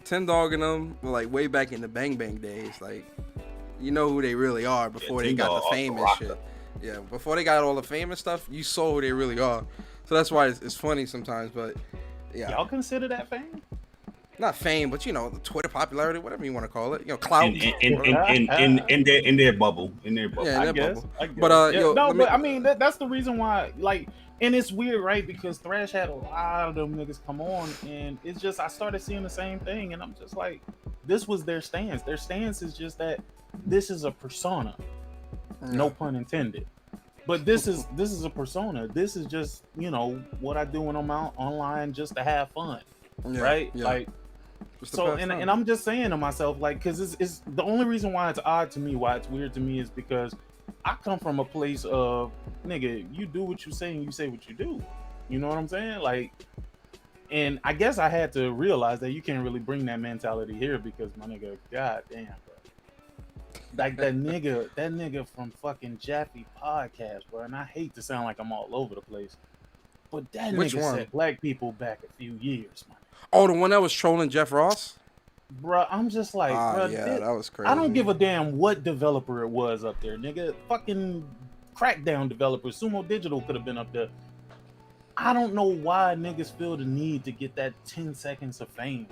Tim Dog and them were like way back in the Bang Bang days. Like, you know who they really are before they got the fame and shit. Yeah, before they got all the fame and stuff, you saw who they really are. So that's why it's funny sometimes. But yeah, Y'all consider that fame? not fame, but the Twitter popularity, whatever you want to call it. Clout. In their bubble. Yeah, in I their guess. bubble. I guess. But Yeah, yo, no, let me- but I mean that's the reason why. Like, and it's weird, right? Because Thrash had a lot of them niggas come on, and it's just I started seeing the same thing, and I'm just like, this was their stance. Their stance is just that this is a persona, no pun intended. But this is a persona. This is just what I do when I'm out online just to have fun, Yeah, right? yeah. Like. Just to So have fun. and I'm just saying to myself, like, because it's the only reason why it's odd to me, why it's weird to me, is because I come from a place of nigga, you do what you say and you say what you do. You know what I'm saying? Like, and I guess I had to realize that you can't really bring that mentality here because my nigga, goddamn, bro. Like that nigga from fucking Jaffe podcast, bro. And I hate to sound like I'm all over the place, but that Which nigga one? set black people back a few years, man. Oh, the one that was trolling Jeff Ross? Bro, I'm just like, bro, yeah, that was crazy. I don't give a damn what developer it was up there, nigga. Fucking Crackdown developer, Sumo Digital could have been up there. I don't know why niggas feel the need to get that 10 seconds of fame.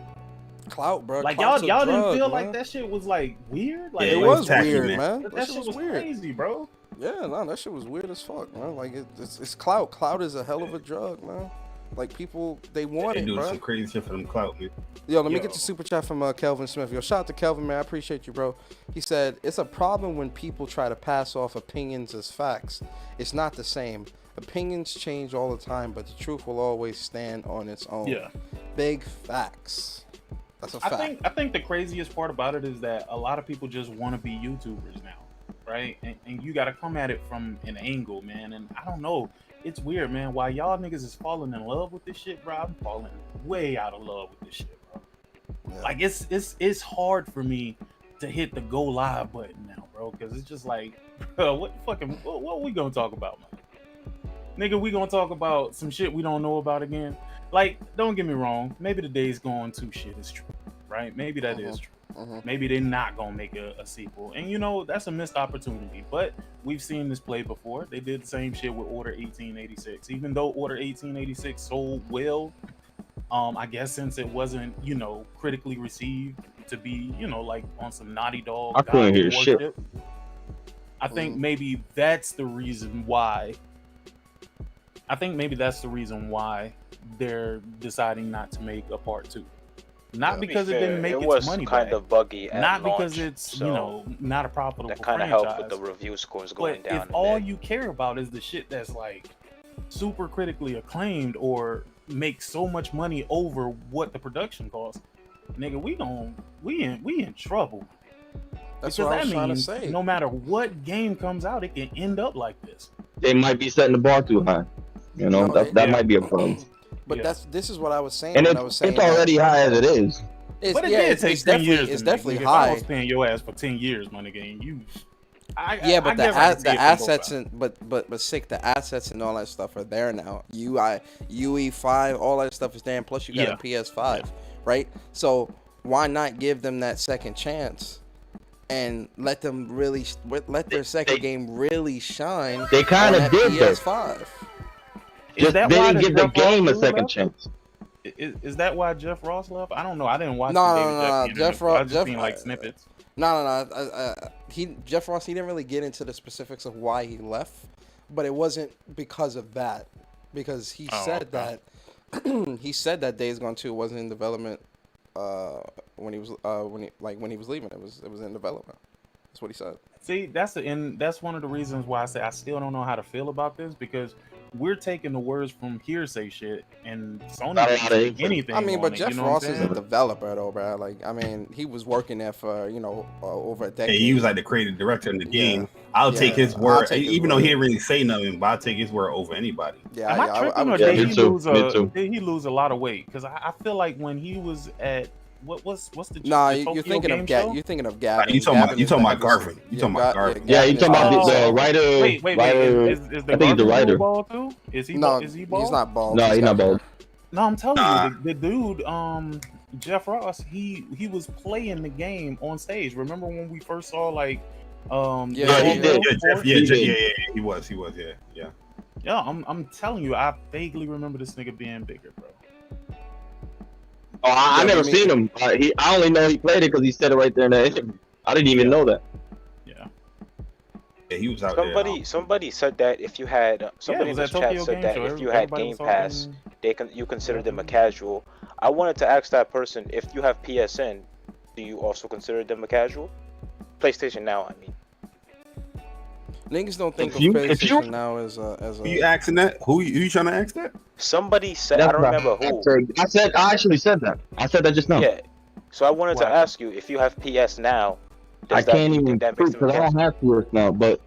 Clout, bro. Like Clout's y'all a didn't drug, feel man. like that shit was like weird. Like it like, was tacky, weird, man. man. That shit was weird. crazy, bro. Yeah, no, that shit was weird as fuck, man. Like it's clout. Clout is a hell of a drug, man. Like people, they want They it, doing bro. some crazy shit for them clout, man. Yo, let me get the super chat from Kelvin Smith. Yo, shout out to Kelvin, man. I appreciate you, bro. He said, it's a problem when people try to pass off opinions as facts. It's not the same. Opinions change all the time, but the truth will always stand on its own. Yeah. Big facts. That's a fact. I think the craziest part about it is that a lot of people just want to be YouTubers now, right? And you got to come at it from an angle, man. And I don't know. It's weird, man. While y'all niggas is falling in love with this shit, bro, I'm falling way out of love with this shit, bro. Yeah. Like it's hard for me to hit the go live button now, bro, because it's just like, bro, what we gonna talk about, man? Nigga, we gonna talk about some shit we don't know about again. Like, don't get me wrong, maybe the Days Gone 2 shit is true, right? Maybe that is true. Maybe they're not gonna make a sequel, and you know that's a missed opportunity. But we've seen this play before. They did the same shit with Order 1886. Even though Order 1886 sold well, I guess since it wasn't, you know, critically received to be, you know, like on some Naughty Dog. I couldn't hear shit. worship, I think maybe that's the reason why. I think maybe that's the reason why they're deciding not to make a part 2. Not because it didn't make its money kind back. of buggy at Not launch, because it's so you know not a profitable that kind of franchise. helped with the review scores going But down. if all you care about is the shit that's like super critically acclaimed or makes so much money over what the production costs, nigga, we in trouble. That's Because what I that was trying to means say. no matter what game comes out, it can end up like this. They might be setting the bar too high. You know, No, that might be a problem. But Yeah. this is what I was saying. And when I was saying it's already high as it is. It's, But it yeah, did it's, take it's 10 definitely years. it's to make, definitely nigga. If high. I was paying your ass for 10 years, my nigga, and you. Yeah, but I guess I can see the it from both assets sides. and but sick, the assets and all that stuff are there now. UE5, all that stuff is there, and plus you got a PS5, right? So why not give them that second chance and let them really let their second game really shine? They kind of did that. PS5. Just they didn't give the game a second chance. Is that why Jeff Ross left? I don't know. I didn't watch. No, Jeff Ross. I just seen like snippets. No. Jeff Ross. He didn't really get into the specifics of why he left, but it wasn't because of that. Because he said that he said that Days Gone 2 wasn't in development when he was leaving. It was in development. That's what he said. See, that's one of the reasons why I say I still don't know how to feel about this, because we're taking the words from hearsay shit, and Sony didn't say anything. I mean, but on it, Jeff you know Ross what I'm is a saying? developer, though, bro. Like, I mean, he was working there for over a decade. Hey, he was like the creative director in the game. Yeah. I'll take his word, take his even though word. he didn't really say nothing. But I'll take his word over anybody. Am I tripping, or yeah, did me too. he lose a lot of weight? Because I feel like when he was at what's the Nah, the you're Tokyo thinking Game of Show? You're thinking of Gavin. You talking about Gavin is Garvin? You talking about Garvin? Yeah, you talking about the writer. Wait. Is the I think he's the Garvin writer. bald too? Is he? No, is he bald? he's not bald. No, he's not bald. No, I'm telling you, the dude, Jeff Ross, he was playing the game on stage. Remember when we first saw like, he did. He was, yeah. Yeah, I'm telling you, I vaguely remember this nigga being bigger, bro. Oh, I never seen him. I only know he played it because he said it right there in the interview. I didn't even know that. Yeah. Yeah, he was out Somebody said that if you had somebody in was this at chat Tokyo said Game that Show. if you had Everybody Game was Pass, you consider them a casual. I wanted to ask that person, if you have PSN, do you also consider them a casual? PlayStation Now, I mean. Niggas don't think If you- of PlayStation Now as a. Who you asking that? Who you trying to ask that? Somebody said, I don't remember who. I actually said that. I said that just now. Yeah. So I wanted to ask you, if you have PS Now, I does that can't you even think that prove makes them because I don't have PS now, but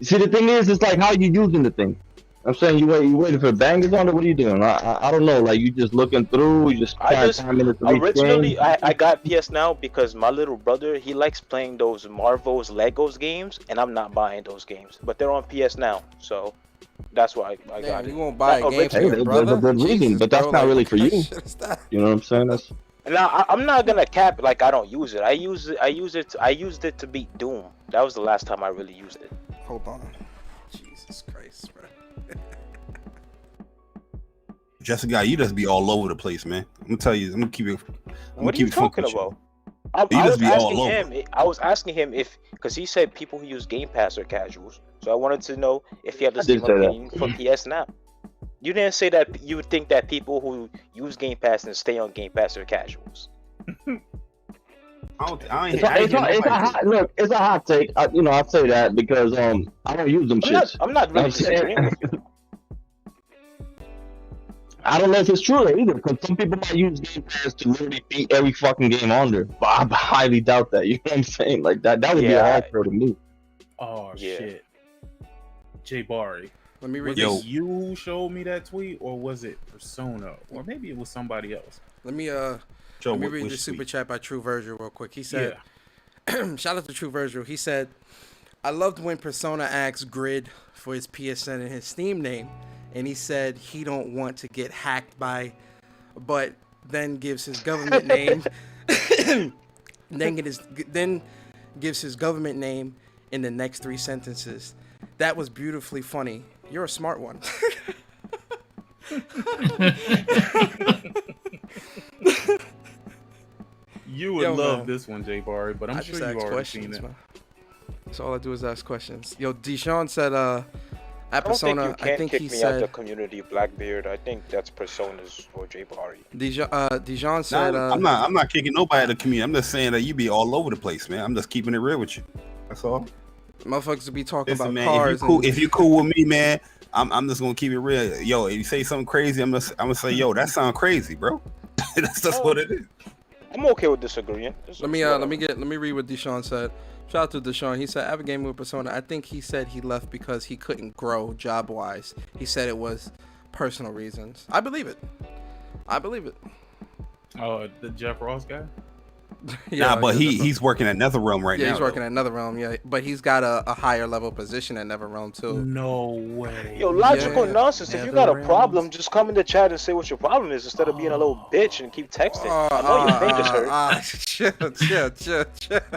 See, the thing is, it's like how you using the thing. I'm saying you waiting for bangers on it. What are you doing? I don't know. Like you just looking through. You just I just 5 minutes of each originally game. I got PS Now because my little brother he likes playing those Marvel's Legos games, and I'm not buying those games. But they're on PS Now, so that's why I got it. You won't buy a game for Hey, your there's brother? a good reason, Jesus, but that's bro, not like, really what for kind you. of shit is that? You know what I'm saying? That's Now I'm not gonna cap like I don't use it. I used it to beat Doom. That was the last time I really used it. Hold on. Jesus Christ, bro. Jessica, you just be all over the place, man. I'm gonna tell you. I'm gonna keep it. What are you talking about? I was asking him if, because he said people who use Game Pass are casuals. So I wanted to know if he had the same opinion for PS Now. You didn't say that you would think that people who use Game Pass and stay on Game Pass are casuals. Look, it's a hot take. I'll say that because I don't use them shits. I'm not really disagreeing with you. I don't know if it's true either, because some people might use Game Pass to literally beat every fucking game on there. But I highly doubt that. You know what I'm saying? Like that would be a hard throw to me. Oh shit. Jay Bari. Let me read Was this. it you who showed me that tweet, or was it Persona, or maybe it was somebody else? Let me read the super chat by True Virgil real quick. He said, shout out to True Virgil. He said, I loved when Persona asked Grid for his PSN and his Steam name, and he said he don't want to get hacked by, but then gives his government name, then gives his government name in the next 3 sentences. That was beautifully funny. You're a smart one. You would love this one, Jay Bari, but I'm sure you've already seen it. Man. That's all I do is ask questions. Yo, Deshaun said, at I don't think Persona, you can I think kick he me out the said, community, Blackbeard. I think that's Personas or Jay Bari. Dijon said, I'm not kicking nobody out of the community. I'm just saying that you be all over the place, man. I'm just keeping it real with you. That's all. Motherfuckers will be talking Listen, about man, cars. if you cool with me, man, I'm just gonna keep it real. Yo, if you say something crazy, I'm gonna say, yo, that sound crazy, bro. That's just what it is. I'm okay with disagreeing. Let me read what Deshaun said. Shout out to Deshaun. He said, I have a game with Persona. I think he said he left because he couldn't grow job wise. He said it was personal reasons. I believe it. Oh, the Jeff Ross guy? But he's working at NetherRealm right now. Yeah, he's working at NetherRealm, yeah. But he's got a higher level position at NetherRealm too. No way. Yo, logical nonsense. If you got a problem, just come in the chat and say what your problem is instead of being a little bitch and keep texting. I know your fingers hurt. Chill.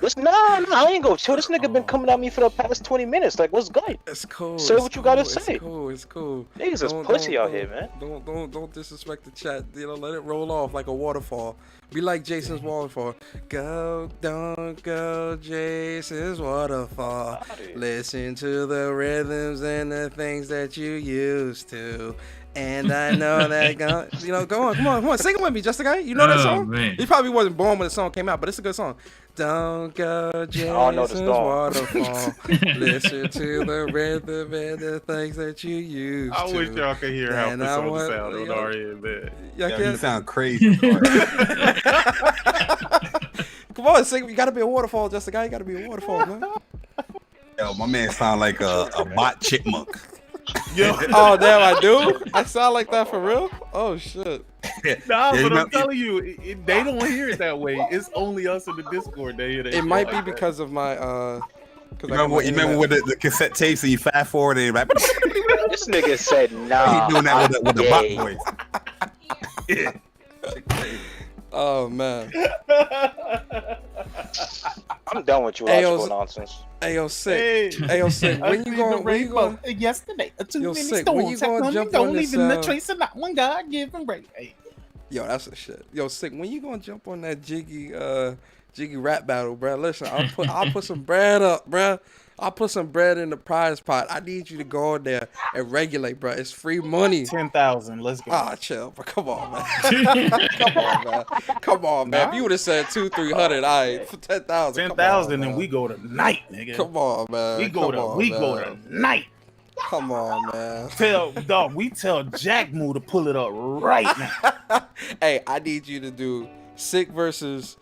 Listen, nah, I ain't gonna chill. This nigga been coming at me for the past 20 minutes. Like, what's good? It's cool. Say what you gotta say. It's cool. Niggas is pussy out here, man. Don't disrespect the chat. Let it roll off like a waterfall. Be like Jason's waterfall. Go, don't go, Jason's waterfall. Listen to the rhythms and the things that you used to. And I know that, go on, come on, sing it with me, Just a Guy. You know that song? Man. He probably wasn't born when the song came out, but it's a good song. Don't go, Jason's waterfall. Listen to the rhythm and the things that you used to. I wish y'all could hear how Persona sound on our end, man. You sound crazy. Come on, sing. You gotta be a waterfall, Just a Guy. You gotta be a waterfall, man. Yo, my man sound like a bot chipmunk. Yo. Oh damn, I do. I sound like that for real. Oh shit. Nah, but I'm telling you, they don't hear it that way. It's only us in the Discord. They hear that. It might be because of my remember with the cassette tapes and you fast forward and like, This nigga said nah. He doing that with the bot voice. Yeah. Oh man. I'm done with you logical nonsense. Ayo, sick. Ayo, sick. When you going? Yesterday, Yo, sick. When you gonna jump on this? The trace of that one God given break. Hey. Yo, that's a shit. Yo, sick. When you gonna jump on that jiggy rap battle, bro? Listen, I'll put some bread up, bro. I'll put some bread in the prize pot. I need you to go in there and regulate, bro. It's free money. 10,000. Let's go. Ah, chill, but come on, man. Come on, man. If you would have said 200-300, all right, for 10,000. 10,000, and we go tonight, nigga. Come on, man. We go tonight. Come on, man. We tell Jack Moo to pull it up right now. Hey, I need you to do Sick versus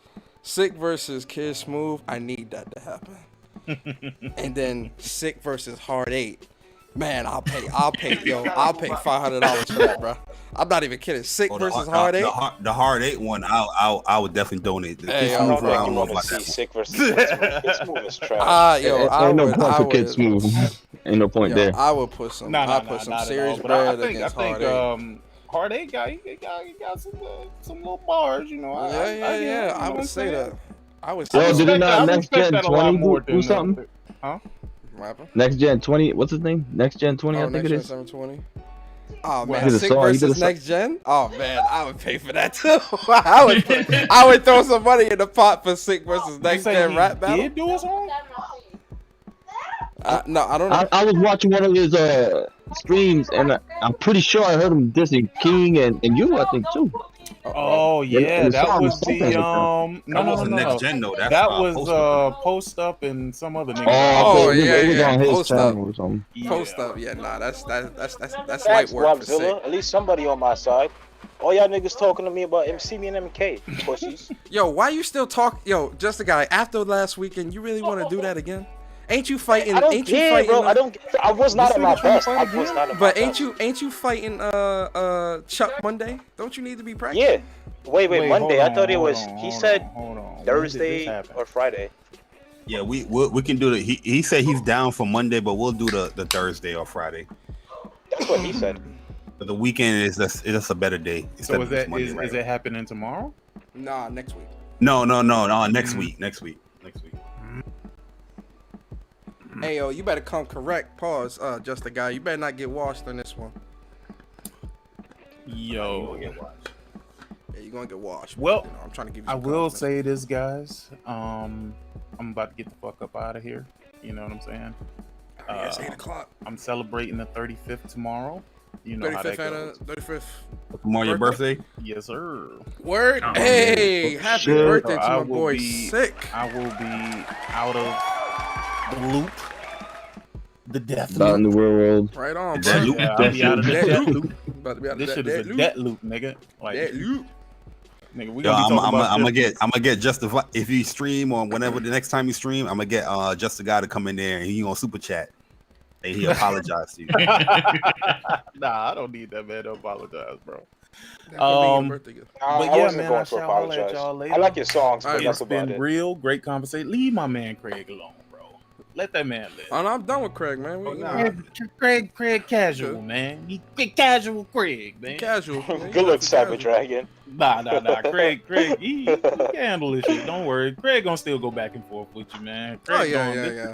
Kid Smooth. I need that to happen. and then Sick versus Hard 8. Man, I'll pay $500 for that, bro. I'm not even kidding. Sick versus Hard 8. The Hard 8 one, I would definitely donate. Hey, I don't bro, think you want to see Sick versus Kid Smooth. Kid Smooth is trash. Ain't no point for Kid Smooth. Ain't no point there. I would put some. I put some serious bread against Hard 8. Hard 8 got some little bars, you know. I would say that. I would Yo, say. did he not Next Gen 20 do something? Huh? Next Gen 20. What's his name? Next Gen 20. I think it is. 720. Oh He man, did a Sick song. He did a versus song. Next Gen. Oh man, I would pay for that too. I would throw some money in the pot for Sick versus Next Gen rap battle. Did do a song? No, I don't know. I was watching one of his streams, and I'm pretty sure I heard him dissing King and you, I think too. Oh yeah, that was the No, Next Gen though. That's that was Post Up and some other nigga. Oh yeah, it was on his Post channel Up. or something. Post Up, yeah, nah, that's light Thanks, work for Sick. Wapzilla. At least somebody on my side. All y'all niggas talking to me about MC and MK, pussies. Yo, why you still talk? Yo, just a guy. After last weekend, you really want to do that again? Ain't you fighting? I don't ain't care, you fighting? bro. I was not at my best. I was not at my But best. ain't you fighting Chuck Monday? Don't you need to be practicing? Yeah. Wait, Monday. I thought it was. Hold He on, said hold on. Thursday or Friday. Yeah, we can do the. He said he's down for Monday, but we'll do the Thursday or Friday. That's what he said. But the weekend is just a better day. So is it happening tomorrow? Nah, next week. No. Next week. Next week. Hey yo, you better come correct. Pause. Just a guy. You better not get washed on this one. Yo. Yeah, you're gonna get washed. Well, you know, I'm trying to give you. I some will confidence. say this, guys. I'm about to get the fuck up out of here. You know what I'm saying? It's 8:00. I'm celebrating the 35th tomorrow. You know how that 35th, goes. 35th. Tomorrow your birthday? Yes, sir. Word. Oh, Hey, yeah. happy Shit. birthday to I my will boy be- Sick. I will be out of the loop. The death Not in the loop. real world. Right on, That bro. loop. Yeah, I'll be out of the That death loop. loop. About to be out This of shit that is a loop. death loop, nigga. Like, That loop. nigga, we Yo, gonna be talking about I'm shit. gonna get Justify if you stream or whenever the next time you stream. I'm gonna get just a guy to come in there and he gonna super chat and he apologize to you. Nah, I don't need that man to apologize, bro. That could be your birthday gift. Nah, But I yeah, wasn't man, going I to shall holler at apologize. y'all later. I like your songs, but Alright, that's It's about been it. real, great conversation. Leave my man Craig alone, bro. Let that man live. Oh, no, I'm done with Craig, man. We, you know, Craig casual, Good. man. He casual Craig, man. casual. man. Good luck, Casual. Cyber Dragon. Nah. Craig, he can handle this shit. Don't worry. Craig gonna still go back and forth with you, man. Oh, Craig yeah.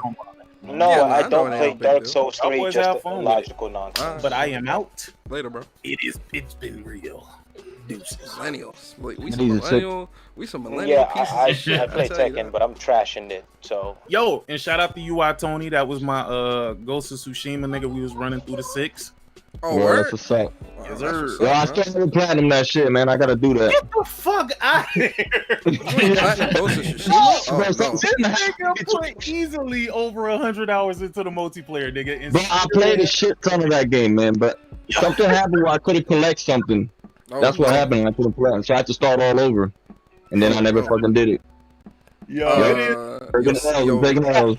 No, Yeah, I I know don't it play ain't no big Dark deal. Souls I 3, always just have the fun with it. logical nonsense. But I am out. Later, bro. It's been real. Deuces. Millennials. We He's some a millennial. We some millennial Yeah, pieces I of shit. play I tell you Tekken, that. but I'm trashing it. So Yo, and shout out to UI Tony. That was my Ghost of Tsushima nigga. We was running through the 6. Oh, Well, word? that's what's up. Oh, Yes, that's sir. what's Yo, I up, bro. still haven't platinum that shit, man. I gotta do that. Get the fuck out of here. Platinum Ghost of Tsushima? Bro, Oh, something no. Nigga put easily over 100 hours into the multiplayer, nigga. And Bro, I played a shit ton of that game, man, but something happened where I couldn't collect something. Oh, That's what no. happened. I couldn't play it, so I had to start all over. And then I never no. fucking did it. Yo, Taking yo, taking L's.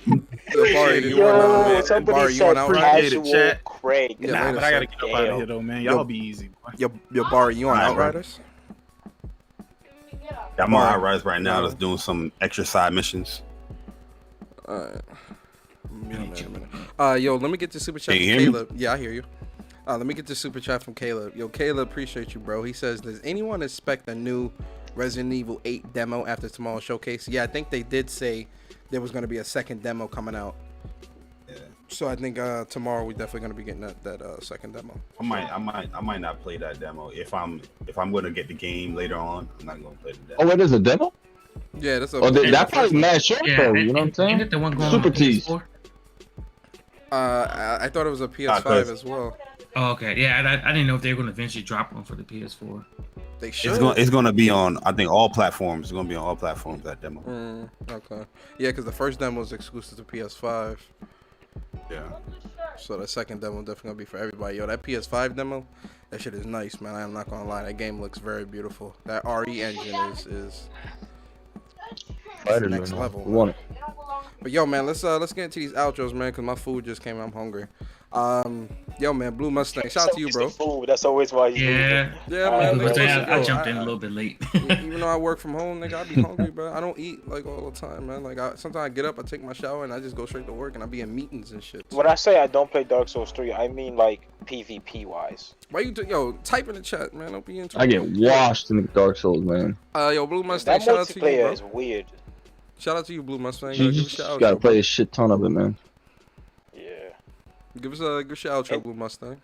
Barry, you yo, want out? somebody Barry, you said want out? Appreciate it, casual chat. Craig. Yeah, nah, later, but I gotta son. get up out of here though, man. Y'all be easy. Boy. Yo, Barry, you on Alright, bro. Outriders? I'm on Rise right now. Just doing some extra side missions. Alright. Minute. Yo, let me get the super chat Can from you hear me? Caleb. Yeah, I hear you. Let me get the super chat from Caleb. Yo, Caleb, appreciate you, bro. He says, does anyone expect a new Resident Evil 8 demo after tomorrow's showcase? Yeah, I think they did say there was going to be a second demo coming out. Yeah. So I think tomorrow we're definitely going to be getting that second demo. I might not play that demo. If I'm gonna get the game later on, I'm not gonna play the demo. Oh, it is a demo? Yeah, that's a. Oh, that's probably mad short though. You know what I'm saying? Ain't it the one going Super on tease. PS4? I thought it was a PS5 'cause- as well. Oh, okay. Yeah, I didn't know if they were going to eventually drop one for the PS4. They should. It's gonna be on, I think, all platforms. It's gonna be on all platforms, that demo. Okay. Yeah, because the first demo was exclusive to PS5. Yeah. So the second demo definitely gonna be for everybody. Yo, that PS5 demo, that shit is nice, man. I'm not gonna lie, that game looks very beautiful. That RE engine is Fighter, next man. level. We want it. But yo, man, let's get into these outros, man, because my food just came. I'm hungry. Yo, man, Blue Mustang, shout out to you, bro. Food. That's always why you. Yeah. Yeah, man. man. Listen, I yo, jumped in a little bit late. even though I work from home, nigga, I be hungry, bro. I don't eat like all the time, man. Like sometimes I get up, I take my shower, and I just go straight to work, and I be in meetings and shit. When I say I don't play Dark Souls 3, I mean like PvP wise. Why you yo type in the chat, man? Don't be into. I get washed in the Dark Souls, man. Yo, Blue Mustang, That shout out to you, multiplayer bro. is weird. Shout out to you, Blue Mustang. You Give us a just shout out, gotta bro. play a shit ton of it, man. Yeah. Give us a good shout out, Blue Mustang.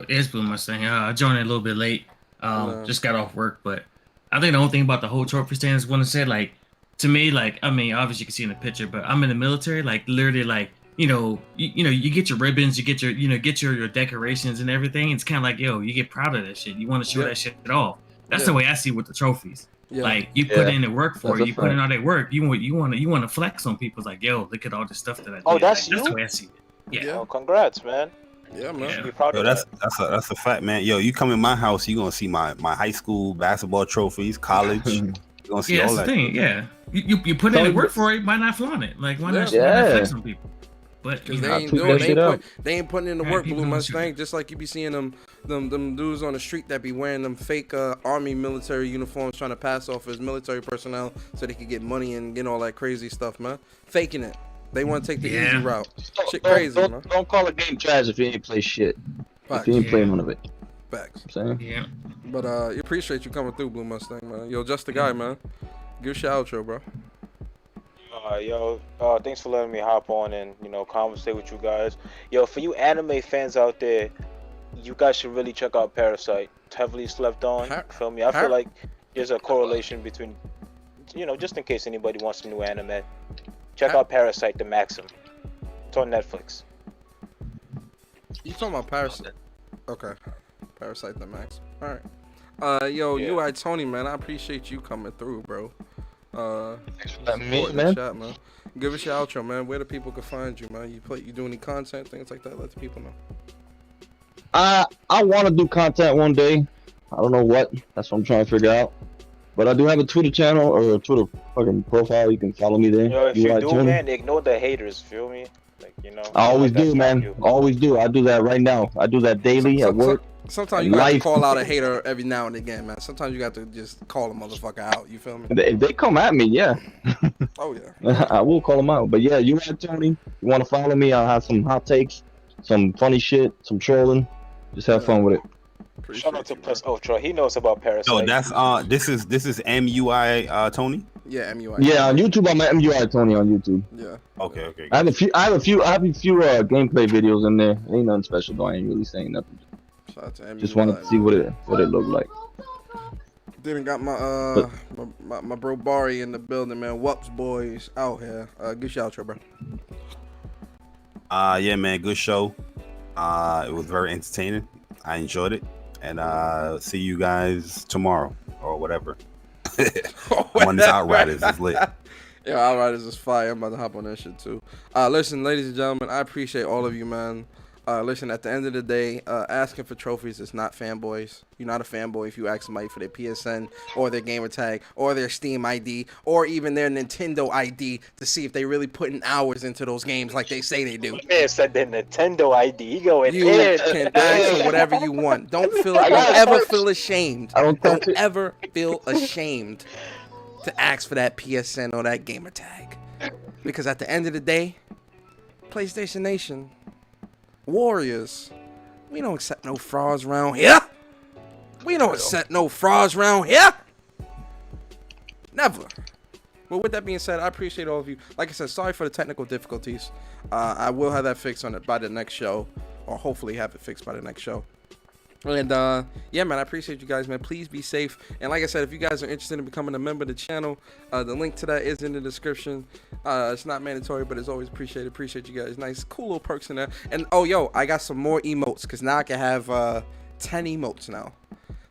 It's Blue Mustang. I joined it a little bit late. Just got off work, but I think the only thing about the whole trophy stand is want to say, like, to me, like, I mean, obviously you can see in the picture, but I'm in the military, like, literally, like, you get your ribbons, you get your decorations and everything. It's kind of like, yo, you get proud of that shit. You want to show that shit off. That's the way I see it with the trophies. Yeah. Like, you put in the work for it. You put in all that work. You want to flex on people. It's like, yo, look at all this stuff that I did. Oh, that's like, you? That's the way I see it. Yeah. Oh, congrats, man. Yeah, man. You should be proud Yo, of that. that's a fact, man. Yo, you come in my house, you gonna see my high school basketball trophies, college. You gonna see Yeah, all that's that. the thing. Yeah, you put in the work for it. Why not flaunt it? Like, why not flex on people? But Because they ain't putting in the work, Blue Mustang. Just like you be seeing them dudes on the street that be wearing them fake army military uniforms, trying to pass off as military personnel so they can get money and get all that crazy stuff, man. Faking it. They want to take the easy route. Shit crazy, man. Don't call a game trash if you ain't play shit. Facts. If you ain't playing none of it. Facts. I'm saying? Yeah. But you appreciate you coming through, Blue Mustang, man. Yo, just the guy, man. Give us your outro, bro. Yo, thanks for letting me hop on and conversate with you guys. Yo, for you anime fans out there, you guys should really check out Parasite. It's heavily slept on. Feel me? I feel like there's a correlation between, just in case anybody wants some new anime, check out Parasite: The Maxim. It's on Netflix. You talking about Parasite? Okay, Parasite the Max. All right. Yo, UI Tony, man, I appreciate you coming through, bro. Thanks for letting me, supporting man. the chat, man. Give us your outro, man. Where the people can find you, man. You do any content, things like that. Let the people know. I want to do content one day. I don't know what. That's what I'm trying to figure out. But I do have a Twitter channel or a Twitter fucking profile. You can follow me there. Yo, if you do, Tony. man, ignore the haters. Feel me? Like, I always do, man. Always do. I do that right now. I do that daily at work. Sometimes you got to call out a hater every now and again, man. Sometimes you got to just call a motherfucker out. You feel me? If they come at me, yeah. Oh yeah. I will call them out. But yeah, you and Tony, you want to follow me? I'll have some hot takes, some funny shit, some trolling. Just have fun with it. Shout out to Plus Ultra. He knows about Parasite. So that's this is MUI Tony. Yeah, MUI. Yeah, on YouTube I'm at MUI Tony on YouTube. Yeah. Okay. I have a few gameplay videos in there. Ain't nothing special though. I ain't really saying nothing. Shout out to MUI. Just wanted to see what it looked like. Then got my bro Bari in the building, man. Whoops boys out here. Good shout out, bro. Yeah, man, good show. It was very entertaining. I enjoyed it, and see you guys tomorrow or whatever. I'm on this Outriders is lit. Yeah, Outriders is fire. I'm about to hop on that shit too. Listen, ladies and gentlemen, I appreciate all of you, man. Listen, at the end of the day, asking for trophies is not fanboys. You're not a fanboy if you ask somebody for their PSN or their gamer tag or their Steam ID or even their Nintendo ID to see if they really putting hours into those games like they say they do. Man said the Nintendo ID. You can ask for whatever you want. Don't ever feel ashamed. Don't ever feel ashamed to ask for that PSN or that gamer tag. Because at the end of the day, PlayStation Nation, Warriors, we don't accept no frauds around here. We don't accept no frauds around here. Never. But with that being said, I appreciate all of you. Like I said, sorry for the technical difficulties. I will have that fixed on it by the next show, or hopefully have it fixed by the next show. And yeah, man, I appreciate you guys, man. Please be safe. And like I said, if you guys are interested in becoming a member of the channel, the link to that is in the description. It's not mandatory, but it's always appreciated. Appreciate you guys. Nice, cool little perks in there. And oh, yo, I got some more emotes because now I can have 10 emotes now.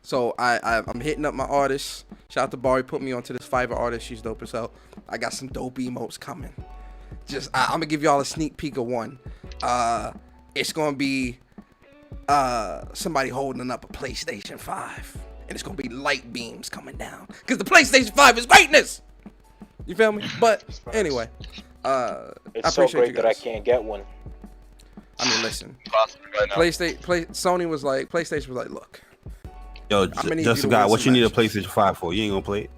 So I'm hitting up my artists. Shout out to Bari, put me onto this Fiverr artist. She's dope as hell. I got some dope emotes coming. I'm gonna give y'all a sneak peek of one. It's gonna be somebody holding up a PlayStation 5, and it's gonna be light beams coming down because the PlayStation 5 is greatness. You feel me? But anyway, It's so great that I can't get one. I mean, listen. PlayStation was like, look. Yo, just a guy. What you need a PlayStation 5 for? You ain't gonna play it.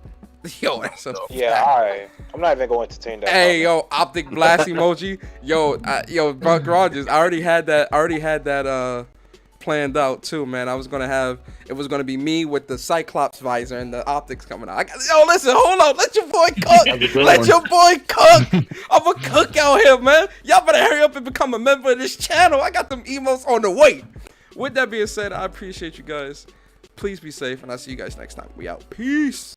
Yo, that's a yeah, alright. I'm not even going to entertain that. Hey, yo, optic blast emoji. Yo, Buck Rogers. I already had that planned out too, man. It was gonna be me with the Cyclops visor and the optics coming out. Yo, listen, hold on. Let your boy cook. Let your boy cook. I'm a cook out here, man. Y'all better hurry up and become a member of this channel. I got them emotes on the way. With that being said, I appreciate you guys. Please be safe, and I'll see you guys next time. We out. Peace.